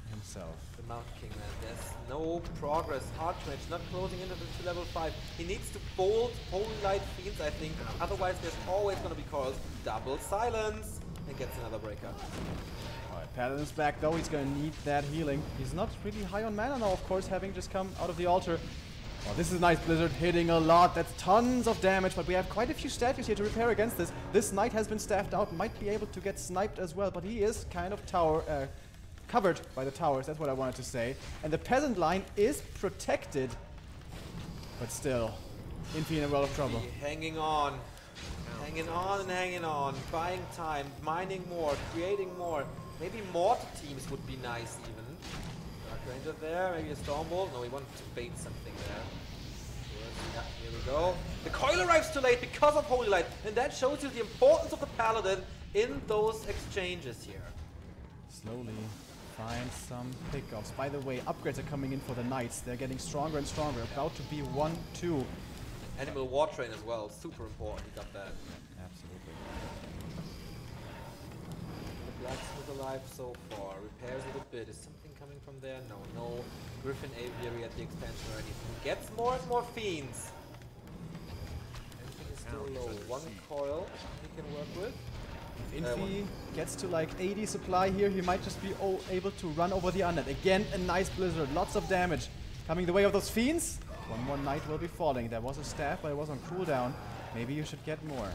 himself. The Mountain King, man. There's no progress. Archmage not closing into the level 5. He needs to bolt Holy Light Fiends, I think. Otherwise, there's always going to be calls. Double Silence. And gets another breaker. Alright, Paladin's back though. He's going to need that healing. He's not really high on mana now, of course, having just come out of the altar. Oh, this is nice. Blizzard hitting a lot. That's tons of damage, but we have quite a few statues here to repair against this. This Knight has been staffed out, might be able to get sniped as well, but he is kind of covered by the towers. That's what I wanted to say. And the peasant line is protected, but still, Infi in a world of trouble. Hanging on. Hanging on and hanging on. Buying time, mining more, creating more. Maybe mortar teams would be nice even. Ranger there, maybe a Stormbolt. No, we wanted to bait something there. Yeah, here we go. The coil arrives too late because of Holy Light, and that shows you the importance of the Paladin. in those exchanges here. Slowly find some pickups. By the way, upgrades are coming in for the Knights. They're getting stronger and stronger. About to be 1-2. Animal War Train as well, super important. He got that. Absolutely. The Blacksmith alive so far. Repairs it a bit. Is something coming from there? No, no Griffin Aviary at the expansion or anything. Gets more and more Fiends. Everything is still low. One coil he can work with. If Infi gets to like 80 supply here, he might just be able to run over the undead. Again, a nice blizzard. Lots of damage. Coming the way of those Fiends. One more Knight will be falling. There was a staff, but it was on cooldown. Maybe you should get more.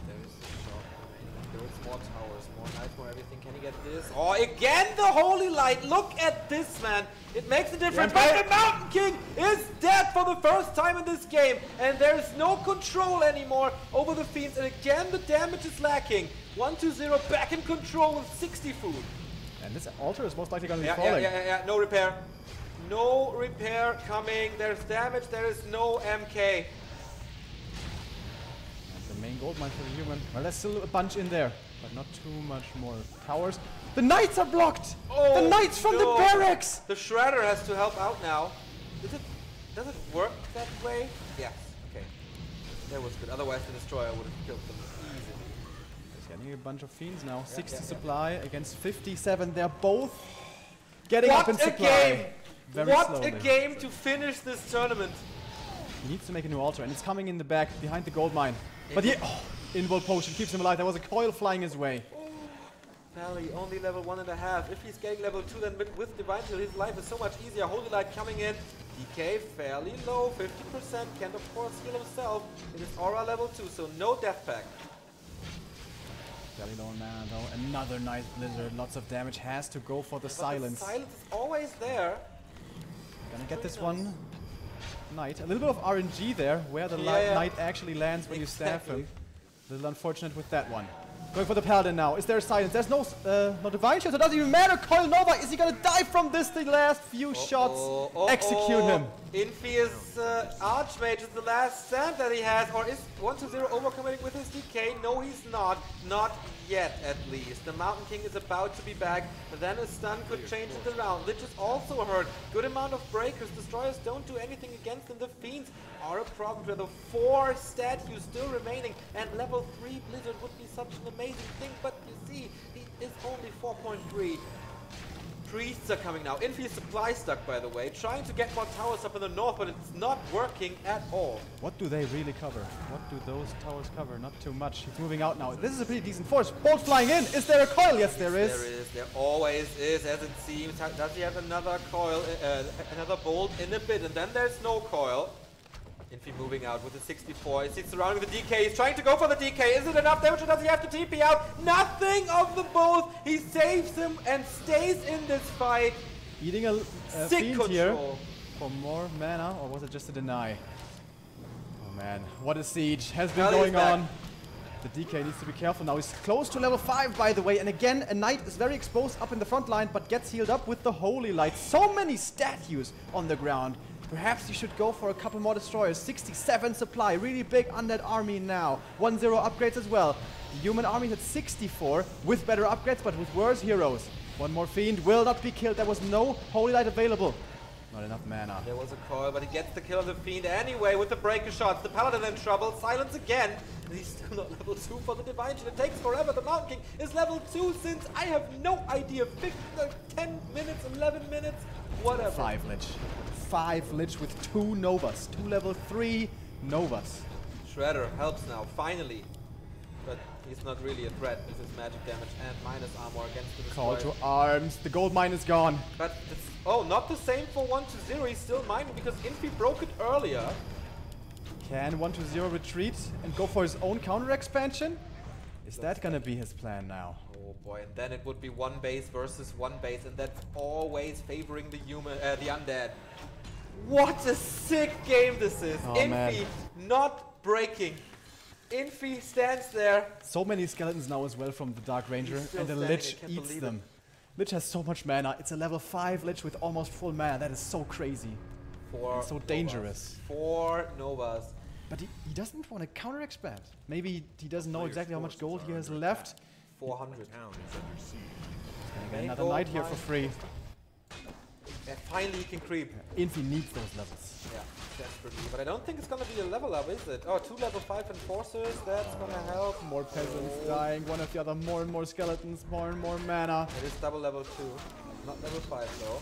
There is a shot remaining. There is more towers, more Knights, more everything. Can he get this? Oh, again the Holy Light! Look at this, man! It makes a difference, but the Mountain King is dead for the first time in this game! And there is no control anymore over the Fiends, and again the damage is lacking. 1-2-0 back in control with 60 food. And this altar is most likely going to be falling. Yeah, no repair. No repair coming. There's damage. There is no MK. That's the main gold mine for the human. Well, there's still a bunch in there, but not too much more. Towers. The Knights are blocked! Oh, the Knights from the barracks! The Shredder has to help out now. Does it work that way? Yes. Okay. That was good. Otherwise the Destroyer would have killed them easily. He's getting a bunch of Fiends now. 60 supply against 57. They're both getting up in supply. Game! Very what slowly. a game to finish this tournament. He needs to make a new altar, and it's coming in the back behind the gold mine. But the Invul Potion keeps him alive. There was a coil flying his way. Valley only level 1.5. If he's getting level 2, then with Divine Shield his life is so much easier. Holy Light coming in. DK fairly low, 50%. Can't of course heal himself. It is Aura level 2, so no death pack. Fairly low mana though. Another nice blizzard. Lots of damage. Has to go for the silence. The silence is always there. Gonna get this one. Knight. A little bit of RNG there, where the Knight actually lands when you staff him. A little unfortunate with that one. Going for the Paladin now. Is there a silence? There's no Divine Shield, so it doesn't even matter. Coil Nova, is he gonna die from this? The last few shots execute him. Infi is Archmage is the last stand that he has, or is 1-2-0 overcommitting with his DK? No, he's not. Not yet, at least. The Mountain King is about to be back, but then a stun could change it around. Lich is also hurt. Good amount of breakers. Destroyers don't do anything against them. The Fiends are a problem with the 4 statues still remaining, and level 3 Blizzard would be such an amazing thing, but you see, he is only 4.3. Priests are coming now. Infi is supply stuck, by the way, trying to get more towers up in the north, but it's not working at all. What do they really cover? What do those towers cover? Not too much. He's moving out now. This is a pretty decent force. Bolt flying in. Is there a coil? Yes, there is. There is. There always is, as it seems. Does he have another coil, another bolt in a bit? And then there's no coil. Infi moving out with the 64. He's surrounding the DK. He's trying to go for the DK. Is it enough damage or does he have to TP out? Nothing of the both. He saves him and stays in this fight. Eating a Sick Fiend control here for more mana, or was it just a deny? Oh man, what a siege has been going on. The DK needs to be careful now. He's close to level 5, by the way. And again, a Knight is very exposed up in the front line, but gets healed up with the Holy Light. So many statues on the ground. Perhaps you should go for a couple more destroyers. 67 supply, really big undead army now. 1-0 upgrades as well. The human army is at 64 with better upgrades, but with worse heroes. One more Fiend will not be killed. There was no Holy Light available. Not enough mana. There was a coil, but he gets the kill on the Fiend anyway with the breaker shots. The Paladin in trouble. Silence again. And he's still not level 2 for the Divine Shield. It takes forever. The Mountain King is level 2 since I have no idea. 10 minutes, 11 minutes, whatever. 5 Lich. 5 Lich with 2 Novas. 2 level 3 Novas. Shredder helps now, finally. But he's not really a threat with his magic damage and minus armor against the Call Destroyer. to arms. The gold mine is gone. But it's, oh, not the same for 1-0. He's still mining because Infi broke it earlier. Can 1-0 retreat and go for his own counter expansion? Is that gonna be his plan now? Oh boy, and then it would be 1 base versus 1 base, and that's always favoring the the undead. What a sick game this is! Oh, Infi man. not breaking. Infi stands there. So many skeletons now as well from the Dark Ranger, He's still and the standing, Lich I can't eats believe them. Lich has so much mana. It's a level 5 Lich with almost full mana. That is so crazy. 4 It's so dangerous. 4 Novas. But he doesn't want to counter expand. Maybe he doesn't know Player's exactly how much forces gold he are has under left. attack. 400. Town is under siege. Gonna get Main another gold knight here for mine. free. Yeah, finally he can creep. Infi needs those levels. Yeah, desperately. But I don't think it's gonna be a level up, is it? Oh, 2 level 5 enforcers, that's gonna help. More peasants Oh. dying, one after the other, more and more skeletons, more and more mana. It is double level 2. Not level 5 though.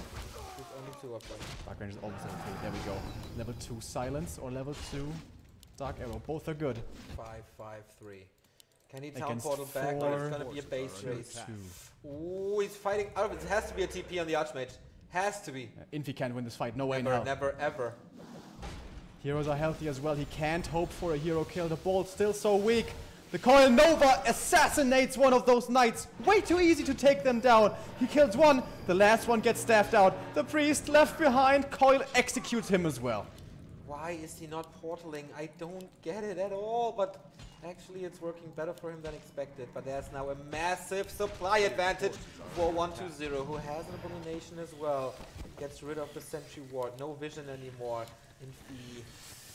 There's only 2 of them. Dark Range is almost level 3, there we go. Level 2 Silence or level 2 Dark Arrow, both are good. 5, 5, 3. Can he town Against portal back or it's gonna be a forces base are under race? attack. Ooh, he's fighting out of it. It has to be a TP on the Archmage. Has to be. Infi can't win this fight, no way in Never, hell. never, ever. Heroes are healthy as well, he can't hope for a hero kill, the bolt's still so weak. The Coil Nova assassinates one of those knights. Way too easy to take them down. He kills one, the last one gets staffed out. The priest left behind, Coil executes him as well. Why is he not portaling? I don't get it at all, but actually it's working better for him than expected. But there's now a massive supply advantage for 120, who has an abomination as well. Gets rid of the sentry ward, no vision anymore. Infi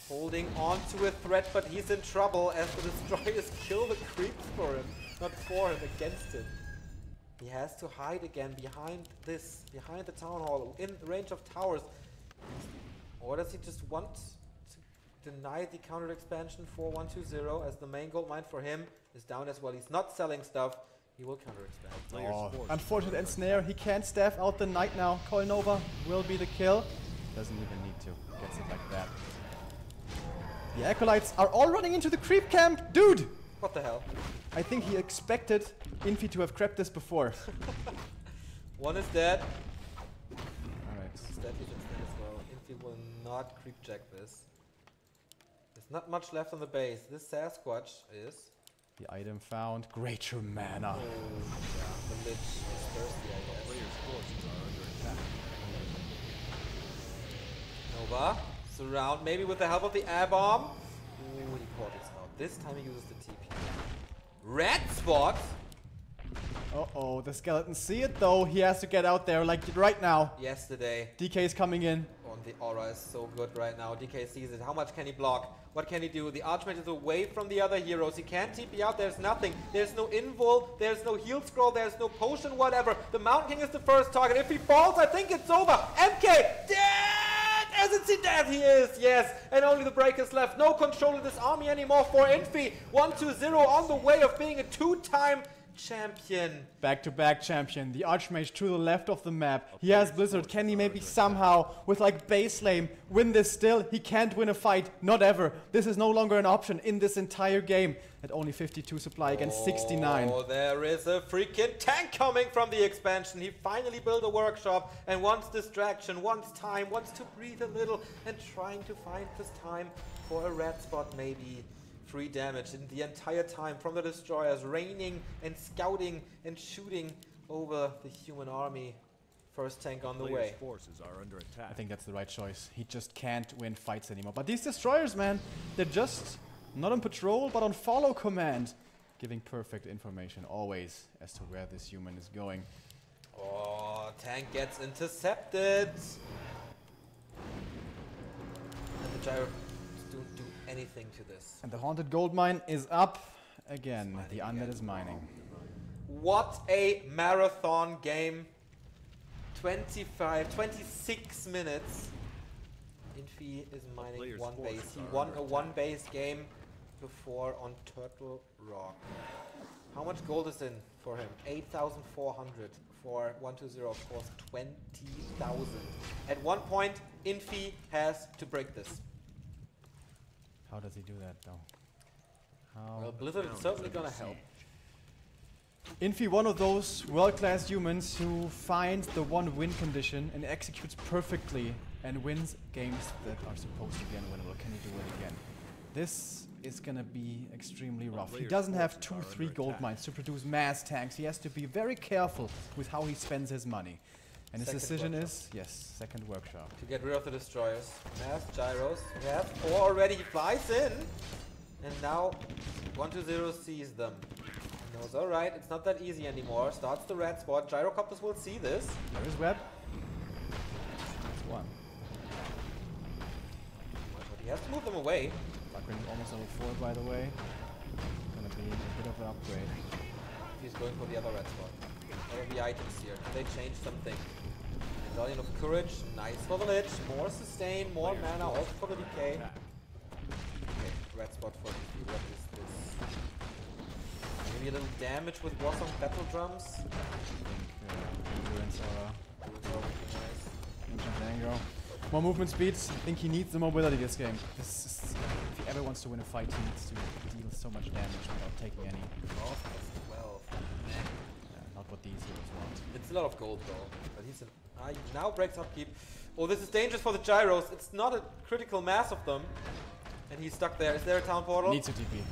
holding on to a threat, but he's in trouble as the destroyers kill the creeps for him. Not for him, against him. He has to hide again behind behind the town hall, in range of towers. Or does he just want to deny the counter expansion for 120 as the main gold mine for him is down as well? He's not selling stuff. He will counter expand. Player's Oh, forces unfortunate are under ensnare, he can't staff out the knight now. Coil Nova will be the kill. Doesn't even need to, gets it like that. The Acolytes are all running into the creep camp! Dude! What the hell? I think he expected Infi to have crept this before. One is dead. Alright. He's dead as well. Infi will not creep jack this. There's not much left on the base. This Sasquatch is... The item found. Greater mana. Oh, yeah, the Lich is thirsty, I guess. Player's forces are under attack. Nova, surround, maybe with the help of the air bomb. Ooh, he portals out. This time he uses the TP. Red spot! Uh-oh, the skeletons see it though. He has to get out there like right now. Yesterday. DK is coming in. Oh, and the aura is so good right now. DK sees it. How much can he block? What can he do? The Archmage is away from the other heroes. He can't TP out. There's nothing. There's no invul. There's no heal scroll. There's no potion, whatever. The Mountain King is the first target. If he falls, I think it's over. MK dead! Isn't he dead? He is, yes. And only the breakers left. No control of this army anymore for Infi. 1-2-0 on the way of being a 2-time champion. Back-to-back champion. The Archmage to the left of the map. He has Blizzard. Can he maybe somehow, with like base lane, win this still? He can't win a fight. Not ever. This is no longer an option in this entire game. At only 52 supply against 69. Oh, there is a freaking tank coming from the expansion. He finally built a workshop and wants distraction, wants time, wants to breathe a little and trying to find this time for a red spot maybe. 3 damage in the entire time from the destroyers, raining and scouting and shooting over the human army. First tank on the Player's way. forces are under attack. I think that's the right choice. He just can't win fights anymore. But these destroyers, man, they're just not on patrol, but on follow command. Giving perfect information always as to where this human is going. Oh, tank gets intercepted. And the gyro don't do anything to this. And the Haunted Gold Mine is up again. The Undead is mining. What a marathon game. 26 minutes. Infi is mining Player's 1 base. forces He are won under a attack. 1 base game before on Turtle Rock. How much gold is in for him? 8,400 for 120, of course 20,000. At one point, Infi has to break this. How does he do that, though? How? Well, Blizzard is certainly gonna help. Infi, one of those world-class humans who finds the one win condition and executes perfectly and wins games that are supposed to be unwinnable. Can he do it again? This is gonna be extremely rough. He doesn't have 2-3 gold mines to produce mass tanks. He has to be very careful with how he spends his money. And his Second decision workshop. is, yes, second workshop. To get rid of the destroyers. Mass gyros. He has 4 already. He flies in. And now 120 sees them. He knows, alright, it's not that easy anymore. Starts the red spot. Gyrocopters will see this. There is web. That's one. But he has to move them away. But Upgrade is almost level 4, by the way. Gonna be a bit of an upgrade. He's going for the other red spot. What are the items here? Can they change something? Medallion of Courage, nice for the Lich. More sustain, more mana, also for the decay. Okay, red spot for Infi. What is this? Maybe a little damage with Blossom Battle Drums. I think Endurance or Ancient Anger. More movement speed. I think he needs the mobility this game. This is, if he ever wants to win a fight, he needs to deal so much damage without taking any. 12 plus 12. Not what these heroes want. It's a lot of gold though. But he's an. He now breaks upkeep. Oh, this is dangerous for the gyros. It's not a critical mass of them. And he's stuck there. Is there a town portal? Needs a TP.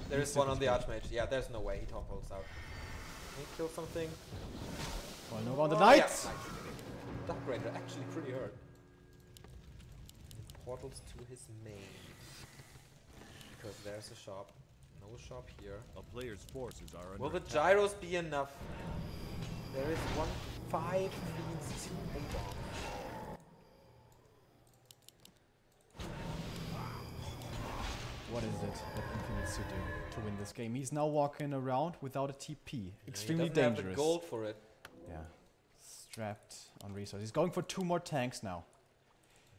There is one on the Archmage. Yeah, there's no way he town portals out. Can he kill something? Well, no on the knights! Yeah, nice. Duck Raider actually pretty hurt. Portals to his main. Because there's a shop. No shop here. A player's forces are under Will the attack. gyros be enough? There is 1, 5 fiends, 2 A-bombs. What is it that Infi needs to do to win this game? He's now walking around without a TP. Extremely he doesn't dangerous. have the gold for it. Yeah. Strapped on resources. He's going for 2 more tanks now.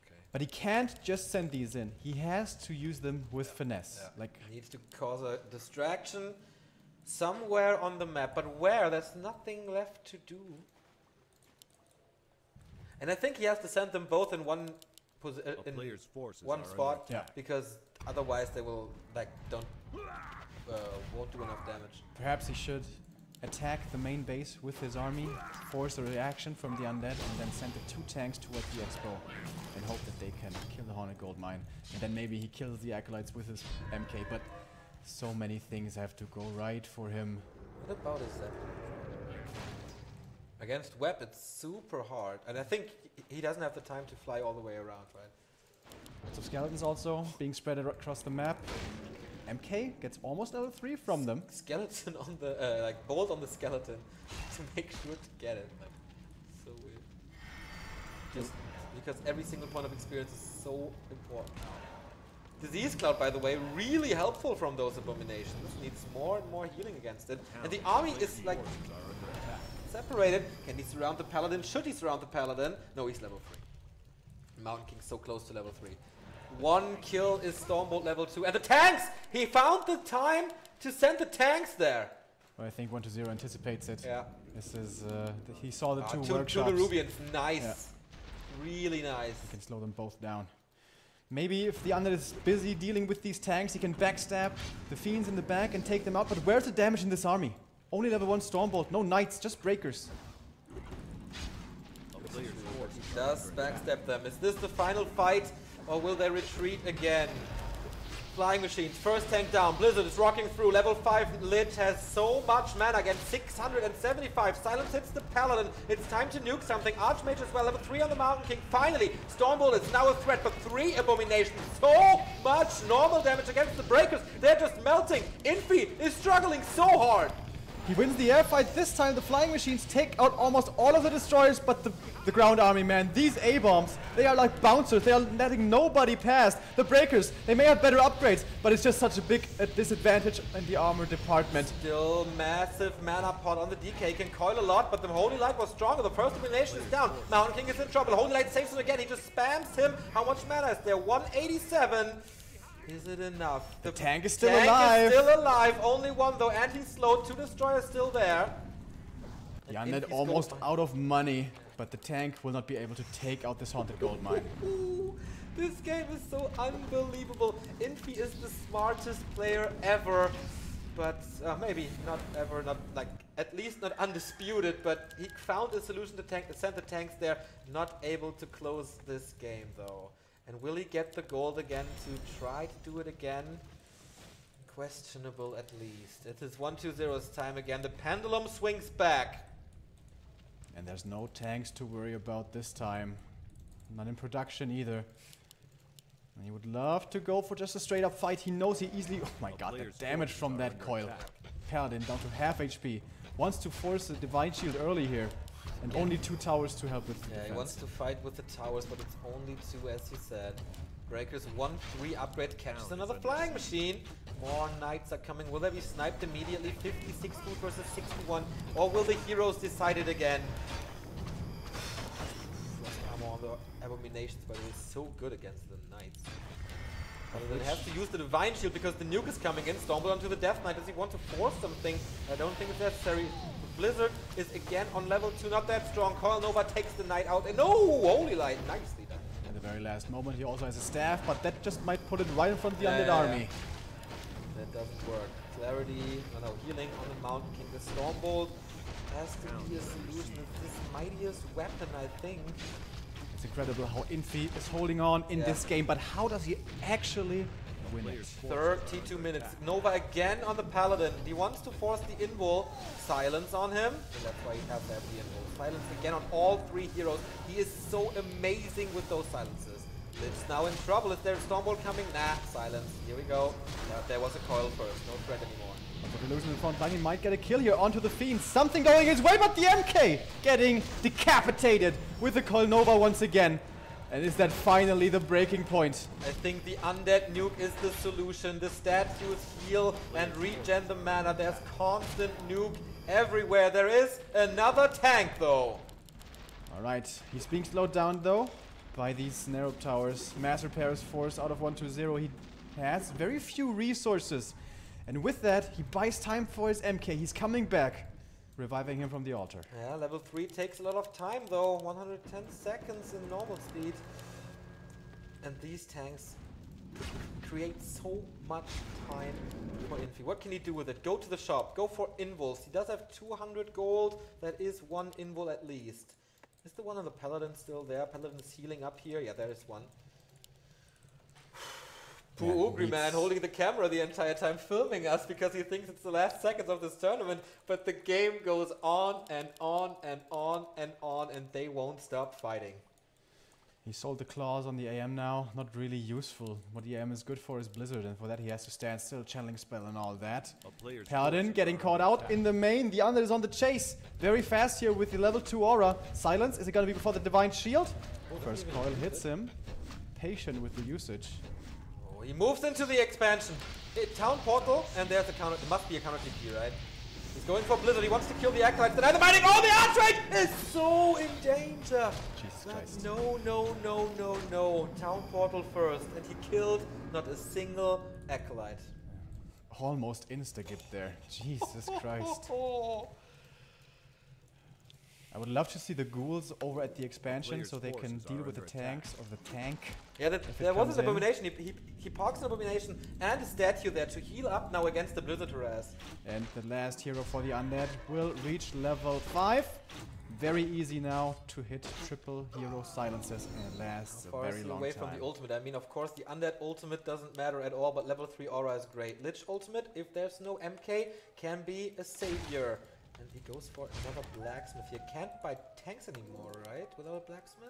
Okay. But he can't just send these in. He has to use them with finesse. Yeah. Like, Needs to cause a distraction somewhere on the map, but where? There's nothing left to do. And I think he has to send them both in one A player's forces one are under spot, attack. because otherwise they will won't do enough damage. perhaps he should attack the main base with his army, force a reaction from the undead, and then send the 2 tanks towards the expo and hope that they can kill the Haunted Gold Mine. And then maybe he kills the acolytes with his MK, but so many things have to go right for him. What about his Zep? Against Web, it's super hard, and I think he doesn't have the time to fly all the way around, right? Lots of skeletons also being spread across the map. MK gets almost level 3 from them. Skeleton on the like bolt on the skeleton to make sure to get it. Like, so weird. Just because every single point of experience is so important now. Disease Cloud, by the way, really helpful from those abominations. Needs more and more healing against it, and the army is like Forces are under attack. separated. Can he surround the paladin? Should he surround the paladin? No, he's level 3. Mountain King's so close to level 3. 1 kill is Stormbolt level 2. And the tanks! He found the time to send the tanks there. Well, I think 1-0 anticipates it. Yeah. This is, he saw the 2 To workshops. the Rubians. Nice. Yeah. Really nice. He can slow them both down. Maybe if the Undead is busy dealing with these tanks, he can backstab the Fiends in the back and take them out. But where's the damage in this army? Only level 1 Stormbolt, no Knights, just Breakers. A player's forces He are does under attack. backstab them. Is this the final fight, or will they retreat again? Flying Machines, first tank down. Blizzard is rocking through. Level 5 Lich has so much mana again. 675. Silence hits the Paladin. It's time to nuke something. Archmage as well. Level 3 on the Mountain King. Finally, Stormbolt is now a threat, but 3 abominations. So much normal damage against the Breakers. They're just melting. Infi is struggling so hard. He wins the air fight. This time the Flying Machines take out almost all of the destroyers, but the ground army, man, these A-bombs, they are like bouncers. They are letting nobody pass. The Breakers, they may have better upgrades, but it's just such a big disadvantage in the armor department. Still massive mana pot on the DK. Can coil a lot, but the Holy Light was stronger. The first elimination is down. Mountain King is in trouble. Holy Light saves him again. He just spams him. How much mana is there? 187. Is it enough? The tank is still alive. Is still alive. Only 1 though, and he's slowed. 2 destroyers still there. The And Undead Infi's almost gold mine. out of money, but the tank will not be able to take out this Haunted Gold Mine. Ooh, this game is so unbelievable. Infi is the smartest player ever, but maybe not ever, not like at least not undisputed. But he found a solution to send the tanks there. Not able to close this game though. And will he get the gold again to try to do it again? Questionable at least. It is 1-2-0's time again. The pendulum swings back. And there's no tanks to worry about this time. Not in production either. And he would love to go for just a straight up fight. He knows he easily... Oh my god, the player's damage from forces are that under coil. attack. Paladin down to half HP. Wants to force a Divine Shield early here. And only 2 towers to help with Yeah, defense. he wants to fight with the towers, but it's only 2, as he said. Breakers 1-3 upgrade catches another flying machine. More knights are coming. Will they be sniped immediately? 56 food versus 61. Or will the heroes decide it again? Armor on the abominations, but it is so good against the knights. But it has to use the divine shield because the nuke is coming in. Stormbolt onto the death knight. Does he want to force something? I don't think it's necessary. Blizzard is again on level 2, not that strong. Coil Nova takes the knight out, and oh, holy light, nicely done. At the very last moment, he also has a staff, but that just might put it right in front of the undead army. That doesn't work. Clarity, no, healing on the Mountain King. The Stormbolt has to be a solution. It's his mightiest weapon, I think. It's incredible how Infi is holding on in this game, but how does he actually win it? 32 minutes. Nova again on the Paladin. He wants to force the invul. Silence on him. And that's why he has to have the invul. Silence again on all 3 heroes. He is so amazing with those silences. It's now in trouble. Is there a Stormbolt coming? Nah, silence. Here we go. There was a coil first. No threat anymore. But the Illusion in front line, he might get a kill here onto the Fiend. Something going his way, but the MK getting decapitated with the Coil Nova once again. And is that finally the breaking point? I think the undead nuke is the solution. The statues heal and regen the mana. There's constant nuke everywhere. There is another tank though. Alright, he's being slowed down though by these narrow towers. Mass repairs force out of 120. He has very few resources. And with that, he buys time for his MK. He's coming back, reviving him from the altar. Yeah, level 3 takes a lot of time though. 110 seconds in normal speed. And these tanks create so much time for Infi. What can he do with it? Go to the shop. Go for invuls. He does have 200 gold. That is 1 invul at least. Is the one on the Paladin still there? Paladin is healing up here. Yeah, there is one. Poor Ugri man holding the camera the entire time filming us because he thinks it's the last seconds of this tournament, but the game goes on and on and on and on and they won't stop fighting. He sold the claws on the AM now, not really useful. What the AM is good for is Blizzard, and for that he has to stand still, channeling spell and all that. Paladin getting caught out in the main, the Undead is on the chase. Very fast here with the level 2 aura. Silence, is it gonna be before the Divine Shield? First coil hits him. Patient with the usage. He moves into the expansion. Town portal, and there's a counter. It must be a counter TP, right? He's going for Blizzard. He wants to kill the Acolytes. Deny the binding. Oh, the Archway is so in danger. Jesus Christ. No, no, no, no, no. Town portal first, and he killed not a single Acolyte. Almost insta-gip there. Jesus Christ. I would love to see the ghouls over at the expansion so they can deal with the tanks or the tank. Yeah, there was an abomination. He parks an abomination and a statue there to heal up now against the Blizzard harass. And the last hero for the undead will reach level 5. Very easy now to hit triple hero silences, and it lasts a very long away time. from the ultimate. I mean, of course, the undead ultimate doesn't matter at all, but level 3 aura is great. Lich ultimate, if there's no MK, can be a savior. And he goes for another blacksmith here. Can't buy tanks anymore, right? Without a blacksmith?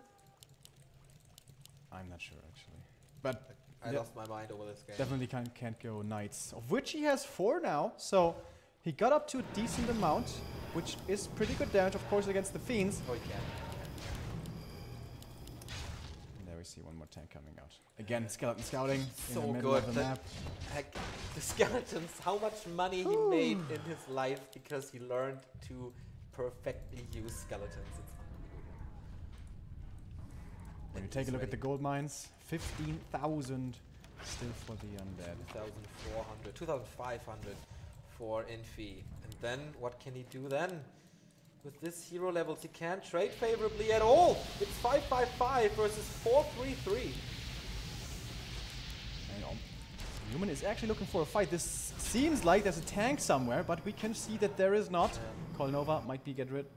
I'm not sure actually. But I lost my mind over this game. definitely can't go knights, of which he has 4 now. So he got up to a decent amount, which is pretty good damage, of course, against the fiends. Oh, he can. And there we see one more tank coming out. Again, skeleton scouting in the So middle good. of the map. Heck, the skeletons, how much money he made in his life because he learned to perfectly use skeletons. It's unbelievable. When you take a look at the gold mines, 15,000 still for the undead. 2,400, 2,500 for Infi. And then, what can he do then? With this hero levels, he can't trade favorably at all. It's 555 versus 433. Human is actually looking for a fight. This seems like there's a tank somewhere, but we can see that there is not. Kolnova might be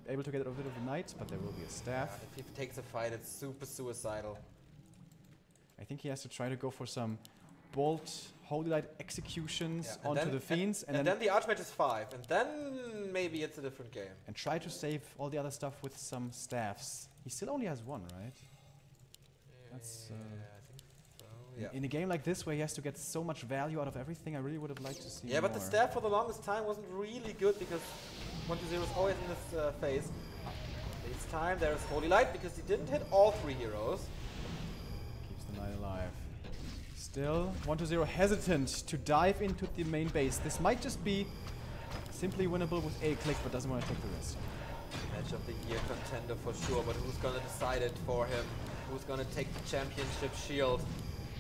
able to get rid of the knights, but there will be a staff. If he takes a fight, it's super suicidal. I think he has to try to go for some bolt holy light executions onto the fiends, and then the archmage is 5, and then maybe it's a different game. And try to save all the other stuff with some staffs. He still only has 1, right? That's in a game like this where he has to get so much value out of everything, I really would have liked to see more. But the staff for the longest time wasn't really good because 1-2-0 is always in this phase. time. There's Holy Light because he didn't hit all 3 heroes. Keeps the knight alive. Still, 1-0 hesitant to dive into the main base. This might just be simply winnable with a click, but doesn't want to take the risk. Match of the year contender for sure, but who's gonna decide it for him? Who's gonna take the championship shield?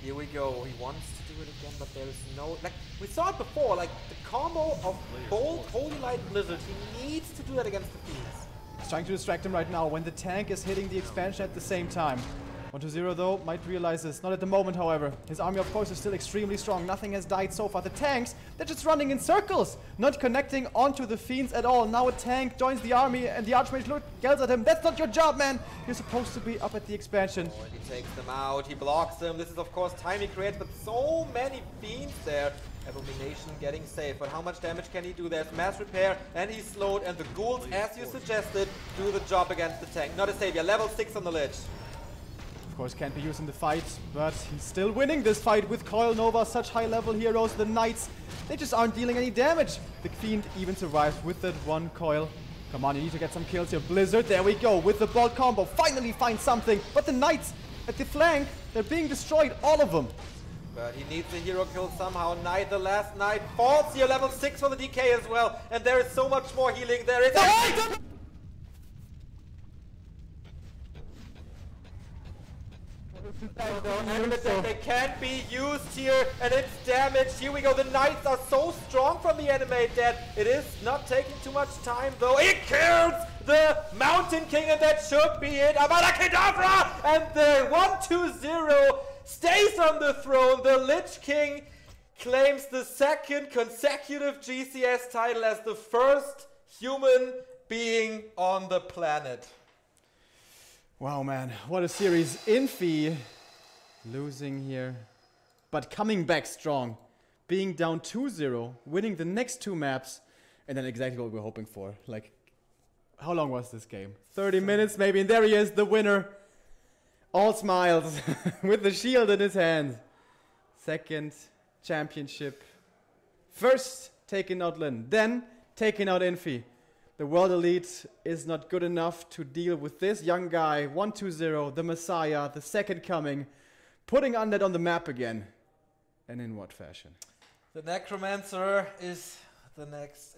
Here we go. He wants to do it again, but there is no... Like, we saw it before, like, the combo of Bolt, Holy Light, Blizzard. He needs to do that against the Fiends. He's trying to distract him right now when the tank is hitting the expansion at the same time. 1-0 though, might realize this. Not at the moment, however. His army, of course, is still extremely strong. Nothing has died so far. The tanks, they're just running in circles, not connecting onto the Fiends at all. Now a tank joins the army and the Archmage yells at him, "That's not your job, man! You're supposed to be up at the expansion." Oh, and he takes them out. He blocks them. This is, of course, time he creates, but so many Fiends there. Abomination getting safe, but how much damage can he do? There's mass repair, and he's slowed, and the ghouls, as you suggested, do the job against the tank. Not a savior. Level 6 on the Lich. Of course, can't be used in the fight, but he's still winning this fight with Coil Nova, such high-level heroes. The Knights, they just aren't dealing any damage. The Fiend even survives with that one Coil. Come on, you need to get some kills here. Blizzard, there we go, with the Bolt combo. Finally find something, but the Knights at the flank, they're being destroyed, all of them. But he needs a hero kill somehow. Knight, the last Knight, falls here, level 6 for the DK as well. And there is so much more healing. There is... They can't be used here, and it's damaged. Here we go. The Knights are so strong from the animate that it is not taking too much time, though. It kills the Mountain King, and that should be it. Avada Kedavra! And the 1-2-0 stays on the throne. The Lich King claims the 2nd consecutive GCS title as the first human being on the planet. Wow, man, what a series. Infi losing here, but coming back strong. Being down 2-0, winning the next 2 maps, and then exactly what we were hoping for. Like, how long was this game? 30 minutes maybe, and there he is, the winner. All smiles, with the shield in his hand. 2nd championship. First taking out Lin, then taking out Infi. The World Elite is not good enough to deal with this young guy. 1-2-0, the Messiah, the second coming, putting Undead on the map again. And in what fashion? The Necromancer is the next,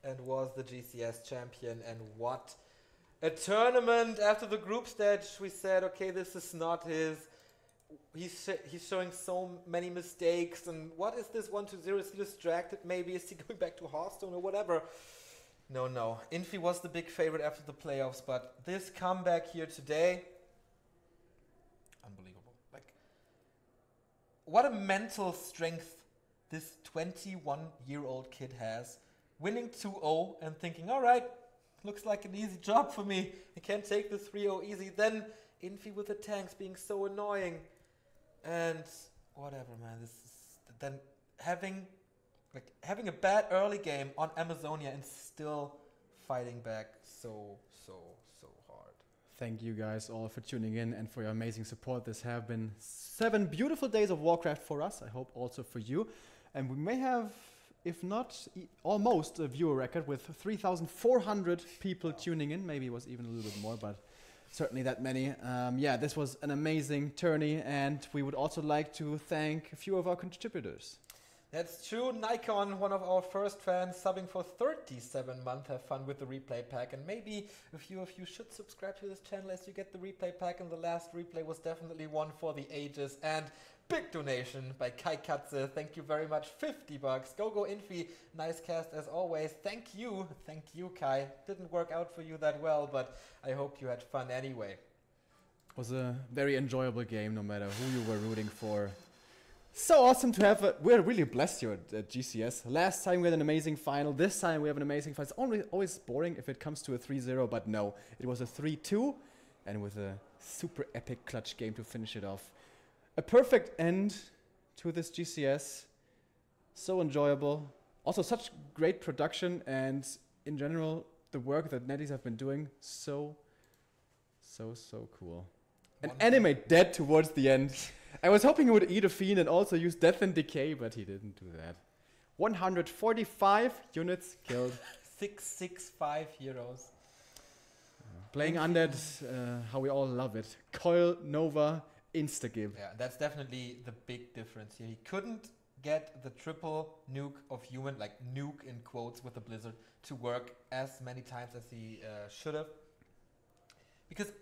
and was the GCS champion. And what a tournament. After the group stage, we said, okay, this is not his. He's showing so many mistakes. And what is this 1-2-0? Is he distracted? Maybe is he going back to Hearthstone or whatever? No. Infi was the big favorite after the playoffs, but this comeback here today, unbelievable. Like, what a mental strength this 21-year-old kid has. Winning 2-0 and thinking, all right, looks like an easy job for me. I can't take the 3-0 easy. Then Infi with the tanks being so annoying. And whatever, man. This is then having a bad early game on Amazonia and still fighting back so hard. Thank you guys all for tuning in and for your amazing support. This have been 7 beautiful days of Warcraft for us. I hope also for you. And we may have, if not almost, a viewer record with 3,400 people tuning in. Maybe it was even a little bit more, but certainly that many. Yeah, this was an amazing tourney, and we would also like to thank a few of our contributors. That's true. Nikon, one of our first fans, subbing for 37 months. Have fun with the replay pack. And maybe a few of you should subscribe to this channel as you get the replay pack. And the last replay was definitely one for the ages. And big donation by Kai Katze. Thank you very much. $50. Go Infi. Nice cast as always. Thank you, Kai. Didn't work out for you that well, but I hope you had fun anyway. It was a very enjoyable game, no matter who you were rooting for. So awesome to have. We're really blessed here at GCS. Last time we had an amazing final. This time we have an amazing final. It's always boring if it comes to a 3-0, but no. It was a 3-2, and with a super epic clutch game to finish it off. A perfect end to this GCS. So enjoyable. Also such great production, and in general, the work that Netties have been doing, so cool. And animate dead towards the end. I was hoping he would eat a fiend and also use Death and Decay, but he didn't do that. 145 units killed. 665 heroes. Playing undead, how we all love it. Coil, Nova, insta-give. Yeah, that's definitely the big difference here. He couldn't get the triple nuke of human, like nuke in quotes with the Blizzard, to work as many times as he should have. Because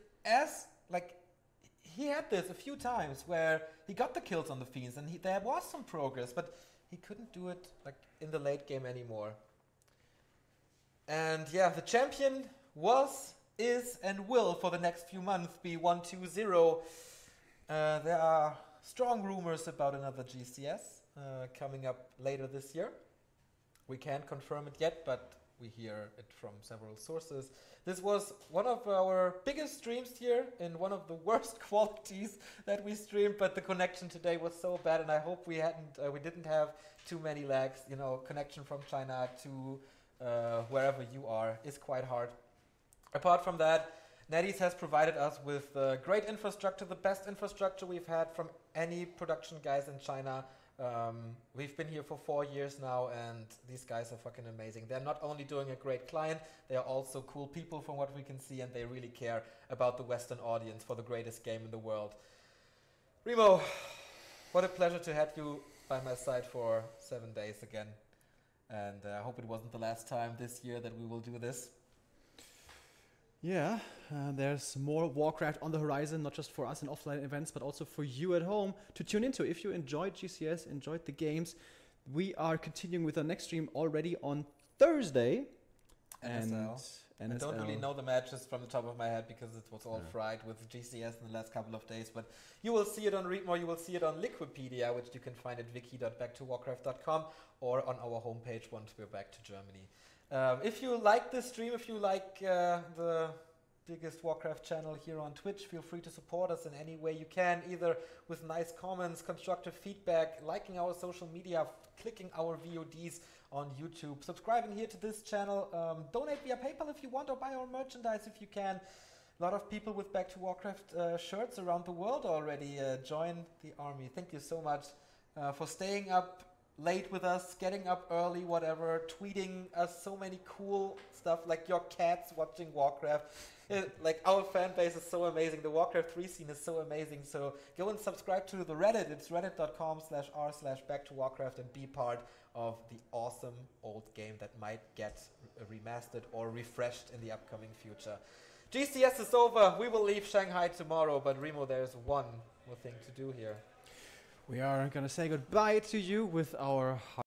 he had this a few times where he got the kills on the Fiends and there was some progress, but he couldn't do it like in the late game anymore. And yeah, the champion was, is, and will for the next few months be 1-2-0. There are strong rumors about another GCS coming up later this year. We can't confirm it yet, but we hear it from several sources. This was one of our biggest streams here in one of the worst qualities that we streamed, but the connection today was so bad, and I hope we didn't have too many lags. You know, connection from China to wherever you are is quite hard. Apart from that, NetEase has provided us with great infrastructure, the best infrastructure we've had from any production guys in China. We've been here for 4 years now, and these guys are fucking amazing. They're not only doing a great client, they are also cool people from what we can see, and they really care about the Western audience for the greatest game in the world. Remo, what a pleasure to have you by my side for 7 days again. And I hope it wasn't the last time this year that we will do this. Yeah, there's more Warcraft on the horizon, not just for us in offline events, but also for you at home to tune into. If you enjoyed GCS, enjoyed the games, we are continuing with our next stream already on Thursday. NSL. I don't really know the matches from the top of my head because it was all fried with GCS in the last couple of days, but you will see it on Readmore, you will see it on Liquipedia, which you can find at wiki.backtowarcraft.com or on our homepage once we're back to Germany. If you like this stream, if you like the biggest Warcraft channel here on Twitch, feel free to support us in any way you can, either with nice comments, constructive feedback, liking our social media, clicking our VODs on YouTube, subscribing here to this channel, donate via PayPal if you want, or buy our merchandise if you can. A lot of people with Back to Warcraft shirts around the world already join the army. Thank you so much for staying up late with us, getting up early, whatever, tweeting us so many cool stuff like your cats watching Warcraft. Like, our fan base is so amazing. The Warcraft 3 scene is so amazing. So go and subscribe to the Reddit. It's reddit.com/r/backtowarcraft and be part of the awesome old game that might get remastered or refreshed in the upcoming future. GCS is over. We will leave Shanghai tomorrow, but Remo, there's one more thing to do here. We are going to say goodbye to you with our